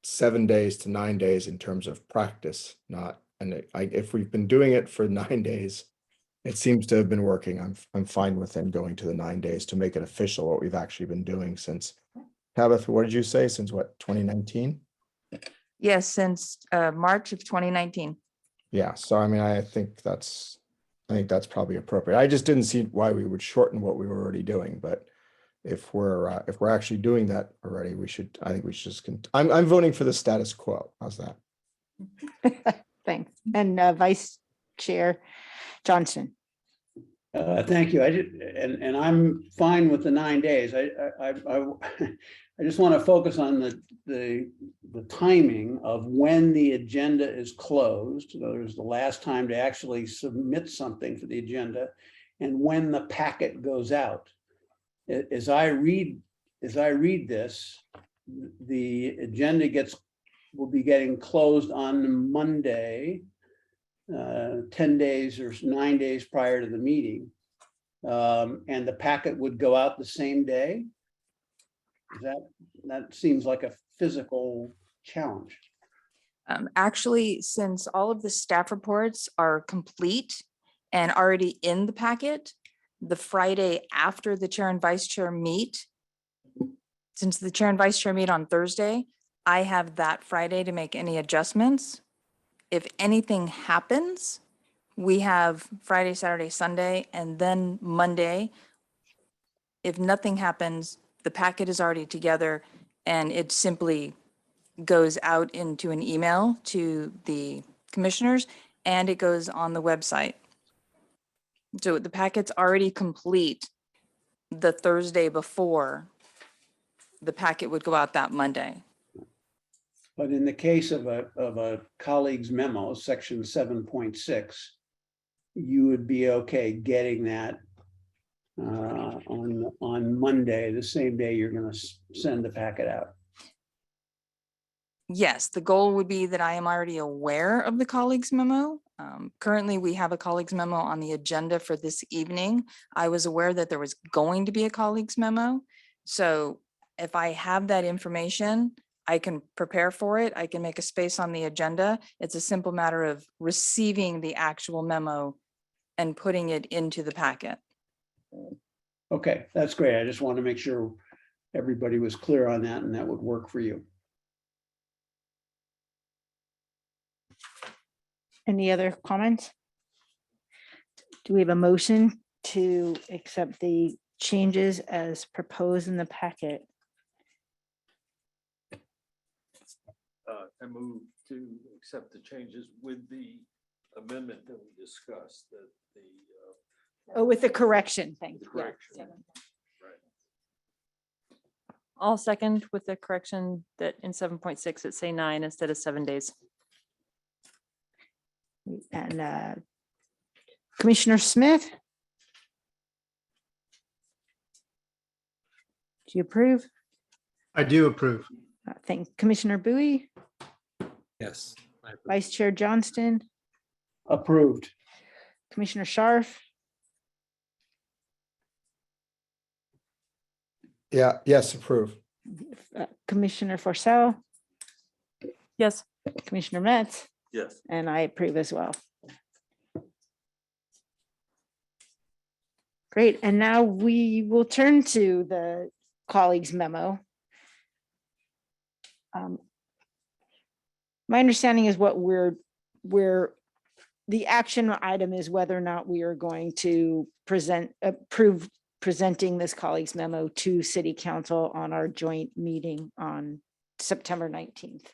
7 days to 9 days in terms of practice, not, and if we've been doing it for 9 days, it seems to have been working. I'm fine with them going to the 9 days to make it official, what we've actually been doing since, Tabitha, what did you say? Since what, 2019? Yes, since March of 2019. Yeah, so I mean, I think that's probably appropriate. I just didn't see why we would shorten what we were already doing, but if we're actually doing that already, I think we should just, I'm voting for the status quo. How's that? Thanks. And Vice Chair Johnson. Thank you. And I'm fine with the 9 days. I just want to focus on the timing of when the agenda is closed. In other words, the last time to actually submit something for the agenda, and when the packet goes out. As I read this, the agenda will be getting closed on Monday, 10 days or 9 days prior to the meeting. And the packet would go out the same day. That seems like a physical challenge. Actually, since all of the staff reports are complete and already in the packet, the Friday after the chair and vice chair meet, since the chair and vice chair meet on Thursday, I have that Friday to make any adjustments. If anything happens, we have Friday, Saturday, Sunday, and then Monday. If nothing happens, the packet is already together, and it simply goes out into an email to the commissioners, and it goes on the website. So the packet's already complete the Thursday before. The packet would go out that Monday. But in the case of a colleague's memo, section 7.6, you would be okay getting that on Monday, the same day you're going to send the packet out. Yes, the goal would be that I am already aware of the colleagues memo. Currently, we have a colleagues memo on the agenda for this evening. I was aware that there was going to be a colleagues memo. So if I have that information, I can prepare for it. I can make a space on the agenda. It's a simple matter of receiving the actual memo and putting it into the packet. Okay, that's great. I just want to make sure everybody was clear on that and that would work for you. Any other comments? Do we have a motion to accept the changes as proposed in the packet? I move to accept the changes with the amendment that we discussed, that the Oh, with the correction, thank you. Yeah. correction. I'll second with the correction that in 7.6, it say 9 instead of 7 days. And Commissioner Smith? Do you approve? I do approve. Thank Commissioner Bowie, Yes. I approve. Vice Chair Johnston, Approved. Commissioner Scharf, Yeah, yes, approve. Commissioner Forcell, Yes. Commissioner Metz, Yes. and I approve as well. Great, and now we will turn to the colleagues memo. My understanding is what the action item is whether or not we are going to approve presenting this colleagues memo to City Council on our joint meeting on September 19th.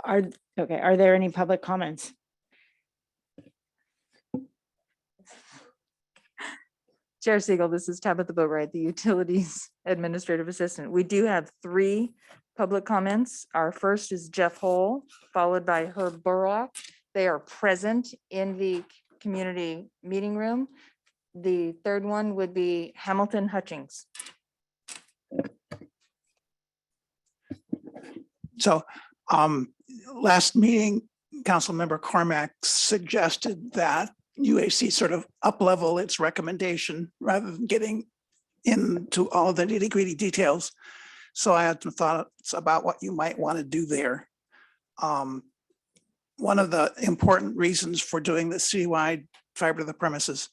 Are there any public comments? Chair Siegel, this is Tabitha Boatright, the Utilities Administrative Assistant. We do have 3 public comments. Our first is Jeff Hole, followed by Herb Burrock. They are present in the community meeting room. The third one would be Hamilton Hutchings. So last meeting, Councilmember Carmack suggested that UAC sort of up-level its recommendation rather than getting into all the nitty-gritty details. So I had some thoughts about what you might want to do there. One of the important reasons for doing the citywide fiber to the premises,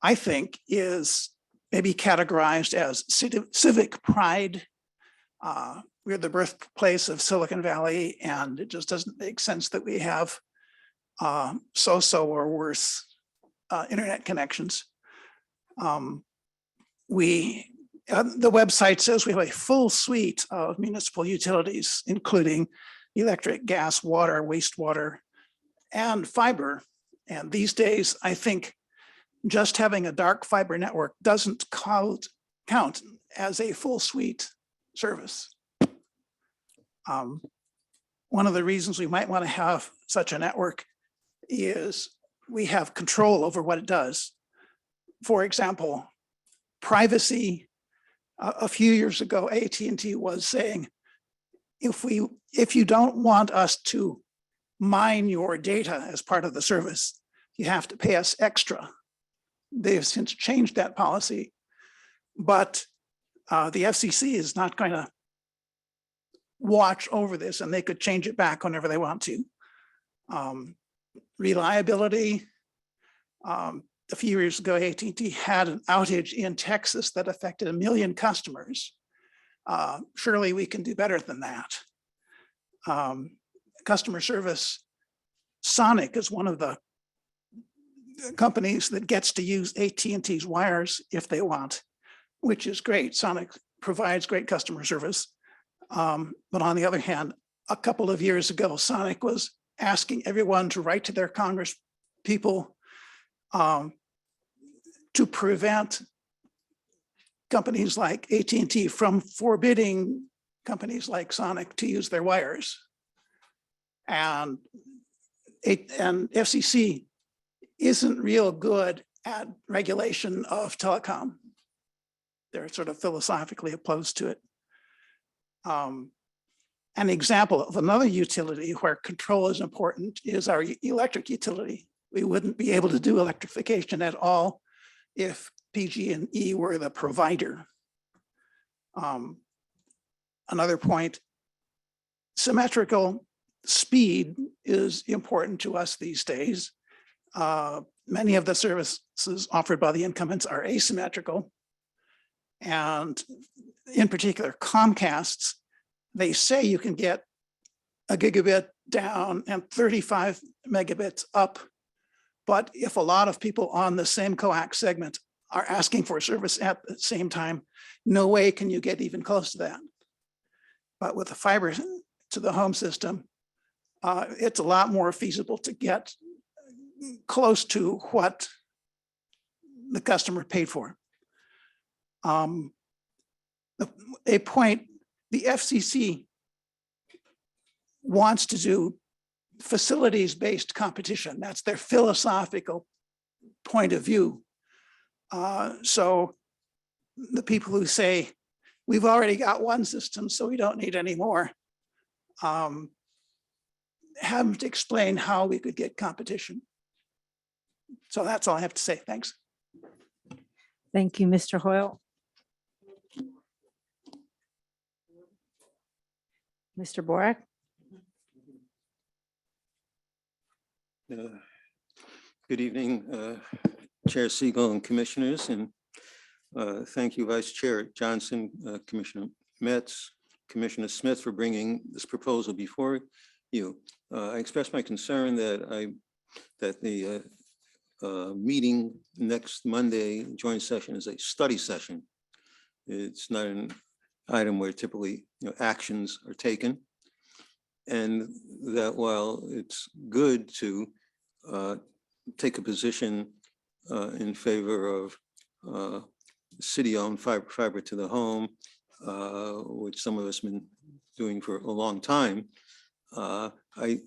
I think, is maybe categorized as civic pride. We're the birthplace of Silicon Valley, and it just doesn't make sense that we have so-so or worse internet connections. The website says we have a full suite of municipal utilities, including electric, gas, water, wastewater, and fiber. And these days, I think just having a dark fiber network doesn't count as a full suite service. One of the reasons we might want to have such a network is we have control over what it does. For example, privacy. A few years ago, AT&T was saying, if you don't want us to mine your data as part of the service, you have to pay us extra. They've since changed that policy, but the FCC is not going to watch over this, and they could change it back whenever they want to. Reliability. A few years ago, AT&T had an outage in Texas that affected 1 million customers. Surely we can do better than that. Customer service. Sonic is one of the companies that gets to use AT&T's wires if they want, which is great. Sonic provides great customer service. But on the other hand, a couple of years ago, Sonic was asking everyone to write to their Congress people to prevent companies like AT&T from forbidding companies like Sonic to use their wires. And FCC isn't real good at regulation of telecom. They're sort of philosophically opposed to it. An example of another utility where control is important is our electric utility. We wouldn't be able to do electrification at all if PG&E were the provider. Another point, symmetrical speed is important to us these days. Many of the services offered by the incumbents are asymmetrical. And in particular, Comcast's, they say you can get a gigabit down and 35 megabits up. But if a lot of people on the same coax segment are asking for service at the same time, no way can you get even close to that. But with the fiber to the home system, it's a lot more feasible to get close to what the customer paid for. A point, the FCC wants to do facilities-based competition. That's their philosophical point of view. So the people who say, we've already got one system, so we don't need any more, have to explain how we could get competition. So that's all I have to say. Thanks. Thank you, Mr. Hoyle. Mr. Pauac. Good evening, Chair Siegel and Commissioners, and thank you, Vice Chair Johnson, Commissioner Metz, Commissioner Smith for bringing this proposal before you. I expressed my concern that the meeting next Monday, joint session, is a study session. It's not an item where typically actions are taken, and that while it's good to take a position in favor of city-owned fiber to the home, which some of us have been doing for a long time, I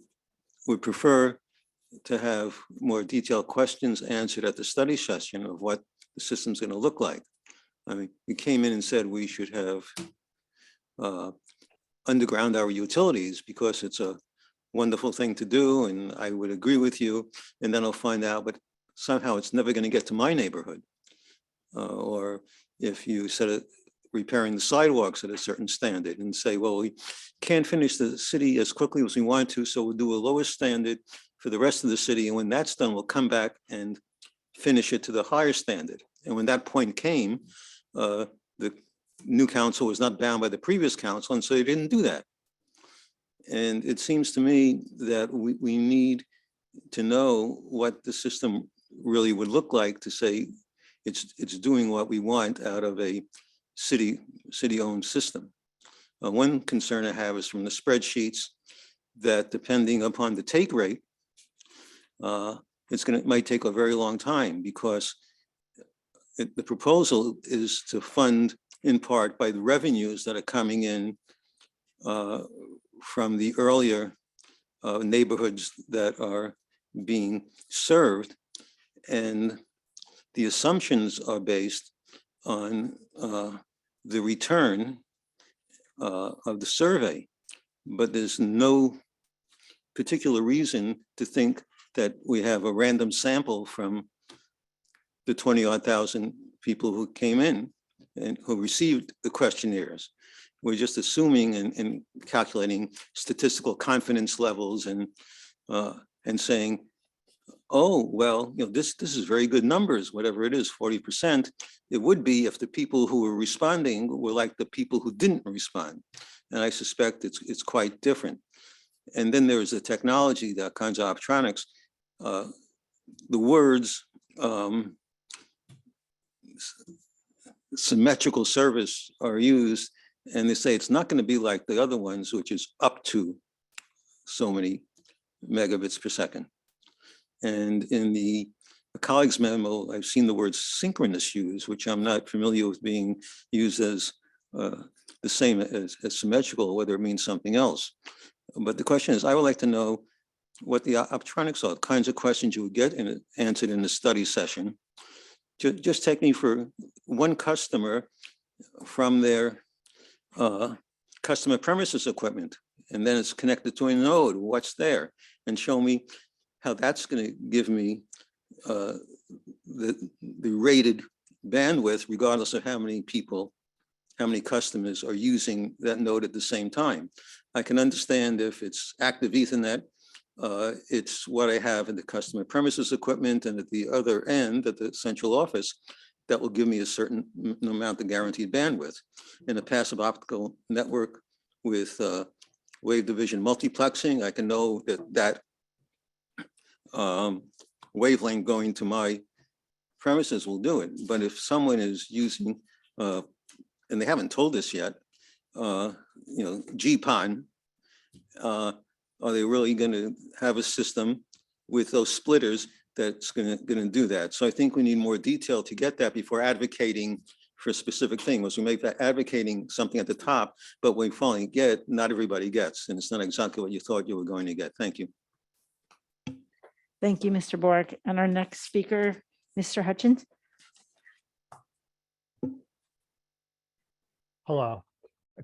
would prefer to have more detailed questions answered at the study session of what the system's going to look like. I mean, we came in and said we should have underground our utilities because it's a wonderful thing to do, and I would agree with you. And then I'll find out, but somehow it's never going to get to my neighborhood. Or if you said it, repairing the sidewalks at a certain standard and say, well, we can't finish the city as quickly as we want to, so we'll do a lower standard for the rest of the city. And when that's done, we'll come back and finish it to the higher standard. And when that point came, the new council was not bound by the previous council, and so they didn't do that. And it seems to me that we need to know what the system really would look like to say it's doing what we want out of a city-owned system. One concern I have is from the spreadsheets that depending upon the take rate, it might take a very long time because the proposal is to fund in part by the revenues that are coming in from the earlier neighborhoods that are being served. And the assumptions are based on the return of the survey, but there's no particular reason to think that we have a random sample from the 20-odd thousand people who came in and who received the questionnaires. We're just assuming and calculating statistical confidence levels and saying, oh, well, this is very good numbers, whatever it is, 40%. It would be if the people who were responding were like the people who didn't respond. And I suspect it's quite different. And then there's the technology, the kinds of optronics. The words symmetrical service are used, and they say it's not going to be like the other ones, which is up to so many megabits per second. And in the colleagues memo, I've seen the word synchronous used, which I'm not familiar with being used as the same as symmetrical, whether it means something else. But the question is, I would like to know what the optronics are, the kinds of questions you would get answered in the study session. Just take me for one customer from their customer premises equipment, and then it's connected to a node, what's there, and show me how that's going to give me the rated bandwidth, regardless of how many people, how many customers are using that node at the same time. I can understand if it's active Ethernet, it's what I have in the customer premises equipment, and at the other end, at the central office, that will give me a certain amount of guaranteed bandwidth. In a passive optical network with wave division multiplexing, I can know that wavelength going to my premises will do it. But if someone is using, and they haven't told us yet, GPON, are they really going to have a system with those splitters that's gonna do that. So I think we need more detail to get that before advocating for a specific thing. Was we make that advocating something at the top, but when we finally get, not everybody gets, and it's not exactly what you thought you were going to get. Thank you. Thank you, Mr. Bork. And our next speaker, Mr. Hutchins. Hello.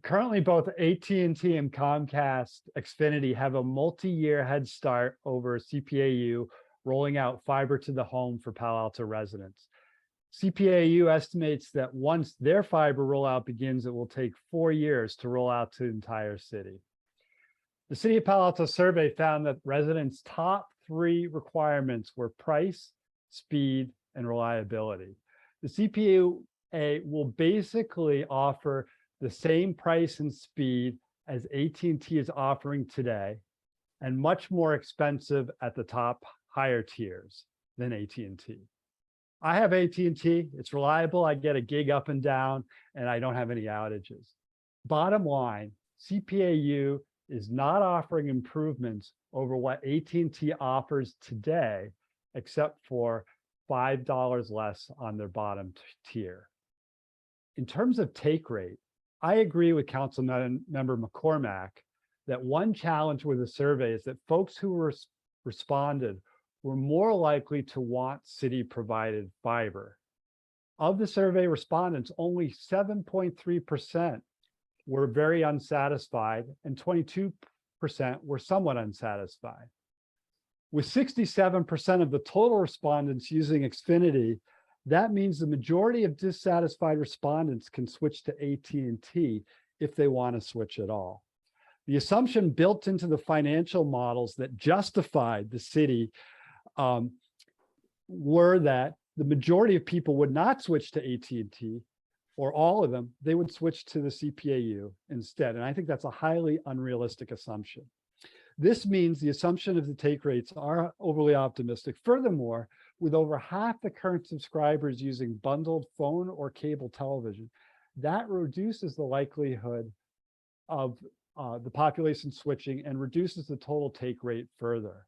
Currently, both AT&T and Comcast Xfinity have a multi-year head start over CPAU rolling out fiber to the home for Palo Alto residents. CPAU estimates that once their fiber rollout begins, it will take 4 years to roll out to the entire city. The City of Palo Alto survey found that residents' top 3 requirements were price, speed, and reliability. The CPAU will basically offer the same price and speed as AT&T is offering today, and much more expensive at the top higher tiers than AT&T. I have AT&T, it's reliable, I get a gig up and down, and I don't have any outages. Bottom line, CPAU is not offering improvements over what AT&T offers today, except for $5 less on their bottom tier. In terms of take rate, I agree with Councilmember McCormack that one challenge with the survey is that folks who responded were more likely to want city-provided fiber. Of the survey respondents, only 7.3% were very unsatisfied and 22% were somewhat unsatisfied. With 67% of the total respondents using Xfinity, that means the majority of dissatisfied respondents can switch to AT&T if they want to switch at all. The assumption built into the financial models that justified the city were that the majority of people would not switch to AT&T, or all of them, they would switch to the CPAU instead. And I think that's a highly unrealistic assumption. This means the assumption of the take rates are overly optimistic. Furthermore, with over half the current subscribers using bundled phone or cable television, that reduces the likelihood of the population switching and reduces the total take rate further.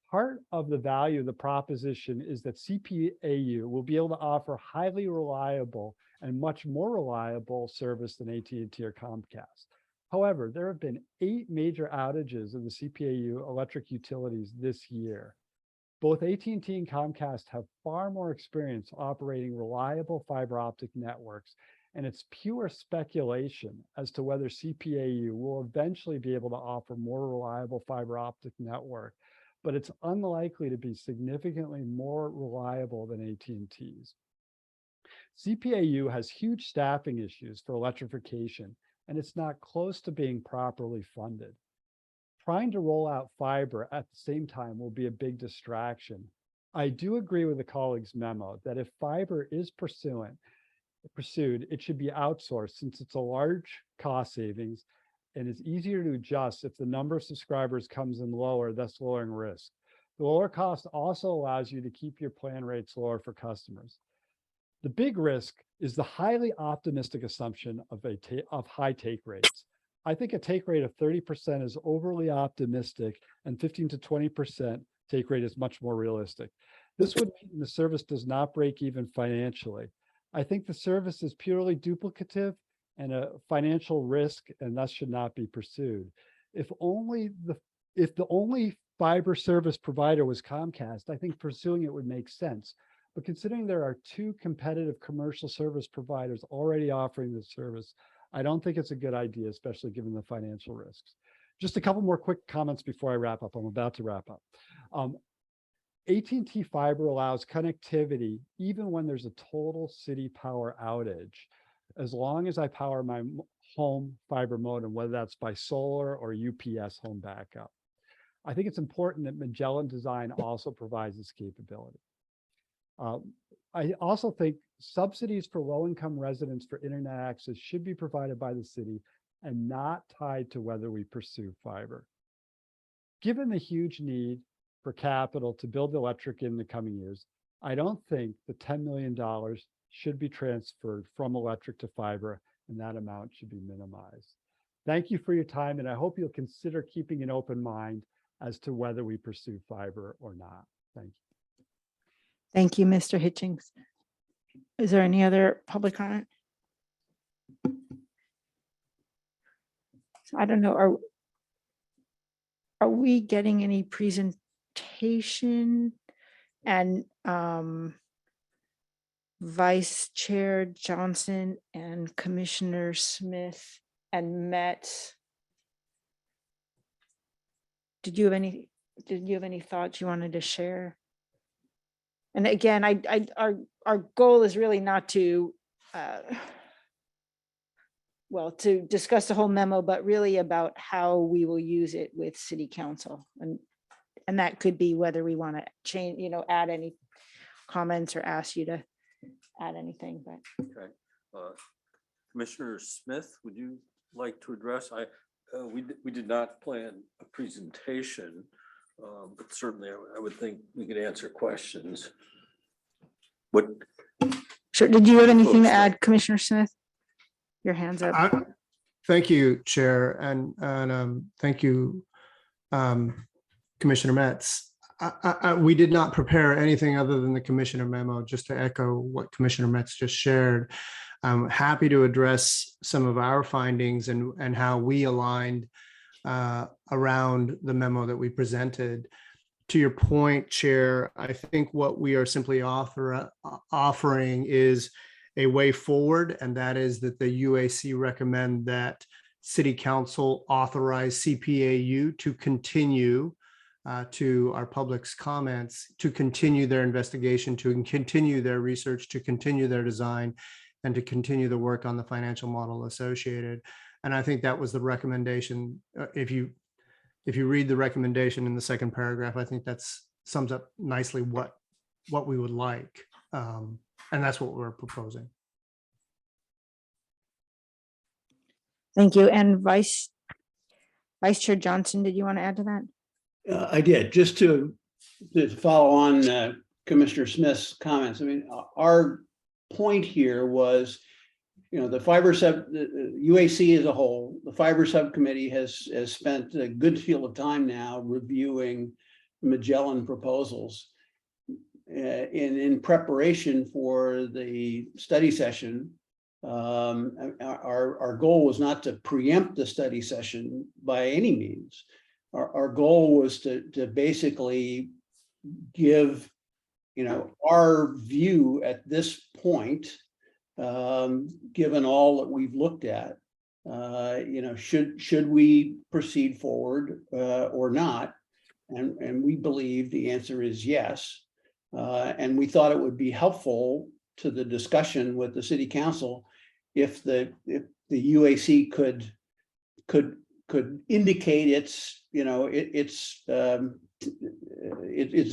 Part of the value of the proposition is that CPAU will be able to offer highly reliable and much more reliable service than AT&T or Comcast. However, there have been 8 major outages of the CPAU electric utilities this year. Both AT&T and Comcast have far more experience operating reliable fiber optic networks, and it's pure speculation as to whether CPAU will eventually be able to offer more reliable fiber optic network, but it's unlikely to be significantly more reliable than AT&T's. CPAU has huge staffing issues for electrification, and it's not close to being properly funded. Trying to roll out fiber at the same time will be a big distraction. I do agree with the colleague's memo that if fiber is pursued, it should be outsourced since it's a large cost savings and is easier to adjust if the number of subscribers comes in lower, thus lowering risk. The lower cost also allows you to keep your plan rates lower for customers. The big risk is the highly optimistic assumption of high take rates. I think a take rate of 30% is overly optimistic, and 15 to 20% take rate is much more realistic. This would mean the service does not break even financially. I think the service is purely duplicative and a financial risk, and thus should not be pursued. If the only fiber service provider was Comcast, I think pursuing it would make sense. But considering there are 2 competitive commercial service providers already offering the service, I don't think it's a good idea, especially given the financial risks. Just a couple more quick comments before I wrap up. I'm about to wrap up. AT&T Fiber allows connectivity even when there's a total city power outage, as long as I power my home fiber modem, whether that's by solar or UPS home backup. I think it's important that Magellan Design also provides this capability. I also think subsidies for low-income residents for internet access should be provided by the city and not tied to whether we pursue fiber. Given the huge need for capital to build electric in the coming years, I don't think the $10 million should be transferred from electric to fiber, and that amount should be minimized. Thank you for your time, and I hope you'll consider keeping an open mind as to whether we pursue fiber or not. Thank you. Thank you, Mr. Hitchings. Is there any other public comment? So I don't know, are we getting any presentation? And Vice Chair Johnson and Commissioner Smith and Metz. Did you have any thoughts you wanted to share? And again, our goal is really not to to discuss the whole memo, but really about how we will use it with City Council. And that could be whether we want to change, add any comments or ask you to add anything, but. Okay. Commissioner Smith, would you like to address? We did not plan a presentation, but certainly I would think we could answer questions. What? Sure. Did you have anything to add, Commissioner Smith? Your hands up. Thank you, Chair, and thank you, Commissioner Metz. We did not prepare anything other than the Commissioner memo, just to echo what Commissioner Metz just shared. I'm happy to address some of our findings and how we aligned around the memo that we presented. To your point, Chair, I think what we are simply offering is a way forward, and that is that the UAC recommend that City Council authorize CPAU to continue to our public's comments, to continue their investigation, to continue their research, to continue their design, and to continue the work on the financial model associated. And I think that was the recommendation. If you read the recommendation in the second paragraph, I think that sums up nicely what we would like. And that's what we're proposing. Thank you. And Vice Chair Johnson, did you want to add to that? I did, just to follow on Commissioner Smith's comments. I mean, our point here was, the UAC as a whole, the fiber subcommittee has spent a good deal of time now reviewing Magellan proposals. In preparation for the study session, our goal was not to preempt the study session by any means. Our goal was to basically give, our view at this point, given all that we've looked at, should we proceed forward or not? And we believe the answer is yes. And we thought it would be helpful to the discussion with the City Council if the UAC could indicate its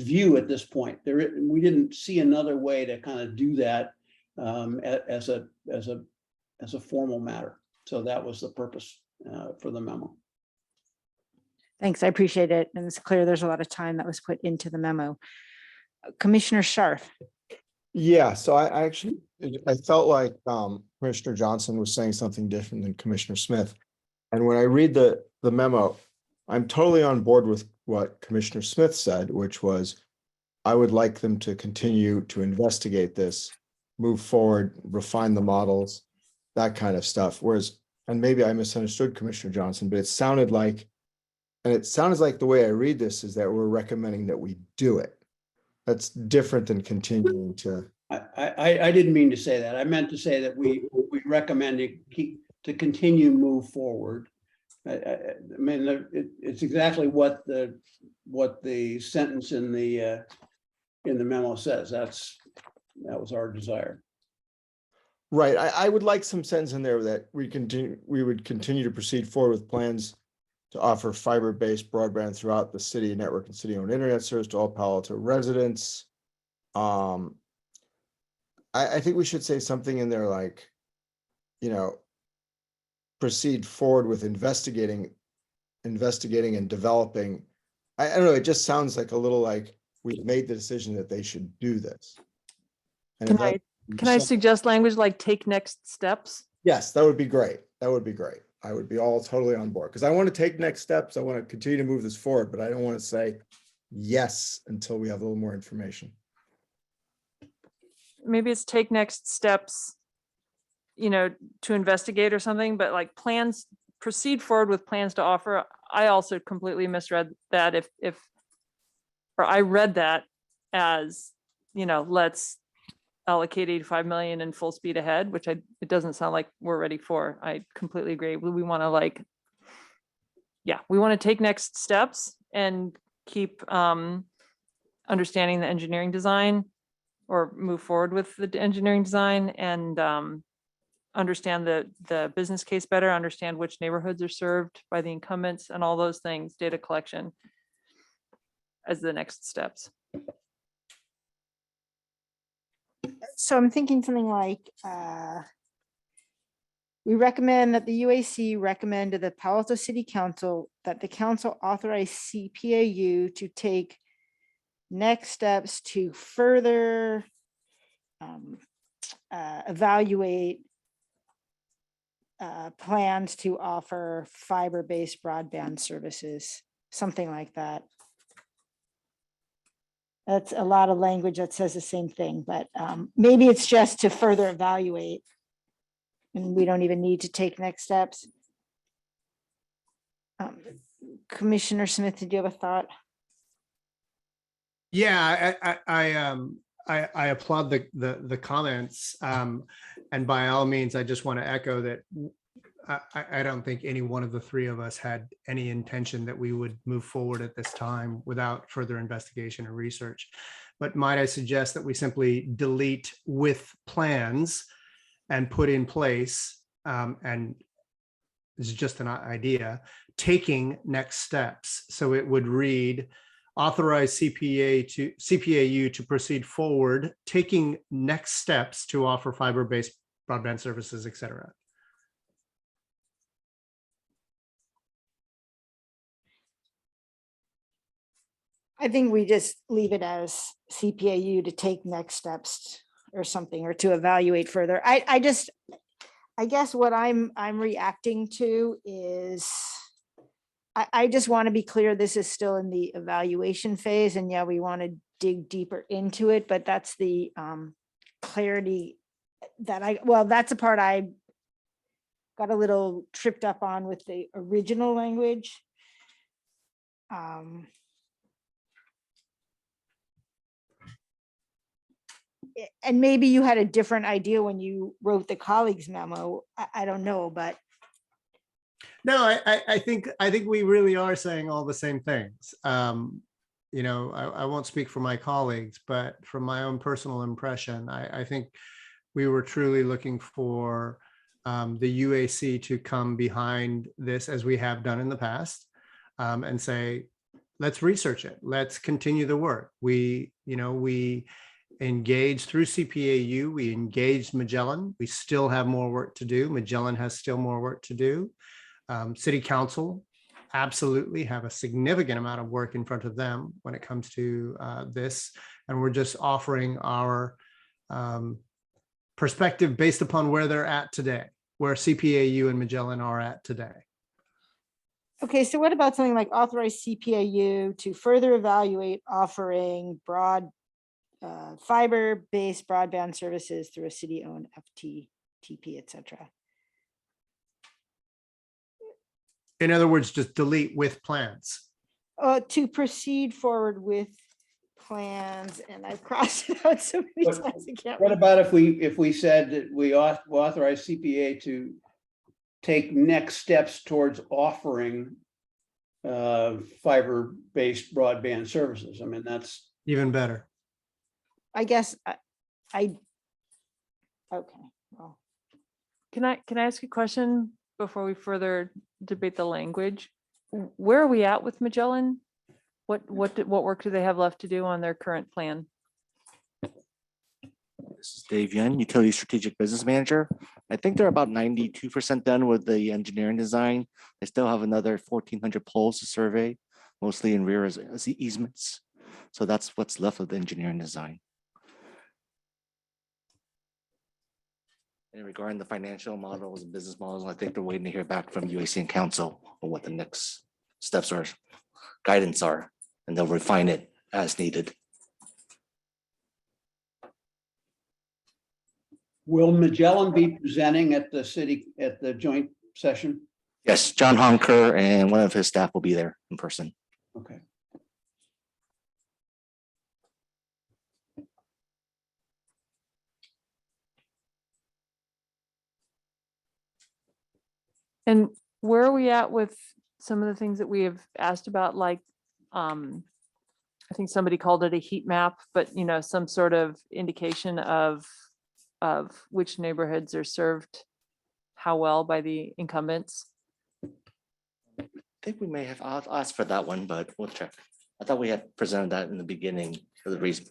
view at this point. We didn't see another way to kind of do that as a formal matter. So that was the purpose for the memo. Thanks, I appreciate it. And it's clear there's a lot of time that was put into the memo. Commissioner Scharf. Yeah, so I felt like Commissioner Johnson was saying something different than Commissioner Smith. And when I read the memo, I'm totally on board with what Commissioner Smith said, which was, I would like them to continue to investigate this, move forward, refine the models, that kind of stuff. Whereas, and maybe I misunderstood Commissioner Johnson, but it sounded like the way I read this is that we're recommending that we do it. That's different than continuing to. I didn't mean to say that. I meant to say that we recommend to continue move forward. I mean, it's exactly what the sentence in the memo says. That was our desire. Right. I would like some sense in there that we would continue to proceed forward with plans to offer fiber-based broadband throughout the city network and city-owned internet service to all Palo Alto residents. I think we should say something in there like, proceed forward with investigating and developing. I don't know, it just sounds like a little like we've made the decision that they should do this. And Can I suggest language like take next steps? Yes, that would be great. That would be great. I would be all totally on board because I want to take next steps. I want to continue to move this forward, but I don't want to say yes until we have a little more information. maybe it's take next steps, you know, to investigate or something, but like plans, proceed forward with plans to offer. I also completely misread that or I read that as, you know, let's allocate 85 million in full speed ahead, which it doesn't sound like we're ready for. I completely agree. We want to we want to take next steps and keep understanding the engineering design, or move forward with the engineering design, and understand the business case better, understand which neighborhoods are served by the incumbents, and all those things, data collection as the next steps. So I'm thinking something like, we recommend that the UAC recommend to the Palo Alto City Council that the council authorize CPAU to take next steps to further evaluate plans to offer fiber-based broadband services, something like that. That's a lot of language that says the same thing, but maybe it's just to further evaluate, and we don't even need to take next steps. Commissioner Smith, did you have a thought? Yeah, I applaud the comments, and by all means, I just want to echo that I don't think any one of the three of us had any intention that we would move forward at this time without further investigation and research. But might I suggest that we simply delete with plans and put in place, and this is just an idea, taking next steps. So it would read, authorize CPAU to proceed forward, taking next steps to offer fiber-based broadband services, et cetera. I think we just leave it as CPAU to take next steps or something, or to evaluate further. I guess what I'm reacting to is, I just want to be clear, this is still in the evaluation phase, and yeah, we want to dig deeper into it, but that's the clarity that that's the part I got a little tripped up on with the original language. And maybe you had a different idea when you wrote the colleagues memo. I don't know, but. No, I think we really are saying all the same things. You know, I won't speak for my colleagues, but from my own personal impression, I think we were truly looking for the UAC to come behind this, as we have done in the past, and say, let's research it. Let's continue the work. We engaged through CPAU, we engaged Magellan. We still have more work to do. Magellan has still more work to do. City Council absolutely have a significant amount of work in front of them when it comes to this. And we're just offering our perspective based upon where they're at today, where CPAU and Magellan are at today. Okay, so what about something like authorize CPAU to further evaluate offering fiber-based broadband services through a city-owned FTTP, et cetera? In other words, just delete with plans. To proceed forward with plans, and I've crossed it out so many times. I can't What read. about if we said that we authorize CPA to take next steps towards offering fiber-based broadband services? I mean, that's even better. I guess okay. Well, Can I ask a question before we further debate the language? Where are we at with Magellan? What work do they have left to do on their current plan? This is Dave Yen, Utility Strategic Business Manager. I think they're about 92% done with the engineering design. They still have another 1,400 poles to survey, mostly in rear as easements. So that's what's left of the engineering design. And regarding the financial models and business models, I think they're waiting to hear back from UAC and Council on what the next steps or guidance are, and they'll refine it as needed. Will Magellan be presenting at the joint session? Yes, John Honker and one of his staff will be there in person. Okay. And where are we at with some of the things that we have asked about, like, I think somebody called it a heat map, but some sort of indication of which neighborhoods are served how well by the incumbents? I think we may have asked for that one, but we'll check. I thought we had presented that in the beginning for the reason,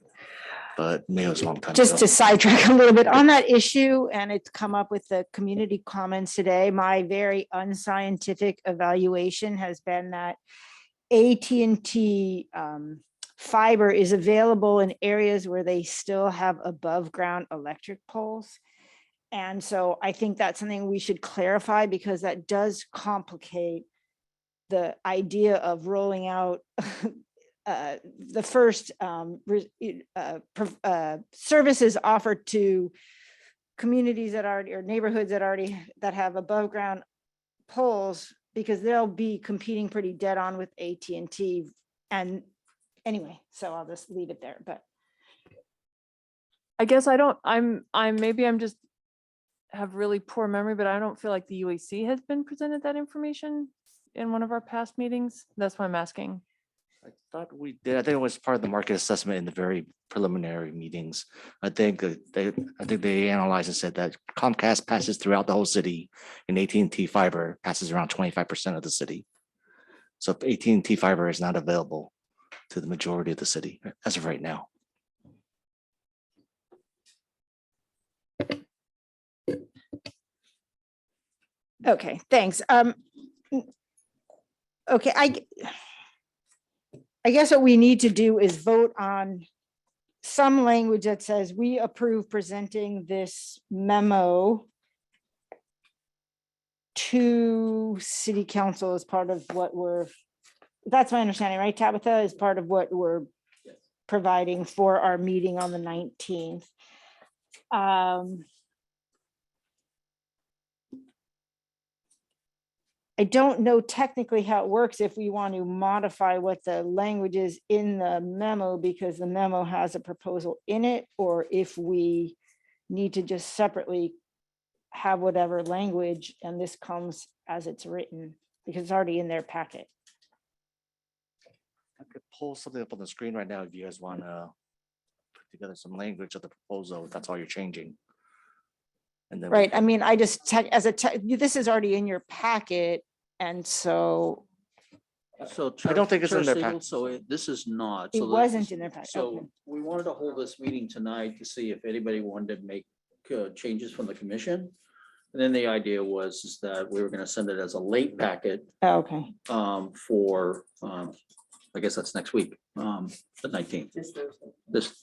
but maybe it was a long time Just ago. to sidetrack a little bit on that issue, and it's come up with the community comments today, my very unscientific evaluation has been that AT&T fiber is available in areas where they still have above ground electric poles. And so I think that's something we should clarify, because that does complicate the idea of rolling out the first services offered to communities that already, or neighborhoods that have above ground poles, because they'll be competing pretty dead on with AT&T. And anyway, so I'll just leave it there. But I guess maybe I'm just have really poor memory, but I don't feel like the UAC has been presented that information in one of our past meetings. That's why I'm asking. I thought we did. I think it was part of the market assessment in the very preliminary meetings. I think they analyzed and said that Comcast passes throughout the whole city, and AT&T fiber passes around 25% of the city. So if AT&T fiber is not available to the majority of the city as of right now. okay, thanks. Okay, I guess what we need to do is vote on some language that says we approve presenting this memo to city council as part of what that's my understanding, right, Tabitha, is part of what we're providing for our meeting on the 19th. I don't know technically how it works if we want to modify what the language is in the memo, because the memo has a proposal in it, or if we need to just separately have whatever language, and this comes as it's written, because it's already in their packet. I could pull something up on the screen right now if you guys want to put together some language of the proposal, if that's all you're changing. And then Right, I mean, I just this is already in your packet, and so So I don't think it's in Chair their Siegel, pack. So this is not. it so wasn't in their packet. Okay. So we wanted to hold this meeting tonight to see if anybody wanted to make changes from the commission. And then the idea was that we were going to send it as a late packet Okay. for, I guess that's next week, the 19th. This,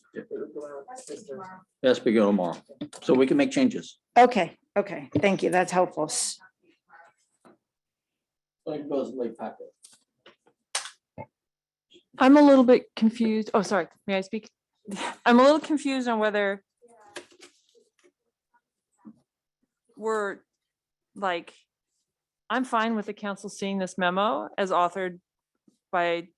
yes, we go tomorrow. So we can make changes. Okay, thank you, that's helpful. Like goes late packet. I'm a little bit confused. Oh, sorry. May I speak? I'm a little confused on whether we're like, I'm fine with the council seeing this memo as authored by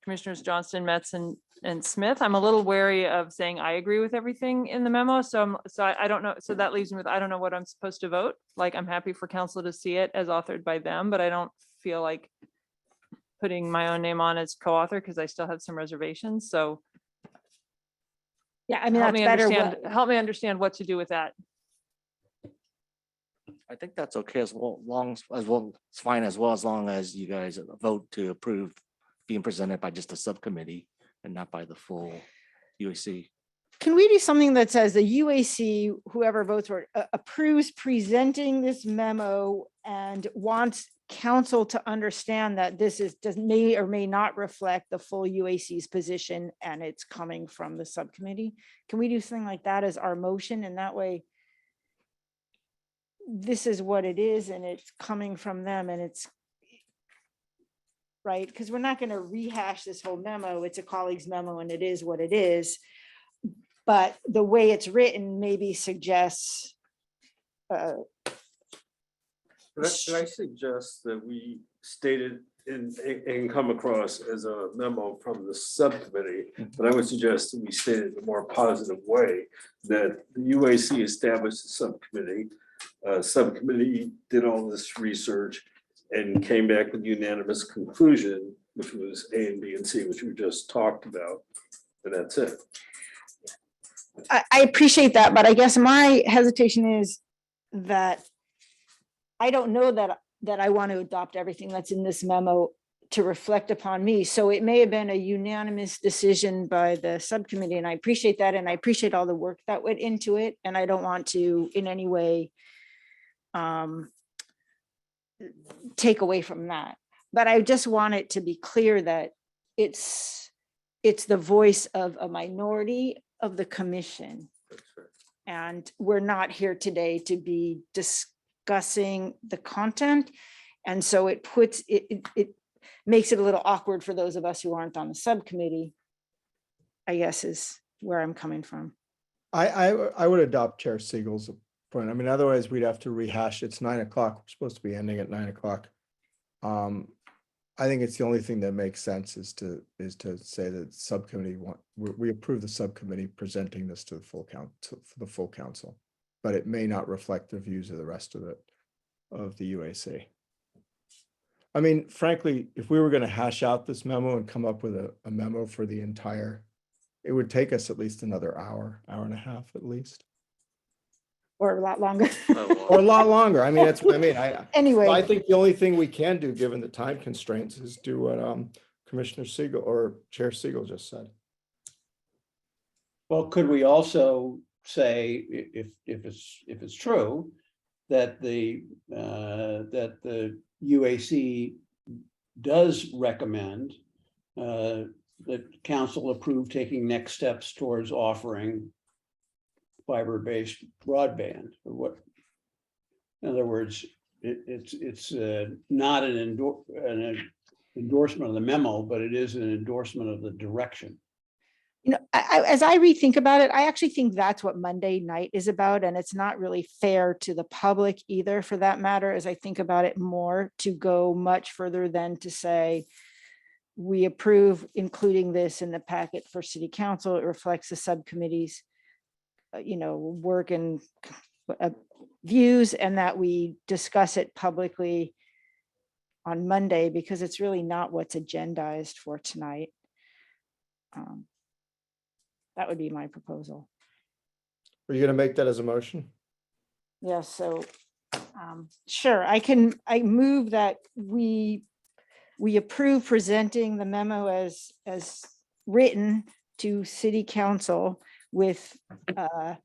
Commissioners Johnston, Metz, and Smith. I'm a little wary of saying I agree with everything in the memo. So I don't know. So that leaves me with, I don't know what I'm supposed to vote. Like, I'm happy for council to see it as authored by them, but I don't feel like putting my own name on as co-author because I still have some reservations. So yeah, I mean, that's better. Help me understand what to do with that. I think that's okay as well, it's fine as long as you guys vote to approve being presented by just a subcommittee and not by the full UAC. Can we do something that says the UAC, whoever votes for it, approves presenting this memo and wants council to understand that this may or may not reflect the full UAC's position and it's coming from the subcommittee? Can we do something like that as our motion? And that way, this is what it is and it's coming from them and it's right, because we're not going to rehash this whole memo. It's a colleague's memo and it is what it is. But the way it's written maybe suggests Can I suggest that we stated and come across as a memo from the subcommittee, but I would suggest that we state it in a more positive way, that the UAC established a subcommittee. Subcommittee did all this research and came back with unanimous conclusion, which was A and B and C, which we just talked about, and that's it. I appreciate that, but I guess my hesitation is that I don't know that I want to adopt everything that's in this memo to reflect upon me. So it may have been a unanimous decision by the subcommittee, and I appreciate that, and I appreciate all the work that went into it, and I don't want to in any way take away from that. But I just want it to be clear that it's the voice of a minority of the commission. And we're not here today to be discussing the content. And so it makes it a little awkward for those of us who aren't on the subcommittee, I guess is where I'm coming from. I would adopt Chair Siegel's point. I mean, otherwise we'd have to rehash. It's 9 o'clock. We're supposed to be ending at 9 o'clock. I think it's the only thing that makes sense is to say that subcommittee we approve the subcommittee presenting this to the full council, but it may not reflect the views of the rest of the UAC. I mean, frankly, if we were going to hash out this memo and come up with a memo for the entire, it would take us at least another hour and a half at least. Or a lot longer. Or a lot longer. I mean, that's what I mean. Anyway. I think the only thing we can do, given the time constraints, is do what Commissioner Siegel or Chair Siegel just said. Well, could we also say, if it's true, that the UAC does recommend that council approve taking next steps towards offering fiber-based broadband, or what? In other words, it's not an endorsement of the memo, but it is an endorsement of the direction. You know, as I rethink about it, I actually think that's what Monday night is about, and it's not really fair to the public either, for that matter, as I think about it more, to go much further than to say, we approve including this in the packet for city council. It reflects the subcommittee's work and views, and that we discuss it publicly on Monday, because it's really not what's agendized for tonight. That would be my proposal. Are you going to make that as a motion? Yeah, so sure, I move that we approve presenting the memo as written to city council with a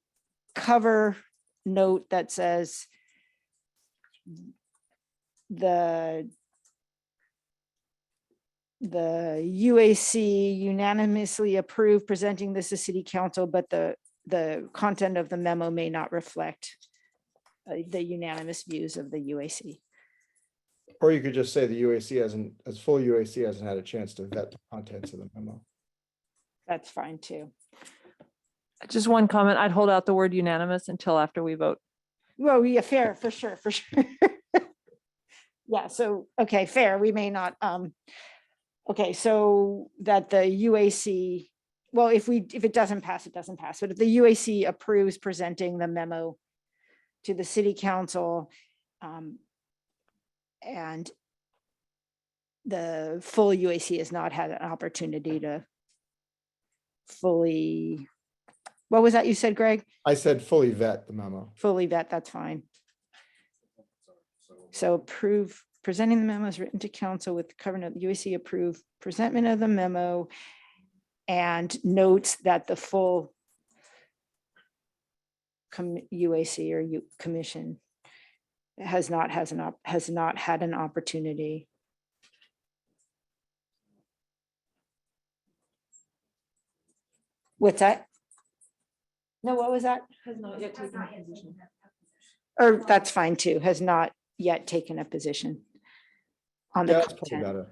cover note that says the UAC unanimously approved presenting this to city council, but the content of the memo may not reflect the unanimous views of the UAC. Or you could just say the UAC full UAC hasn't had a chance to vet the contents of the memo. That's fine too. Just one comment, I'd hold out the word unanimous until after we vote. Well, yeah, fair, for sure. Yeah, so, okay, fair, we may not, okay, so that the UAC, well, if it doesn't pass, it doesn't pass, but if the UAC approves presenting the memo to the city council, and the full UAC has not had an opportunity to fully, what was that you said, Greg? I said fully vet the memo. Fully vet, that's fine. So approve presenting the memo as written to council with the cover note, UAC approve presentment of the memo, and notes that the full UAC or commission has not had an opportunity. What's that? No, what was that? Has not yet taken a position. Or that's fine too, has not yet taken a position on the That's probably content. better.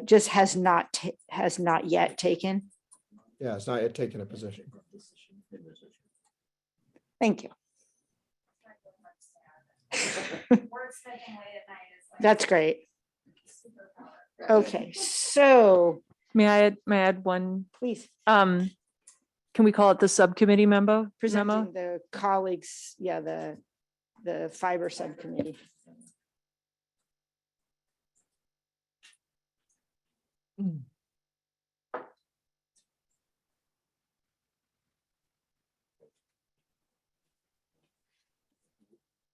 Just has not yet taken. Yeah, it's not yet taken a position. Thank you. That's great. Okay, so May I add one? please, Can we call it the subcommittee memo? presenting the colleagues, yeah, the fiber subcommittee.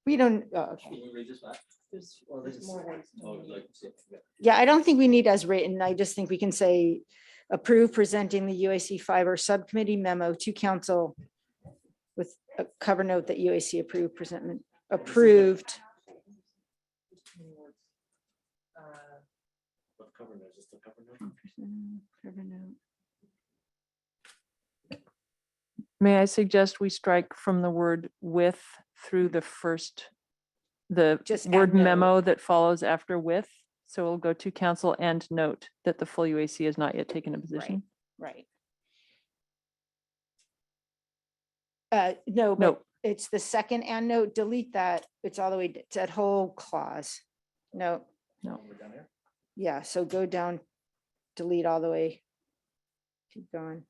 We don't, oh, okay. Yeah, I don't think we need as written. I just think we can say approve presenting the UAC fiber subcommittee memo to council with a cover note that UAC approved. Cover note. May I suggest we strike from the word with through the Just word add note. memo that follows after with? So we'll go to council and note that the full UAC has not yet taken a position. Right. No, No. but it's the second and note, delete that. It's all the way, it's that whole clause. No. No. Yeah, so go down, delete all the way. Keep going.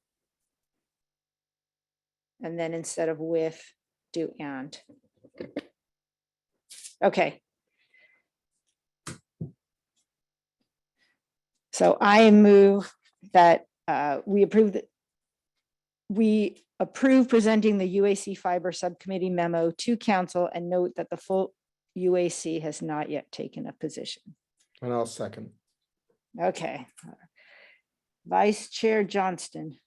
And then instead of with, do and. Okay. So I move that we approve presenting the UAC fiber subcommittee memo to council and note that the full UAC has not yet taken a position. And I'll second. Okay. Vice Chair Johnston.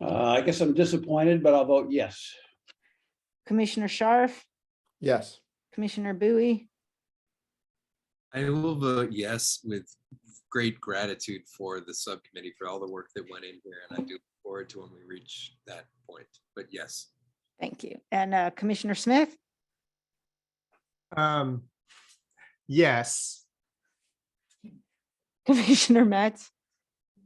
I guess I'm disappointed, but I'll vote yes. Commissioner Scharf, Yes. Commissioner Bowie, I will vote yes with great gratitude for the subcommittee for all the work that went in here, and I do look forward to when we reach that point. But yes. thank you. And Commissioner Smith, Yes. Commissioner Metz,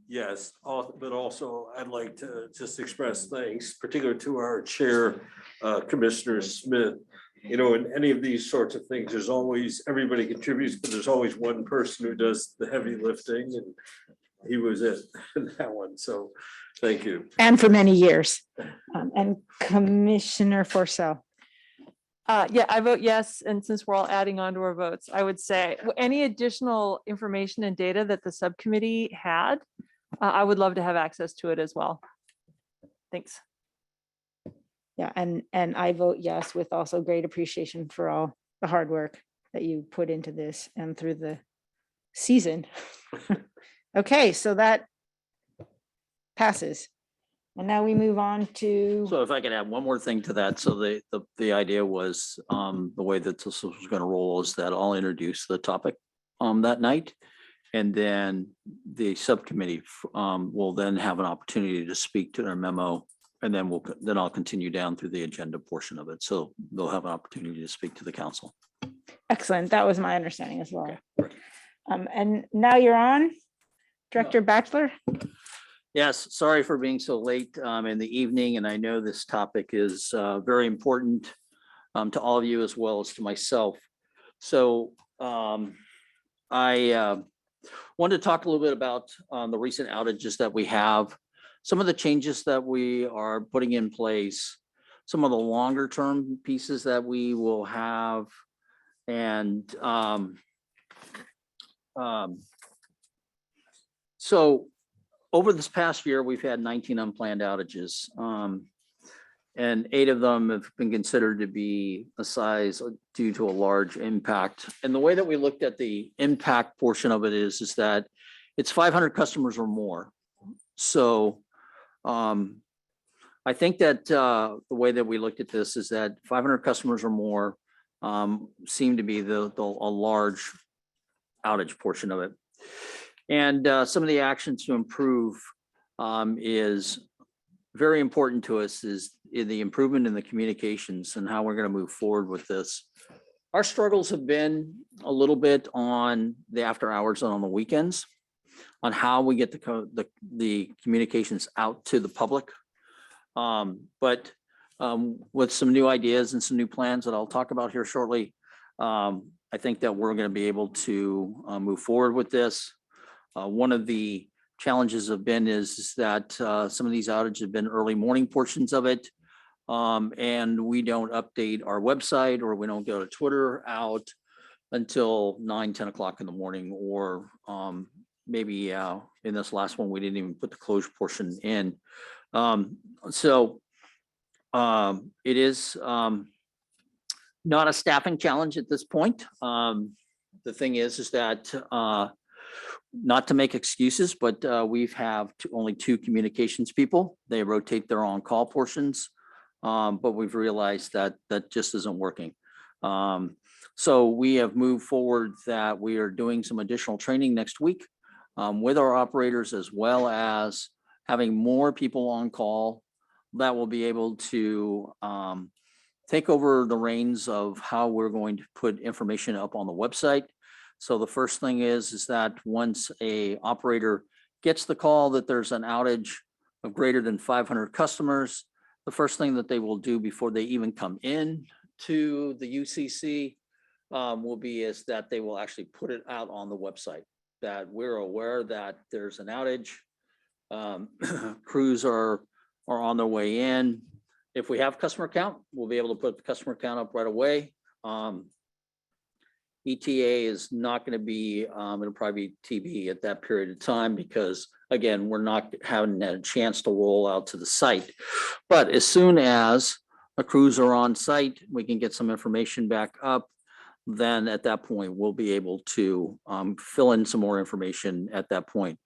Yes, but also I'd like to just express thanks, particularly to our chair, Commissioner Smith. You know, in any of these sorts of things, there's always, everybody contributes, but there's always one person who does the heavy lifting, and he was it in that one. So thank you. and for many years. And Commissioner Forcell. Yeah, I vote yes. And since we're all adding on to our votes, I would say any additional information and data that the subcommittee had, I would love to have access to it as well. Thanks. Yeah, and I vote yes with also great appreciation for all the hard work that you put into this and through the season. Okay, so that passes. And now we move on to, So if I could add one more thing to that. So the idea was, the way that this was going to roll is that I'll introduce the topic that night. And then the subcommittee will then have an opportunity to speak to their memo. And then I'll continue down through the agenda portion of it. So they'll have an opportunity to speak to the council. excellent, that was my understanding as well. And now you're on, Director Batchelor. Yes, sorry for being so late in the evening, and I know this topic is very important to all of you as well as to myself. So I wanted to talk a little bit about the recent outages that we have, some of the changes that we are putting in place, some of the longer term pieces that we will have, and so over this past year, we've had 19 unplanned outages, and 8 of them have been considered to be a size due to a large impact. And the way that we looked at the impact portion of it is that it's 500 customers or more. So I think that the way that we looked at this is that 500 customers or more seem to be a large outage portion of it. And some of the actions to improve is very important to us is in the improvement in the communications and how we're going to move forward with this. Our struggles have been a little bit on the after hours and on the weekends. on how we get the communications out to the public. But with some new ideas and some new plans that I'll talk about here shortly, I think that we're going to be able to move forward with this. One of the challenges have been is that some of these outages have been early morning portions of it. And we don't update our website, or we don't go to Twitter out until 9, 10 o'clock in the morning, or maybe in this last one, we didn't even put the closure portion in. So it is not a staffing challenge at this point. The thing is that not to make excuses, but we've have only 2 communications people. They rotate their on-call portions, but we've realized that that just isn't working. So we have moved forward that we are doing some additional training next week with our operators, as well as having more people on call that will be able to take over the reins of how we're going to put information up on the website. So the first thing is that once a operator gets the call that there's an outage of greater than 500 customers, the first thing that they will do before they even come in to the UCC will be is that they will actually put it out on the website, that we're aware that there's an outage. Crews are on their way in. If we have customer count, we'll be able to put the customer count up right away. ETA is not going to be, it'll probably be TB at that period of time, because again, we're not having a chance to roll out to the site. But as soon as the crews are on site, we can get some information back up. Then at that point, we'll be able to fill in some more information at that point.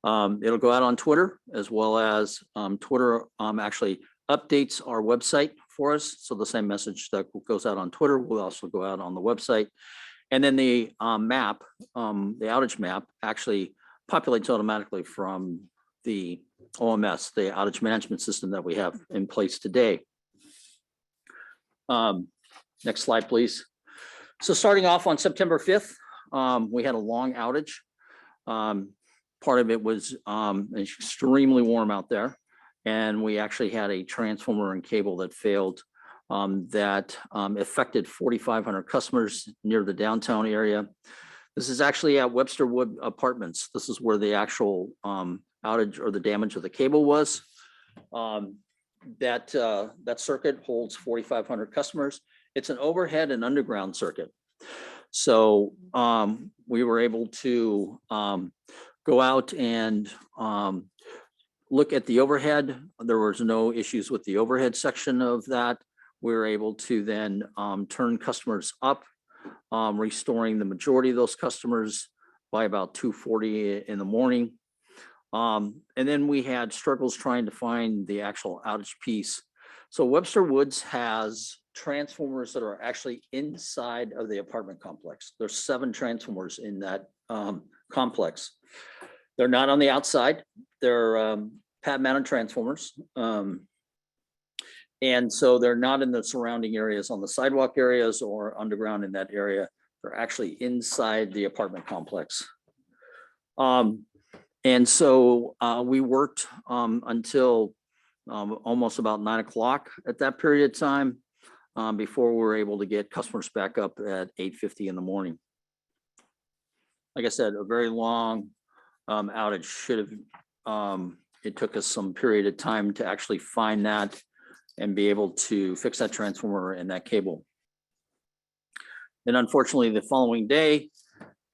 It'll go out on Twitter, as well as Twitter actually updates our website for us. So the same message that goes out on Twitter will also go out on the website. And then the map, the outage map, actually populates automatically from the OMS, the outage management system that we have in place today. Next slide, please. So starting off on September 5th, we had a long outage. Part of it was extremely warm out there, and we actually had a transformer and cable that failed that affected 4,500 customers near the downtown area. This is actually at Webster Wood Apartments. This is where the actual outage or the damage of the cable was. That circuit holds 4,500 customers. It's an overhead and underground circuit. So we were able to go out and look at the overhead. There was no issues with the overhead section of that. We were able to then turn customers up, restoring the majority of those customers by about 2:40 in the morning. And then we had struggles trying to find the actual outage piece. So Webster Woods has transformers that are actually inside of the apartment complex. There's 7 transformers in that complex. They're not on the outside. They're pad mounted transformers. And so they're not in the surrounding areas on the sidewalk areas or underground in that area. They're actually inside the apartment complex. And so we worked until almost about 9 o'clock at that period of time before we were able to get customers back up at 8:50 in the morning. Like I said, a very long outage. Should have, it took us some period of time to actually find that and be able to fix that transformer and that cable. And unfortunately, the following day,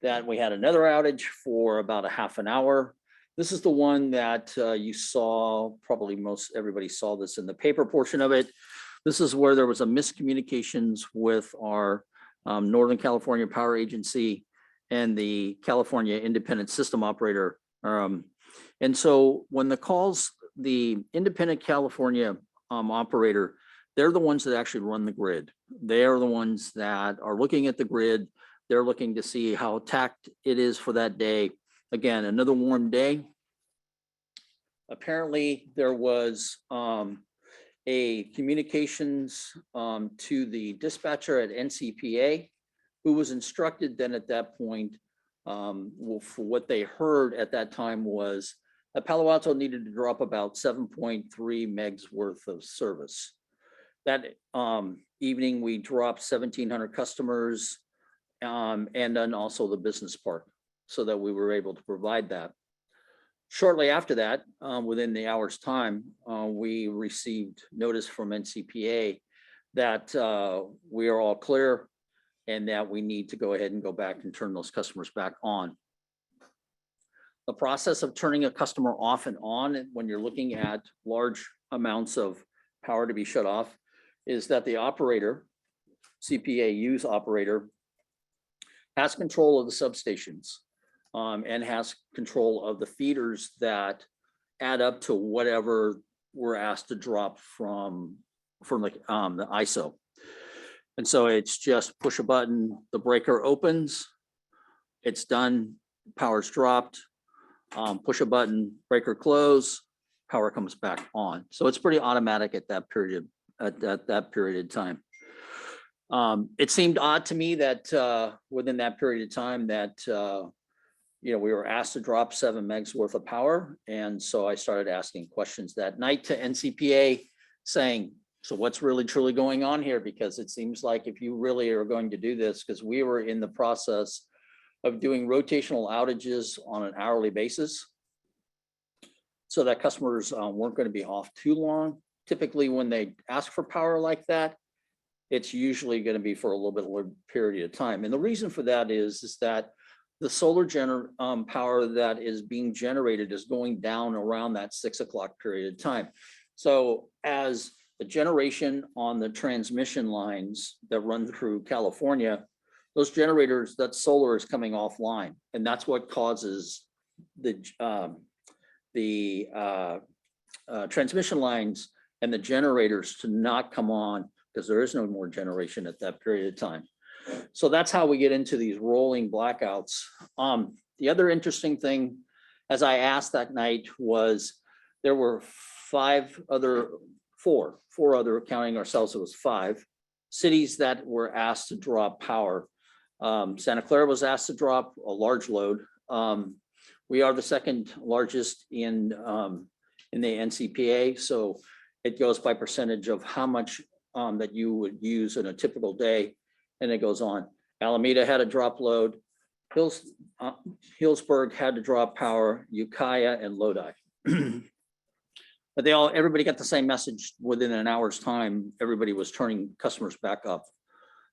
that we had another outage for about a half an hour. This is the one that you saw, probably most everybody saw this in the paper portion of it. This is where there was a miscommunications with our Northern California Power Agency and the California Independent System Operator. And so when the Independent California operator, they're the ones that actually run the grid. They are the ones that are looking at the grid. They're looking to see how attacked it is for that day. Again, another warm day. Apparently there was a communications to the dispatcher at NCPA, who was instructed then at that point For what they heard at that time was that Palo Alto needed to drop about 7.3 megs worth of service. That evening, we dropped 1,700 customers and then also the business park so that we were able to provide that. Shortly after that, within the hour's time, we received notice from NCPA that we are all clear and that we need to go ahead and go back and turn those customers back on. The process of turning a customer off and on when you're looking at large amounts of power to be shut off is that the operator, CPA use operator, has control of the substations and has control of the feeders that add up to whatever we're asked to drop from the ISO. And so it's just push a button, the breaker opens, it's done, power's dropped, push a button, breaker close, power comes back on. So it's pretty automatic at that period of time. It seemed odd to me that within that period of time that we were asked to drop 7 megs worth of power. And so I started asking questions that night to NCPA saying, so what's really truly going on here? Because it seems like if you really are going to do this, because we were in the process of doing rotational outages on an hourly basis so that customers weren't going to be off too long. Typically, when they ask for power like that, it's usually going to be for a little bit of period of time. And the reason for that is that the solar power that is being generated is going down around that 6 o'clock period of time. So as the generation on the transmission lines that run through California, those generators, that solar is coming offline. And that's what causes the transmission lines and the generators to not come on because there is no more generation at that period of time. So that's how we get into these rolling blackouts. The other interesting thing, as I asked that night, was there were four other, counting ourselves, it was 5 cities that were asked to drop power. Santa Clara was asked to drop a large load. We are the second largest in the NCPA, so it goes by percentage of how much that you would use in a typical day, and it goes on. Alameda had a drop load. Hillsburg had to drop power. Ukiah and Lodi. But everybody got the same message within an hour's time. Everybody was turning customers back up.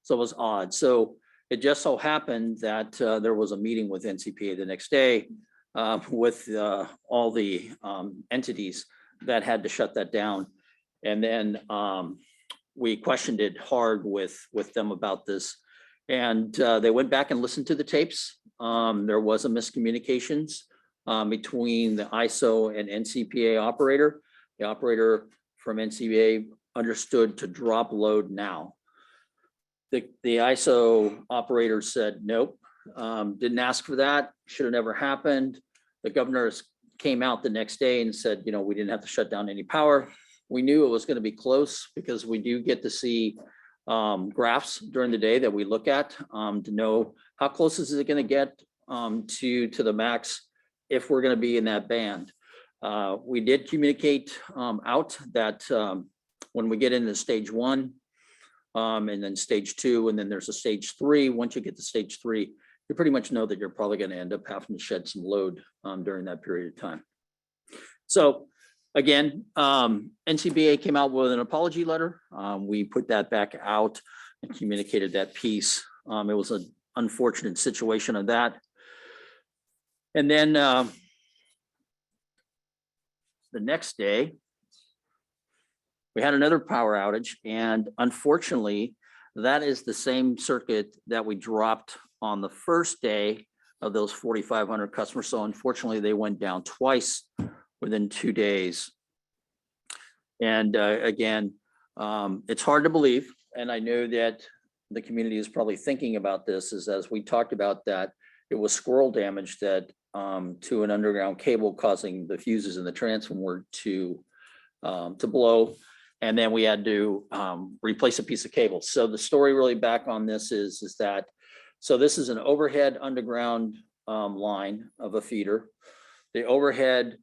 So it was odd. So it just so happened that there was a meeting with NCPA the next day with all the entities that had to shut that down. And then we questioned it hard with them about this. And they went back and listened to the tapes. There was a miscommunications between the ISO and NCPA operator. The operator from NCPA understood to drop load now. The ISO operator said, nope, didn't ask for that, should have never happened. The governors came out the next day and said, we didn't have to shut down any power. We knew it was going to be close because we do get to see graphs during the day that we look at to know how close is it going to get to the max if we're going to be in that band. We did communicate out that when we get into stage 1 and then stage 2, and then there's a stage 3. Once you get to stage 3, you pretty much know that you're probably going to end up having to shed some load during that period of time. So again, NCBA came out with an apology letter. We put that back out and communicated that piece. It was an unfortunate situation of that. And then the next day, we had another power outage, and unfortunately, that is the same circuit that we dropped on the first day of those 4,500 customers. So unfortunately, they went down twice within 2 days. And again, it's hard to believe, and I know that the community is probably thinking about this, is as we talked about that, it was squirrel damage that to an underground cable, causing the fuses in the transformer to blow. And then we had to replace a piece of cable. So the story really back on this is that, so this is an overhead underground line of a feeder. The overhead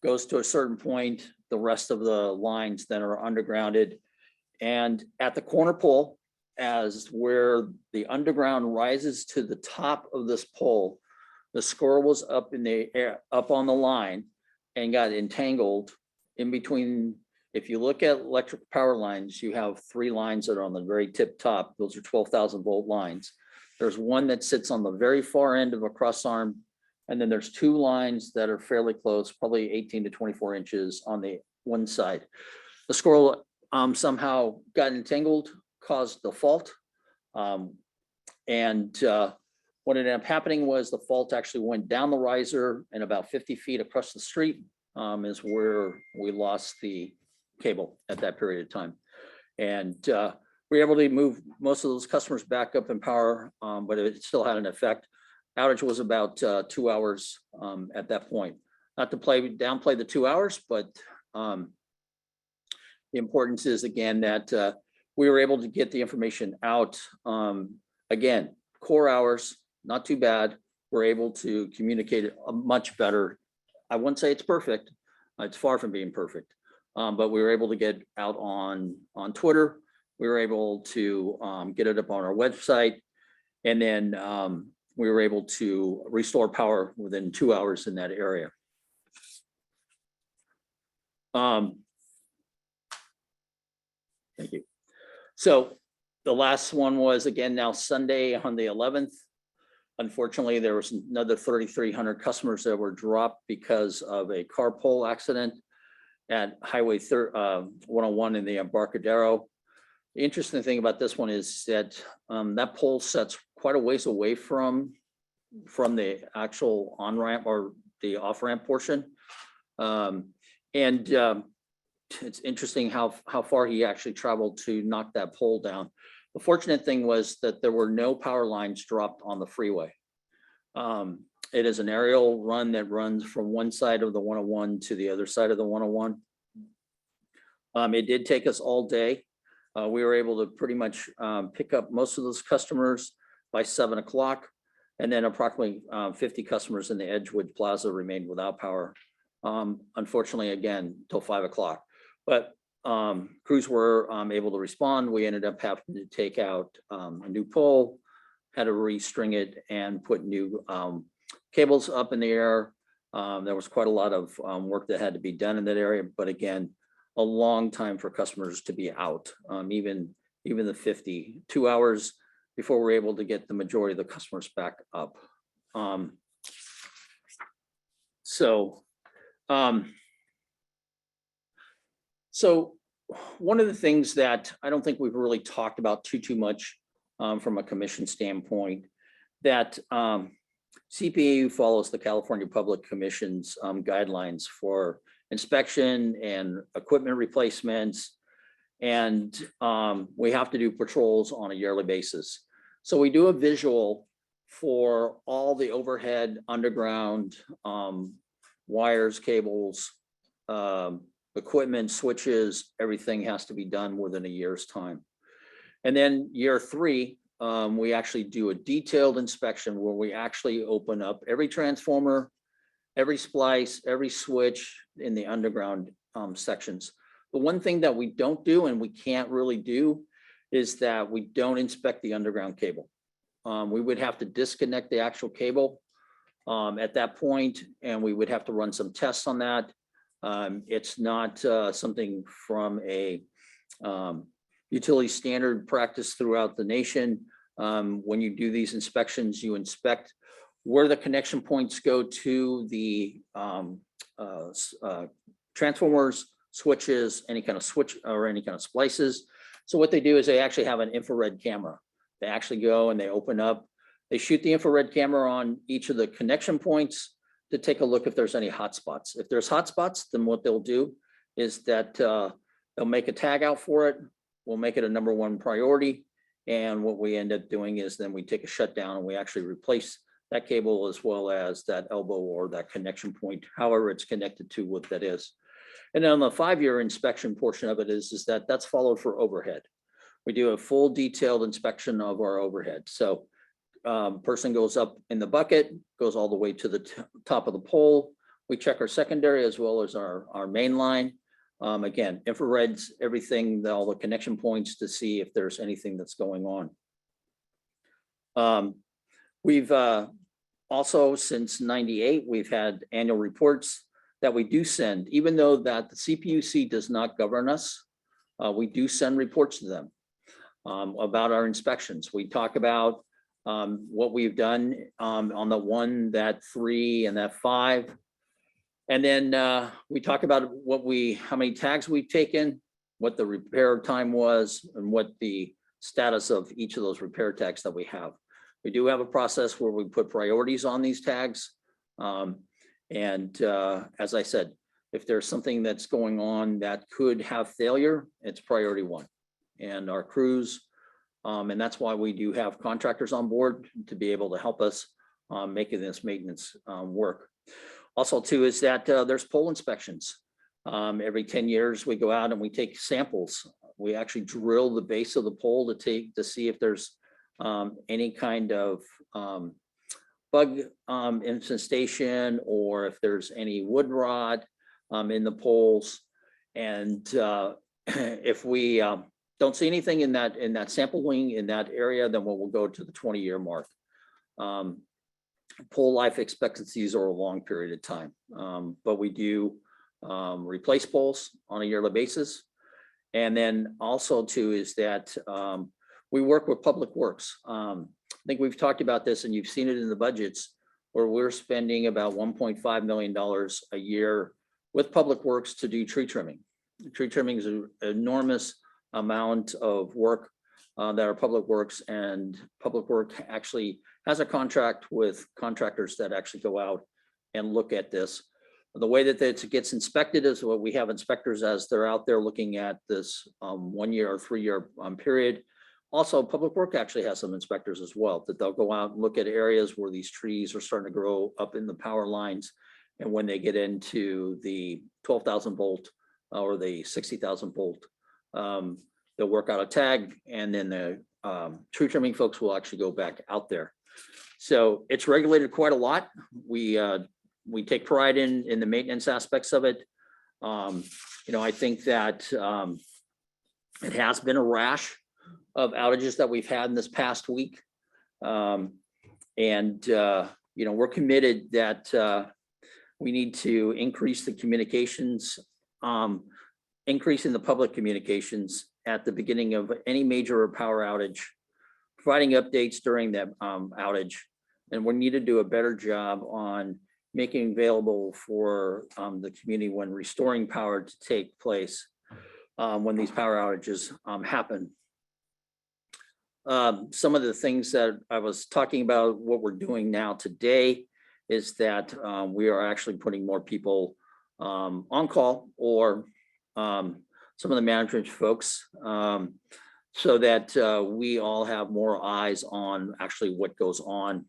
goes to a certain point. The rest of the lines then are undergrounded. And at the corner pole, as where the underground rises to the top of this pole, the squirrel was up in the air, up on the line, and got entangled in between. If you look at electric power lines, you have 3 lines that are on the very tip top. Those are 12,000 volt lines. There's one that sits on the very far end of a cross arm. And then there's 2 lines that are fairly close, probably 18 to 24 inches on the one side. The squirrel somehow got entangled, caused the fault. What ended up happening was the fault actually went down the riser, and about 50 feet across the street is where we lost the cable at that period of time. And we were able to move most of those customers back up in power, but it still had an effect. Outage was about 2 hours at that point. Not to downplay the 2 hours, but the importance is, again, that we were able to get the information out. Again, core hours, not too bad. We're able to communicate it much better. I wouldn't say it's perfect. It's far from being perfect. But we were able to get out on Twitter. We were able to get it up on our website. And then we were able to restore power within 2 hours in that area. Thank you. So the last one was, again, now Sunday on the 11th. Unfortunately, there was another 3,300 customers that were dropped because of a car pole accident at Highway 101 in the Embarcadero. The interesting thing about this one is that that pole sets quite a ways away from the actual on-ramp or the off-ramp portion. It's interesting how far he actually traveled to knock that pole down. The fortunate thing was that there were no power lines dropped on the freeway. It is an aerial run that runs from one side of the 101 to the other side of the 101. It did take us all day. We were able to pretty much pick up most of those customers by 7 o'clock, and then approximately 50 customers in the Edgewood Plaza remained without power. Unfortunately, again, till 5 o'clock. But crews were able to respond. We ended up having to take out a new pole, had to restring it and put new cables up in the air. There was quite a lot of work that had to be done in that area, but again, a long time for customers to be out, even the 52 hours before we're able to get the majority of the customers back up. So one of the things that I don't think we've really talked about too much from a commission standpoint, that CPAU follows the California Public Commission's guidelines for inspection and equipment replacements. And we have to do patrols on a yearly basis. So we do a visual for all the overhead, underground, wires, cables, equipment, switches, everything has to be done within a year's time. And then year 3, we actually do a detailed inspection where we actually open up every transformer, every splice, every switch in the underground sections. The one thing that we don't do and we can't really do is that we don't inspect the underground cable. We would have to disconnect the actual cable at that point, and we would have to run some tests on that. It's not something from a utility standard practice throughout the nation. When you do these inspections, you inspect where the connection points go to the transformers, switches, any kind of switch or any kind of splices. So what they do is they actually have an infrared camera. They actually go and they open up, they shoot the infrared camera on each of the connection points to take a look if there's any hotspots. If there's hotspots, then what they'll do is that they'll make a tag out for it. We'll make it a #1 priority. And what we end up doing is then we take a shutdown and we actually replace that cable as well as that elbow or that connection point, however it's connected to what that is. And then on the 5-year inspection portion of it is that that's followed for overhead. We do a full detailed inspection of our overhead. So person goes up in the bucket, goes all the way to the top of the pole. We check our secondary as well as our main line. Again, infrareds, everything, all the connection points to see if there's anything that's going on. We've also, since '98, we've had annual reports that we do send, even though that the CPUC does not govern us. We do send reports to them about our inspections. We talk about what we've done on the 1, that 3, and that 5. And then we talk about how many tags we've taken, what the repair time was, and what the status of each of those repair tags that we have. We do have a process where we put priorities on these tags. As I said, if there's something that's going on that could have failure, it's priority 1. And our crews, and that's why we do have contractors on board to be able to help us making this maintenance work. Also too is that there's pole inspections. Every 10 years we go out and we take samples. We actually drill the base of the pole to see if there's any kind of bug infestation, or if there's any wood rot in the poles. And if we don't see anything in that sampling in that area, then we'll go to the 20-year mark. Pole life expectancies are a long period of time, but we do replace poles on a yearly basis. And then also too is that we work with Public Works. I think we've talked about this and you've seen it in the budgets, where we're spending about $1.5 million a year with Public Works to do tree trimming. Tree trimming is an enormous amount of work that our Public Works, and Public Work actually has a contract with contractors that actually go out and look at this. The way that it gets inspected is what we have inspectors as they're out there looking at this 1 year or 3 year period. Also, Public Work actually has some inspectors as well, that they'll go out and look at areas where these trees are starting to grow up in the power lines. And when they get into the 12,000 volt or the 60,000 volt, they'll work out a tag, and then the tree trimming folks will actually go back out there. So it's regulated quite a lot. We take pride in the maintenance aspects of it. I think that it has been a rash of outages that we've had in this past week. We're committed that we need to increase the communications, increasing the public communications at the beginning of any major power outage, providing updates during that outage. And we need to do a better job on making available for the community when restoring power to take place when these power outages happen. Some of the things that I was talking about, what we're doing now today, is that we are actually putting more people on call, or some of the management folks, so that we all have more eyes on actually what goes on,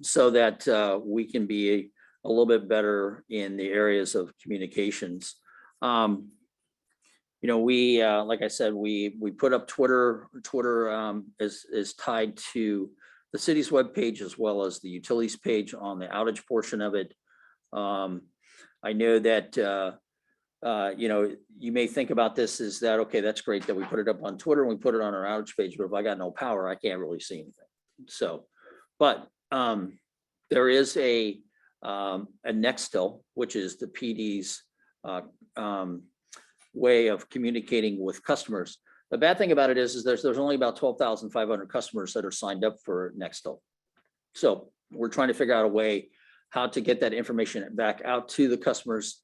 so that we can be a little bit better in the areas of communications. We, like I said, we put up Twitter. Twitter is tied to the city's webpage as well as the utilities page on the outage portion of it. I know that you may think about this is that, okay, that's great that we put it up on Twitter and we put it on our outage page, but if I got no power, I can't really see anything. So, but there is a Nextel, which is the PD's way of communicating with customers. The bad thing about it is there's only about 12,500 customers that are signed up for Nextel. So we're trying to figure out a way how to get that information back out to the customers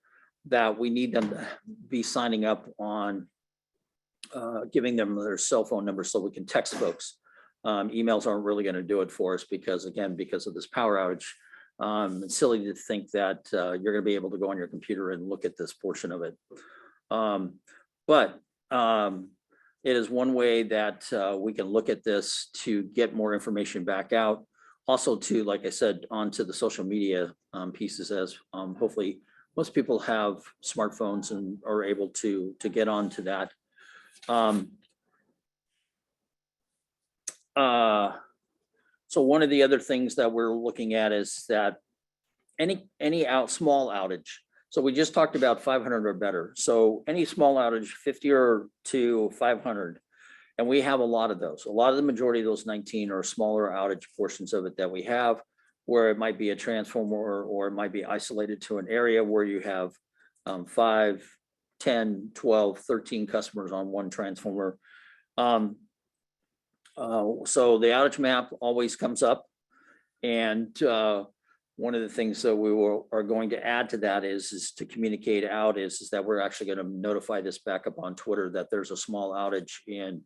that we need them to be signing up on, giving them their cell phone number so we can text folks. Emails aren't really going to do it for us because, again, because of this power outage, it's silly to think that you're going to be able to go on your computer and look at this portion of it. But it is one way that we can look at this to get more information back out. Also, to, like I said, onto the social media pieces, as hopefully most people have smartphones and are able to get onto that. So one of the other things that we're looking at is that any small outage. So we just talked about 500 or better. So any small outage, 50 or to 500. And we have a lot of those. A lot of the majority of those 19 are smaller outage portions of it that we have, where it might be a transformer or it might be isolated to an area where you have 5, 10, 12, 13 customers on one transformer. So the outage map always comes up. And one of the things that we are going to add to that is to communicate out is that we're actually going to notify this back up on Twitter that there's a small outage in.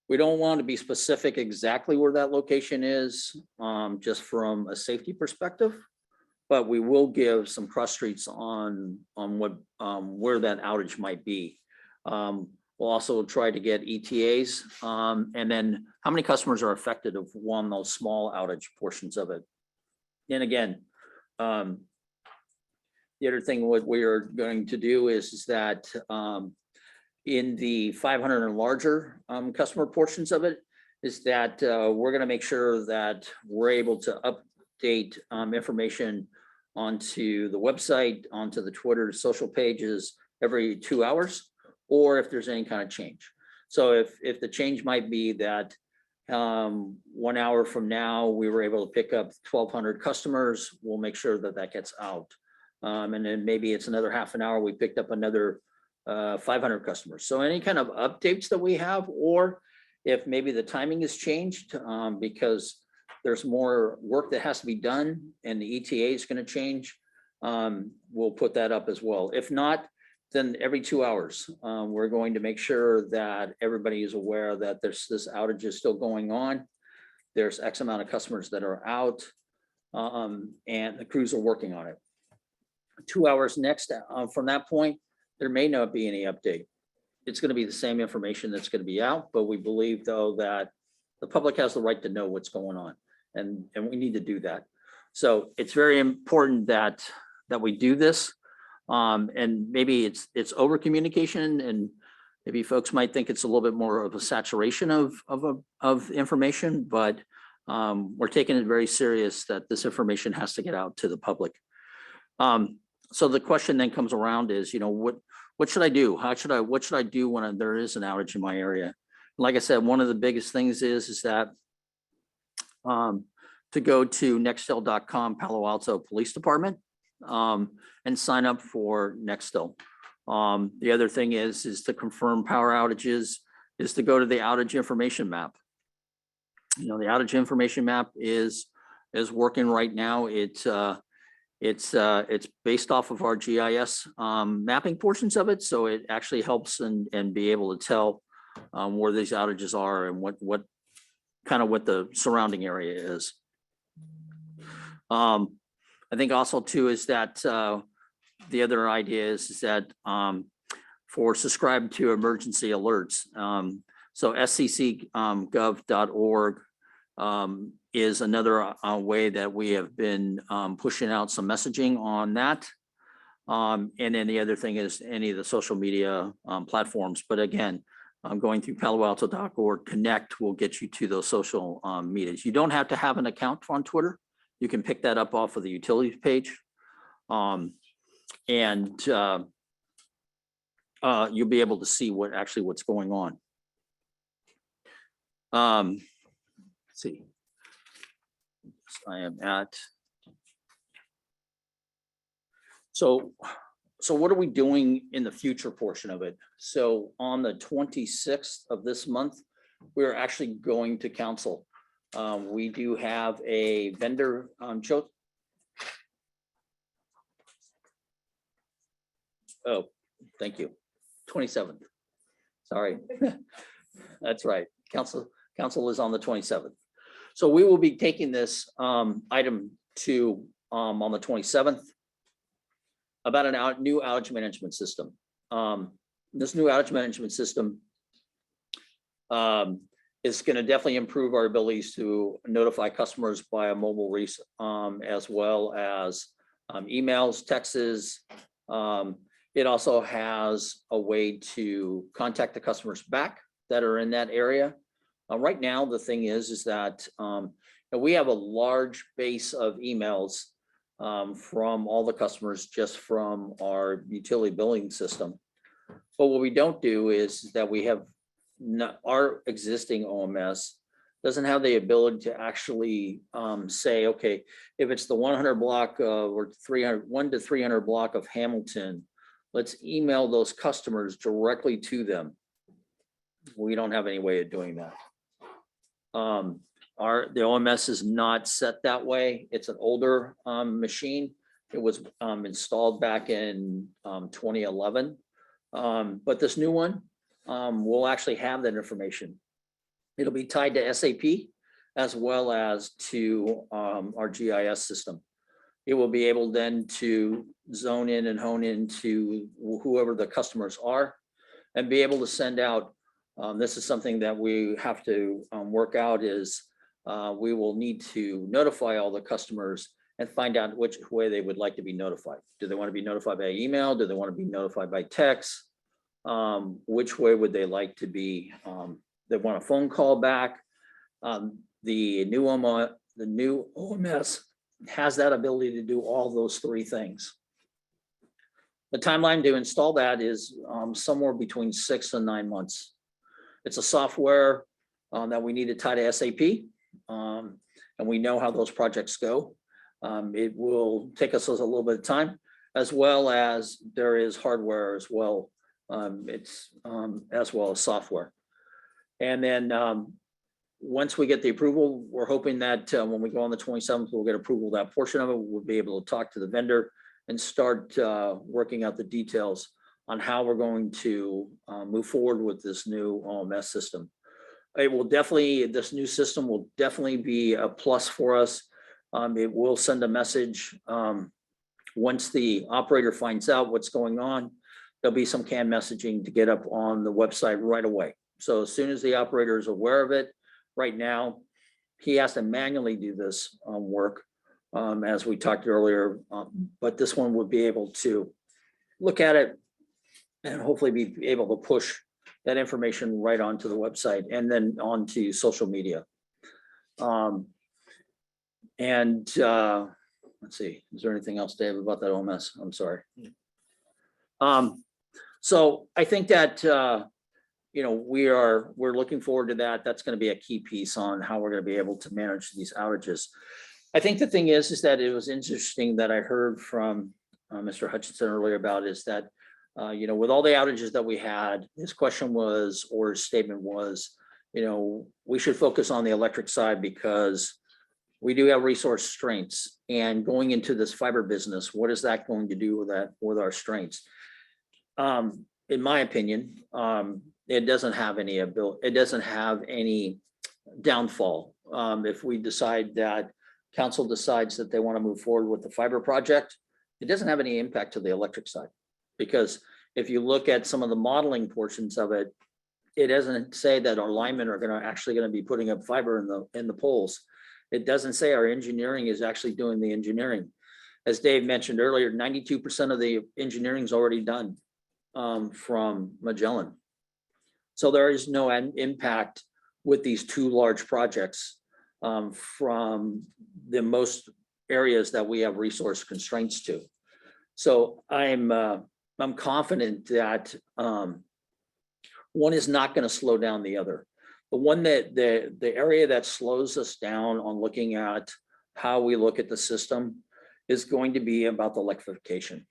We don't want to be specific exactly where that location is, just from a safety perspective, but we will give some cross streets on what where that outage might be. We'll also try to get ETAs, and then how many customers are affected of one of those small outage portions of it. And again, the other thing what we are going to do is that in the 500 and larger customer portions of it, is that we're going to make sure that we're able to update information onto the website, onto the Twitter social pages every 2 hours, or if there's any kind of change. So if the change might be that 1 hour from now, we were able to pick up 1,200 customers, we'll make sure that that gets out. And then maybe it's another half an hour, we picked up another 500 customers. So any kind of updates that we have, or if maybe the timing has changed because there's more work that has to be done and the ETA is going to change, we'll put that up as well. If not, then every 2 hours, we're going to make sure that everybody is aware that this outage is still going on. There's X amount of customers that are out, and the crews are working on it. 2 hours next from that point, there may not be any update. It's going to be the same information that's going to be out, but we believe though that the public has the right to know what's going on, and we need to do that. So it's very important that we do this, and maybe it's over communication, and maybe folks might think it's a little bit more of a saturation of information, but we're taking it very serious that this information has to get out to the public. So the question then comes around is, what should I do? What should I do when there is an outage in my area? Like I said, one of the biggest things is that to go to nextel.com, Palo Alto Police Department, and sign up for Nextel. The other thing is to confirm power outages, is to go to the outage information map. The outage information map is working right now. It's based off of our GIS mapping portions of it, so it actually helps and be able to tell where these outages are and what the surrounding area is. I think also too is that the other idea is that for subscribe to emergency alerts. So sccgov.org is another way that we have been pushing out some messaging on that. And then the other thing is any of the social media platforms. But again, going through paloalto.org connect will get you to those social medias. You don't have to have an account on Twitter. You can pick that up off of the utilities page. And you'll be able to see what's going on. Let's see. I am at. So what are we doing in the future portion of it? So on the 26th of this month, we're actually going to council. We do have a vendor show. Oh, thank you. 27th. Sorry. That's right. Council is on the 27th. So we will be taking this item to on the 27th about a new outage management system. This new outage management system is going to definitely improve our abilities to notify customers via mobile as well as emails, texts. It also has a way to contact the customers back that are in that area. Right now, the thing is that And we have a large base of emails from all the customers just from our utility billing system. But what we don't do is that we have our existing OMS doesn't have the ability to actually say, okay, if it's the 100 block or 1 to 300 block of Hamilton, let's email those customers directly to them. We don't have any way of doing that. The OMS is not set that way. It's an older machine. It was installed back in 2011. But this new one will actually have that information. It'll be tied to SAP as well as to our GIS system. It will be able then to zone in and hone into whoever the customers are and be able to send out. This is something that we have to work out is we will need to notify all the customers and find out which way they would like to be notified. Do they want to be notified by email? Do they want to be notified by text? Which way would they like to be? They want a phone call back. The new OMS has that ability to do all those three things. The timeline to install that is somewhere between 6 and 9 months. It's a software that we need to tie to SAP, and we know how those projects go. It will take us a little bit of time, as well as there is hardware as well. It's as well as software. And then once we get the approval, we're hoping that when we go on the 27th, we'll get approval of that portion of it. We'll be able to talk to the vendor and start working out the details on how we're going to move forward with this new OMS system. It will definitely, this new system will definitely be a plus for us. It will send a message once the operator finds out what's going on. There'll be some canned messaging to get up on the website right away. So as soon as the operator is aware of it, right now, he has to manually do this work, as we talked earlier, but this one would be able to look at it and hopefully be able to push that information right onto the website and then onto social media. Let's see, is there anything else, Dave, about that OMS? I'm sorry. So I think that we're looking forward to that. That's going to be a key piece on how we're going to be able to manage these outages. I think the thing is that it was interesting that I heard from Mr. Hutchinson earlier about is that with all the outages that we had, his question was, or his statement was, we should focus on the electric side because we do have resource strengths, and going into this fiber business, what is that going to do with our strengths? In my opinion, it doesn't have any downfall. If we decide that council decides that they want to move forward with the fiber project, it doesn't have any impact to the electric side. Because if you look at some of the modeling portions of it, it doesn't say that our linemen are actually going to be putting up fiber in the poles. It doesn't say our engineering is actually doing the engineering. As Dave mentioned earlier, 92% of the engineering is already done from Magellan. So there is no impact with these two large projects from the most areas that we have resource constraints to. So I'm confident that one is not going to slow down the other. The one that the area that slows us down on looking at how we look at the system is going to be about the electrification.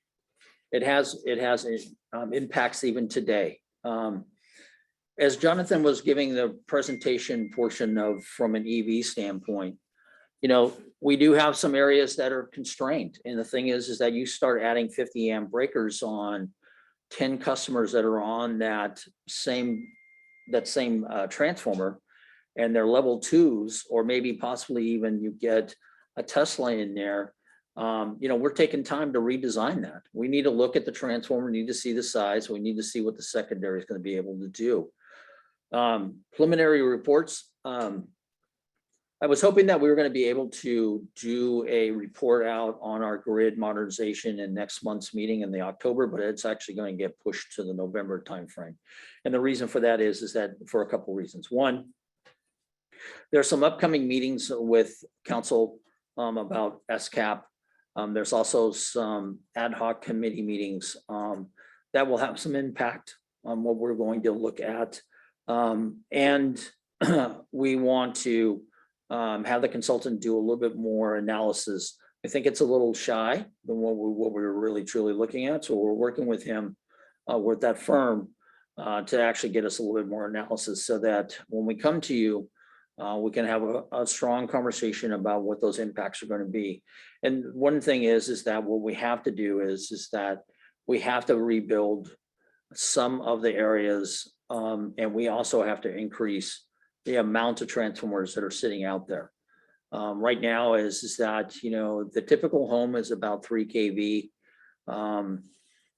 It has impacts even today. As Jonathan was giving the presentation portion from an EV standpoint, we do have some areas that are constrained. And the thing is that you start adding 50 amp breakers on 10 customers that are on that same transformer, and they're level 2s, or maybe possibly even you get a Tesla in there. We're taking time to redesign that. We need to look at the transformer, need to see the size. We need to see what the secondary is going to be able to do. Preliminary reports. I was hoping that we were going to be able to do a report out on our grid modernization in next month's meeting in the October, but it's actually going to get pushed to the November timeframe. And the reason for that is that for a couple of reasons. One, There's some upcoming meetings with council about SCAP. There's also some ad hoc committee meetings that will have some impact on what we're going to look at. And we want to have the consultant do a little bit more analysis. I think it's a little shy than what we're really truly looking at. So we're working with him, with that firm, to actually get us a little bit more analysis so that when we come to you, we can have a strong conversation about what those impacts are going to be. And one thing is that what we have to do is that we have to rebuild some of the areas, and we also have to increase the amount of transformers that are sitting out there. Right now is that, you know, the typical home is about 3 kV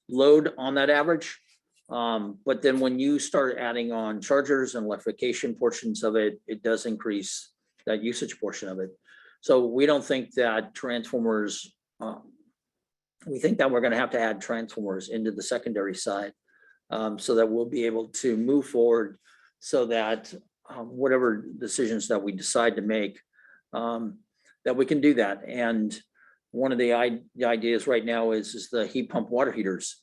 load on that average. But then when you start adding on chargers and electrification portions of it, it does increase that usage portion of it. So we don't think that transformers, we think that we're going to have to add transformers into the secondary side, so that we'll be able to move forward so that whatever decisions that we decide to make, that we can do that. And one of the ideas right now is the heat pump water heaters.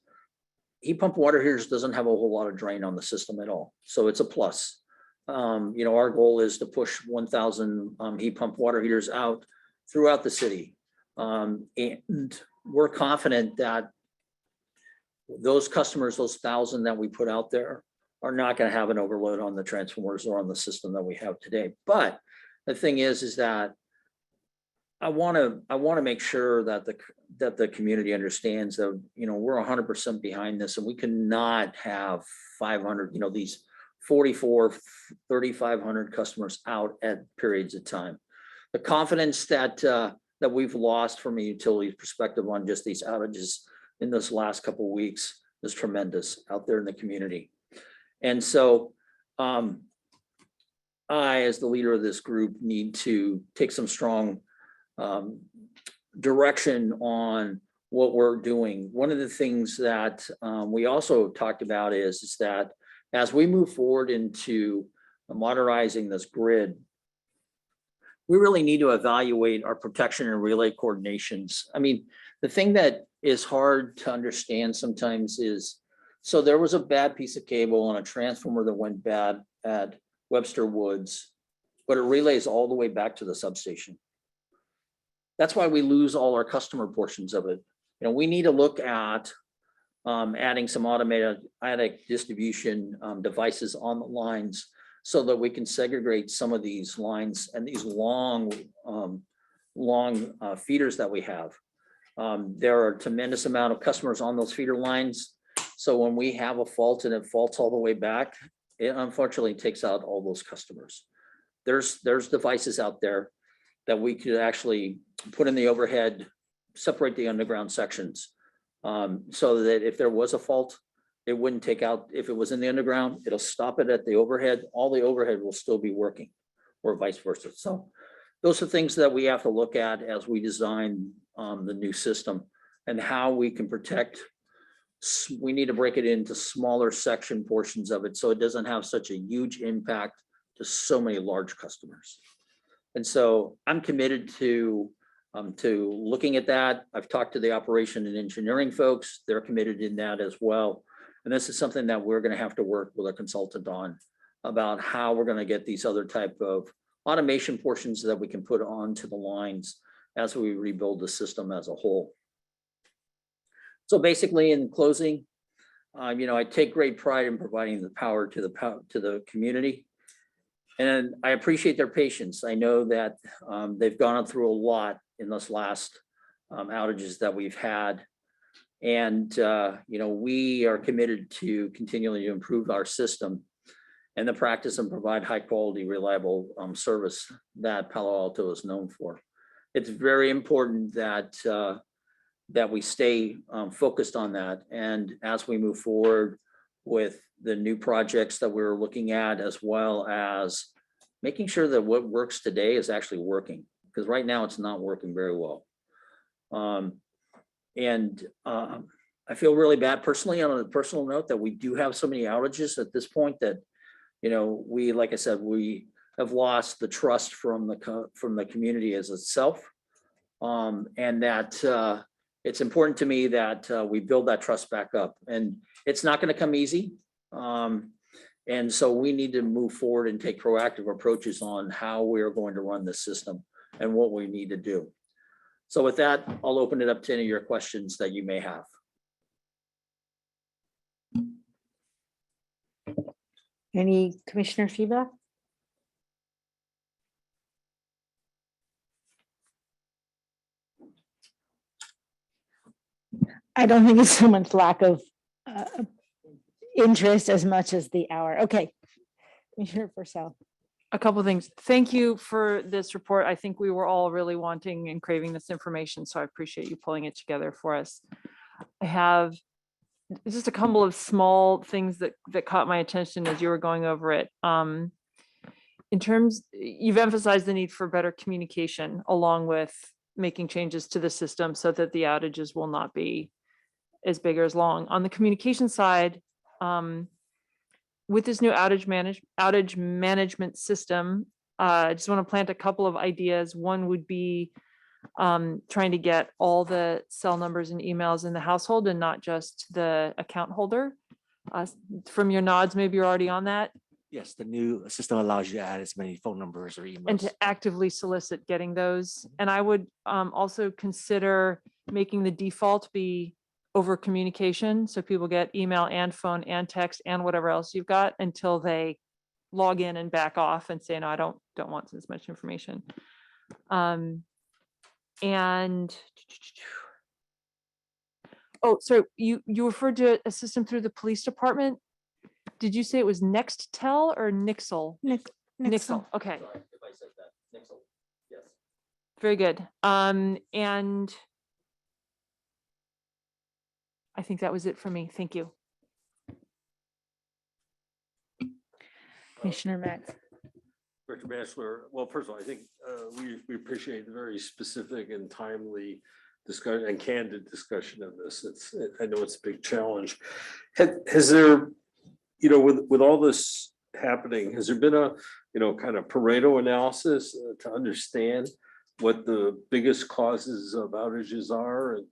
Heat pump water heaters doesn't have a whole lot of drain on the system at all. So it's a plus. You know, our goal is to push 1,000 heat pump water heaters out throughout the city. And we're confident that those customers, those 1,000 that we put out there, are not going to have an overload on the transformers or on the system that we have today. But the thing is that I want to make sure that the community understands that, you know, we're 100% behind this, and we cannot have 500, you know, these 3,500 customers out at periods of time. The confidence that we've lost from a utility perspective on just these outages in this last couple of weeks is tremendous out there in the community. And so I, as the leader of this group, need to take some strong direction on what we're doing. One of the things that we also talked about is that as we move forward into modernizing this grid, we really need to evaluate our protection and relay coordinations. I mean, the thing that is hard to understand sometimes is, so there was a bad piece of cable on a transformer that went bad at Webster Woods, but it relays all the way back to the substation. That's why we lose all our customer portions of it. You know, we need to look at adding some automatic distribution devices on the lines so that we can segregate some of these lines and these long feeders that we have. There are a tremendous amount of customers on those feeder lines. So when we have a fault and it faults all the way back, it unfortunately takes out all those customers. There's devices out there that we could actually put in the overhead, separate the underground sections, so that if there was a fault, it wouldn't take out, if it was in the underground, it'll stop it at the overhead. All the overhead will still be working, or vice versa. So those are things that we have to look at as we design the new system and how we can protect. We need to break it into smaller section portions of it so it doesn't have such a huge impact to so many large customers. And so I'm committed to looking at that. I've talked to the operation and engineering folks. They're committed in that as well. And this is something that we're going to have to work with a consultant on, about how we're going to get these other type of automation portions that we can put onto the lines as we rebuild the system as a whole. So basically, in closing, you know, I take great pride in providing the power to the community. And I appreciate their patience. I know that they've gone through a lot in this last outages that we've had. And, you know, we are committed to continually to improve our system and the practice and provide high quality, reliable service that Palo Alto is known for. It's very important that that we stay focused on that. And as we move forward with the new projects that we're looking at, as well as making sure that what works today is actually working, because right now it's not working very well. I feel really bad personally, on a personal note, that we do have so many outages at this point that, you know, we, like I said, we have lost the trust from the community as itself. And that it's important to me that we build that trust back up, and it's not going to come easy. And so we need to move forward and take proactive approaches on how we are going to run this system and what we need to do. So with that, I'll open it up to any of your questions that you may have. Any commissioner feedback? I don't think it's so much lack of interest as much as the hour. Okay. Commissioner Purcell. A couple of things. Thank you for this report. I think we were all really wanting and craving this information, so I appreciate you pulling it together for us. I have just a couple of small things that caught my attention as you were going over it. In terms, you've emphasized the need for better communication along with making changes to the system so that the outages will not be as big or as long. On the communication side, with this new outage management system, I just want to plant a couple of ideas. One would be trying to get all the cell numbers and emails in the household and not just the account holder. From your nods, maybe you're already on that. Yes, the new system allows you to add as many phone numbers or emails. And to actively solicit getting those. And I would also consider making the default be over communication. So people get email and phone and text and whatever else you've got until they log in and back off and say, no, I don't want as much information. And oh, so you referred to a system through the police department. Did you say it was Nextel or Nixle? Nixle. Okay. Sorry if I said that. Nixle. Yes. Very good. And I think that was it for me. Thank you. Commissioner Max. Director Bachelor, well, first of all, I think we appreciate the very specific and timely discussion and candid discussion of this. I know it's a big challenge. Has there, with all this happening, has there been a, kind of Pareto analysis to understand what the biggest causes of outages are, and,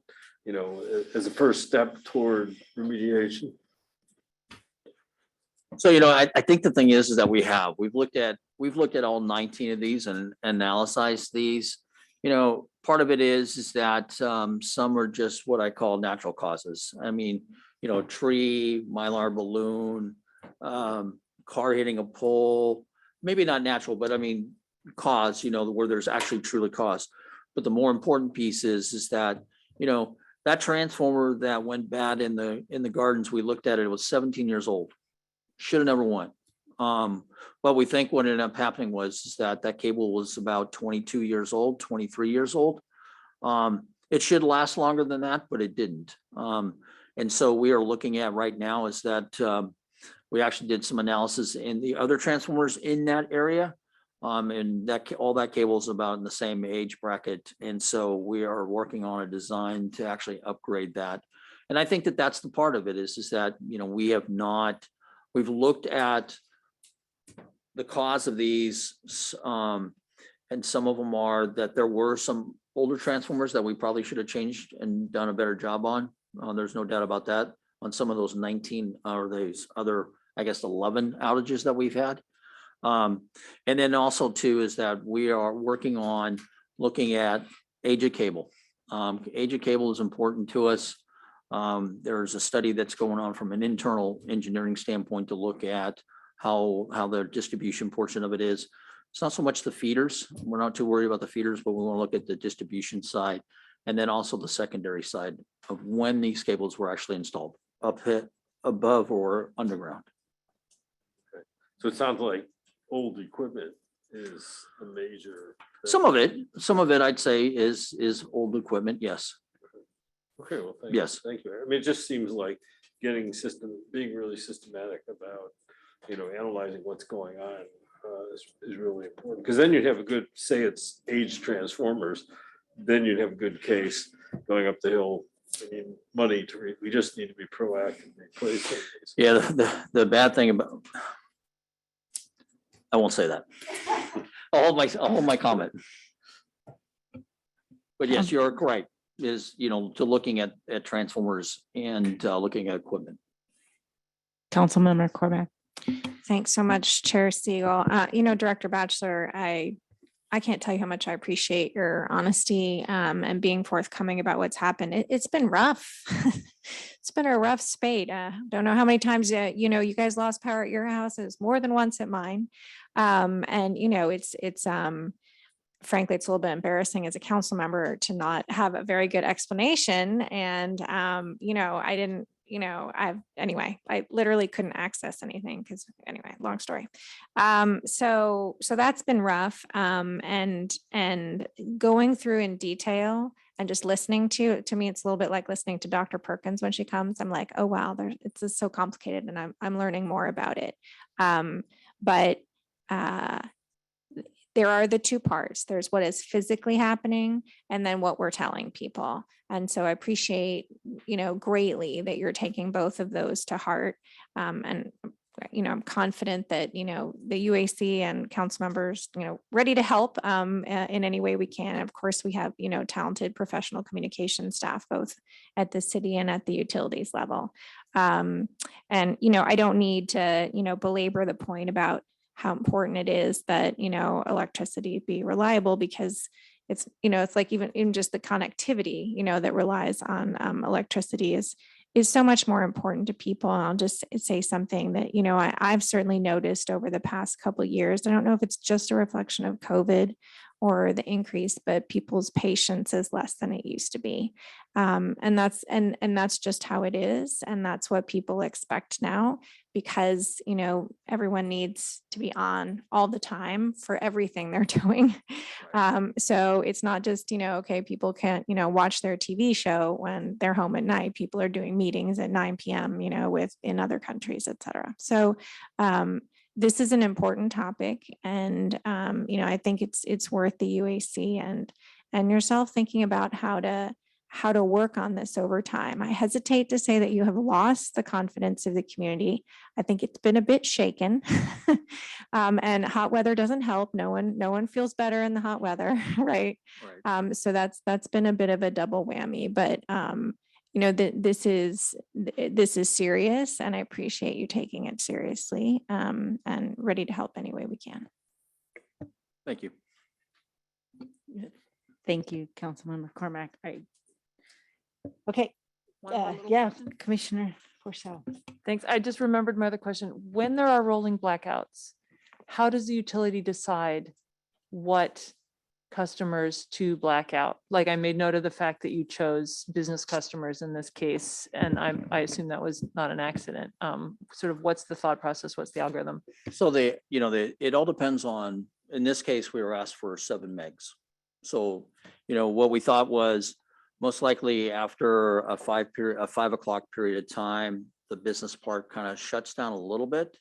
as a first step toward remediation? So, I think the thing is that we've looked at all 19 of these and analyzed these. Part of it is that some are just what I call natural causes. I mean, tree, mylar balloon, car hitting a pole, maybe not natural, but I mean, cause, where there's actually truly cause. But the more important piece is that, that transformer that went bad in the gardens, we looked at it, it was 17 years old. Should have never went. But we think what ended up happening was that cable was about 22 years old, 23 years old. It should last longer than that, but it didn't. And so we are looking at right now is that we actually did some analysis in the other transformers in that area. And all that cable is about in the same age bracket. And so we are working on a design to actually upgrade that. And I think that that's the part of it is that, we've looked at the cause of these, and some of them are that there were some older transformers that we probably should have changed and done a better job on. There's no doubt about that on some of those 19 or those other, I guess, 11 outages that we've had. And then also too, is that we are working on looking at age of cable. Age of cable is important to us. There's a study that's going on from an internal engineering standpoint to look at how the distribution portion of it is. It's not so much the feeders. We're not too worried about the feeders, but we want to look at the distribution side and then also the secondary side of when these cables were actually installed above or underground. Okay. So it sounds like old equipment is a major thing. Some of it I'd say is old equipment. Yes. Okay, well, Yes. Thank you. I mean, it just seems like being really systematic about, analyzing what's going on is really important. Because then you'd have a good, say it's aged transformers, then you'd have a good case going up the hill. I mean, we just need to be proactive in replacing these. Yeah, the bad thing about I won't say that. I'll hold my comment. But yes, you're correct, is, to looking at transformers and looking at equipment. Councilmember Corbett. Thanks so much, Chair Siegel. Director Batchelor, I can't tell you how much I appreciate your honesty and being forthcoming about what's happened. It's been rough. It's been a rough spate. Don't know how many times you guys lost power at your house. It was more than once at mine. It's frankly, it's a little bit embarrassing as a council member to not have a very good explanation. And I didn't. I literally couldn't access anything because long story. So that's been rough. And going through in detail and just listening to me, it's a little bit like listening to Dr. Perkins when she comes. I'm like, oh, wow, it's just so complicated and I'm learning more about it. But there are the two parts. There's what is physically happening and then what we're telling people. And so I appreciate, greatly that you're taking both of those to heart. And I'm confident that, the UAC and council members, ready to help in any way we can. Of course, we have, talented professional communication staff, both at the city and at the utilities level. And I don't need to, belabor the point about how important it is that, electricity be reliable, because it's, it's like even just the connectivity, that relies on electricity is so much more important to people. And I'll just say something that, I've certainly noticed over the past couple of years. I don't know if it's just a reflection of COVID or the increase, but people's patience is less than it used to be. And that's just how it is. And that's what people expect now, because, everyone needs to be on all the time for everything they're doing. So it's not just, okay, people can't, watch their TV show when they're home at night. People are doing meetings at 9 p.m., in other countries, et cetera. So this is an important topic. And, I think it's worth the UAC and yourself thinking about how to work on this over time. I hesitate to say that you have lost the confidence of the community. I think it's been a bit shaken. And hot weather doesn't help. No one feels better in the hot weather, right? So that's been a bit of a double whammy, but this is serious, and I appreciate you taking it seriously, and ready to help any way we can. Thank you. Thank you, Councilmember Cormac. Okay. One more little Yeah, question. Commissioner Porcel. Thanks. I just remembered my other question. When there are rolling blackouts, how does the utility decide what customers to black out? Like, I made note of the fact that you chose business customers in this case, and I assume that was not an accident. Sort of what's the thought process? What's the algorithm? So it all depends on, in this case, we were asked for 7 megs. So, what we thought was most likely after a 5 o'clock period of time, the business part kind of shuts down a little bit.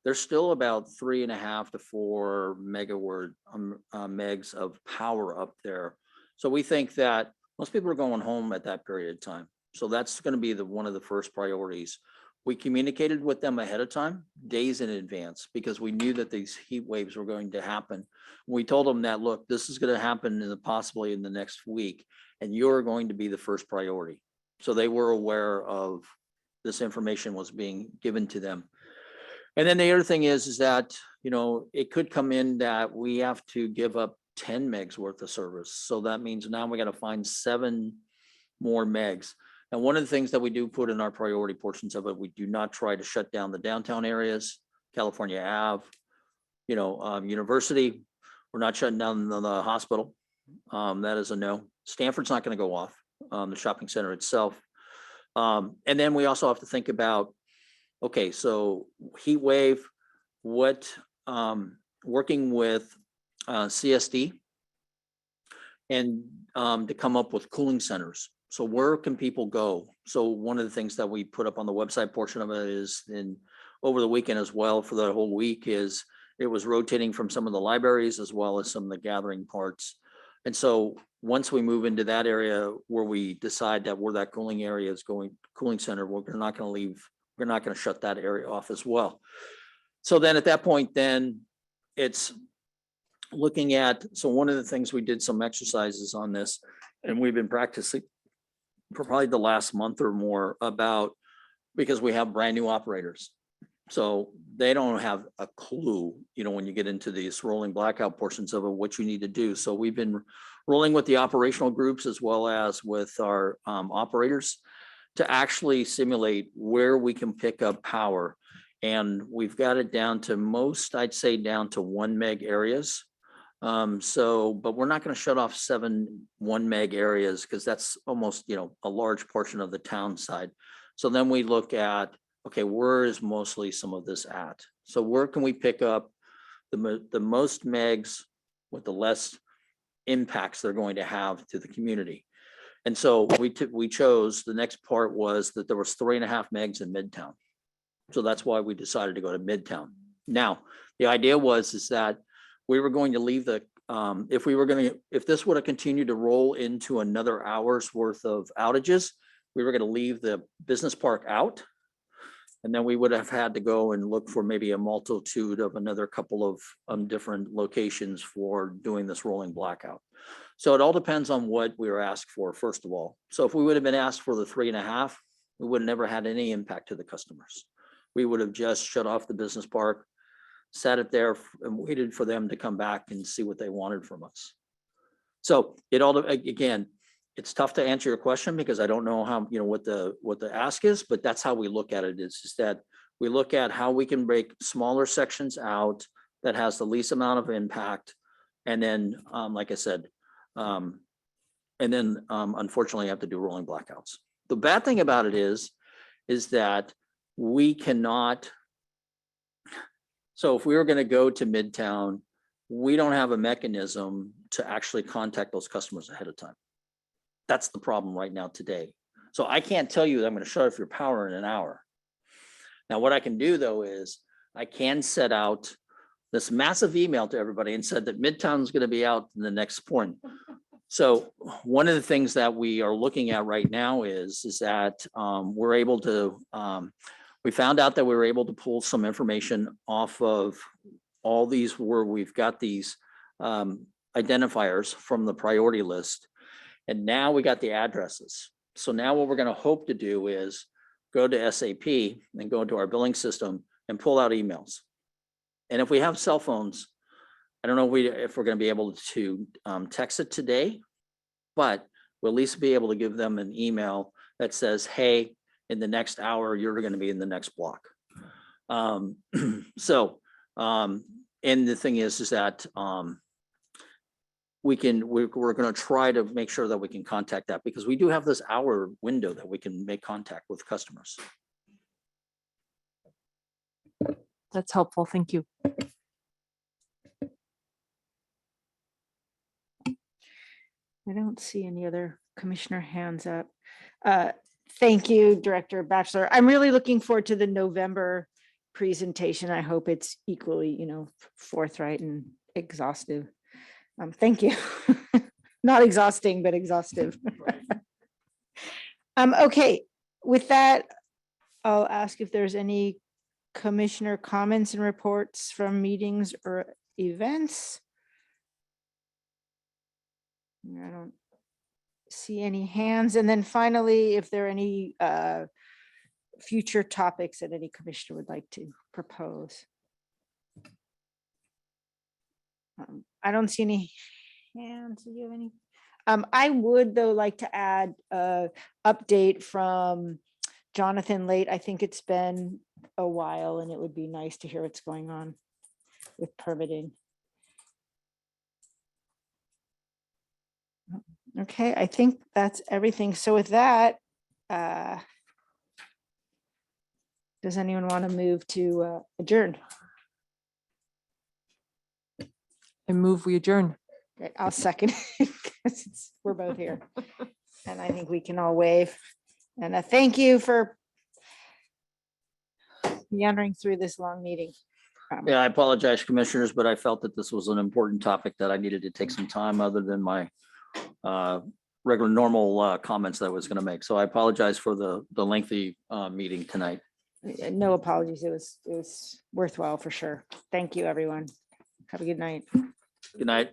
There's still about 3.5 to 4 megs of power up there. So we think that most people are going home at that period of time. So that's going to be one of the first priorities. We communicated with them ahead of time, days in advance, because we knew that these heat waves were going to happen. We told them that, look, this is going to happen possibly in the next week, and you're going to be the first priority. So they were aware of this information was being given to them. And then the other thing is that, it could come in that we have to give up 10 megs worth of service. So that means now we got to find 7 more megs. And one of the things that we do put in our priority portions of it, we do not try to shut down the downtown areas, California Ave, University. We're not shutting down the hospital. That is a no. Stanford's not going to go off, the shopping center itself. And then we also have to think about, okay, so heat wave, working with CSD and to come up with cooling centers. So where can people go? So one of the things that we put up on the website portion of it is over the weekend as well, for the whole week, is it was rotating from some of the libraries as well as some of the gathering parts. And so once we move into that area where we decide that where that cooling area is going, cooling center, we're not going to shut that area off as well. So then at that point, then it's looking at, so one of the things we did some exercises on this, and we've been practicing for probably the last month or more about, because we have brand new operators. So they don't have a clue, when you get into these rolling blackout portions of it, what you need to do. So we've been rolling with the operational groups as well as with our operators to actually simulate where we can pick up power. And we've got it down to most, I'd say down to 1 meg areas. But we're not going to shut off 7 1 meg areas because that's almost, a large portion of the town side. So then we look at, okay, where is mostly some of this at? So where can we pick up the most megs with the less impacts they're going to have to the community? And so we chose, the next part was that there was 3.5 megs in Midtown. So that's why we decided to go to Midtown. Now, the idea is that we were going to leave the, if this would have continued to roll into another hour's worth of outages, we were going to leave the business park out. And then we would have had to go and look for maybe a multitude of another couple of different locations for doing this rolling blackout. So it all depends on what we were asked for, first of all. So if we would have been asked for the 3.5, we would have never had any impact to the customers. We would have just shut off the business park, sat it there and waited for them to come back and see what they wanted from us. So it all, again, it's tough to answer your question because I don't know how, what the ask is, but that's how we look at it. It's just that we look at how we can break smaller sections out that has the least amount of impact. And then, like I said, unfortunately, I have to do rolling blackouts. The bad thing about it is that we cannot. So if we were going to go to Midtown, we don't have a mechanism to actually contact those customers ahead of time. That's the problem right now today. So I can't tell you that I'm going to shut off your power in an hour. Now, what I can do though is I can set out this massive email to everybody and said that Midtown is going to be out in the next point. So one of the things that we are looking at right now is that we're able to, we found out that we were able to pull some information off of all these where we've got these identifiers from the priority list. And now we got the addresses. So now what we're going to hope to do is go to SAP and go into our billing system and pull out emails. And if we have cell phones, I don't know if we're going to be able to text it today, but we'll at least be able to give them an email that says, hey, in the next hour, you're going to be in the next block. And the thing is that we're going to try to make sure that we can contact that because we do have this hour window that we can make contact with customers. That's helpful. Thank you. I don't see any other commissioner hands up. Thank you, Director Batchelor. I'm really looking forward to the November presentation. I hope it's equally, forthright and exhaustive. Thank you. Not exhausting, but exhaustive. Okay, with that, I'll ask if there's any commissioner comments and reports from meetings or events. I don't see any hands. And then finally, if there are any future topics that any commissioner would like to propose. I don't see any hands. Do you have any? I would though like to add a update from Jonathan Late. I think it's been a while and it would be nice to hear what's going on with permitting. Okay, I think that's everything. So with that, does anyone want to move to adjourn? I move we adjourn. Okay, I'll second because we're both here. And I think we can all wave. And thank you for meandering through this long meeting. Yeah, I apologize, commissioners, but I felt that this was an important topic that I needed to take some time other than my regular normal comments that I was going to make. So I apologize for the lengthy meeting tonight. No apologies. It was worthwhile for sure. Thank you, everyone. Have a good night. Good night.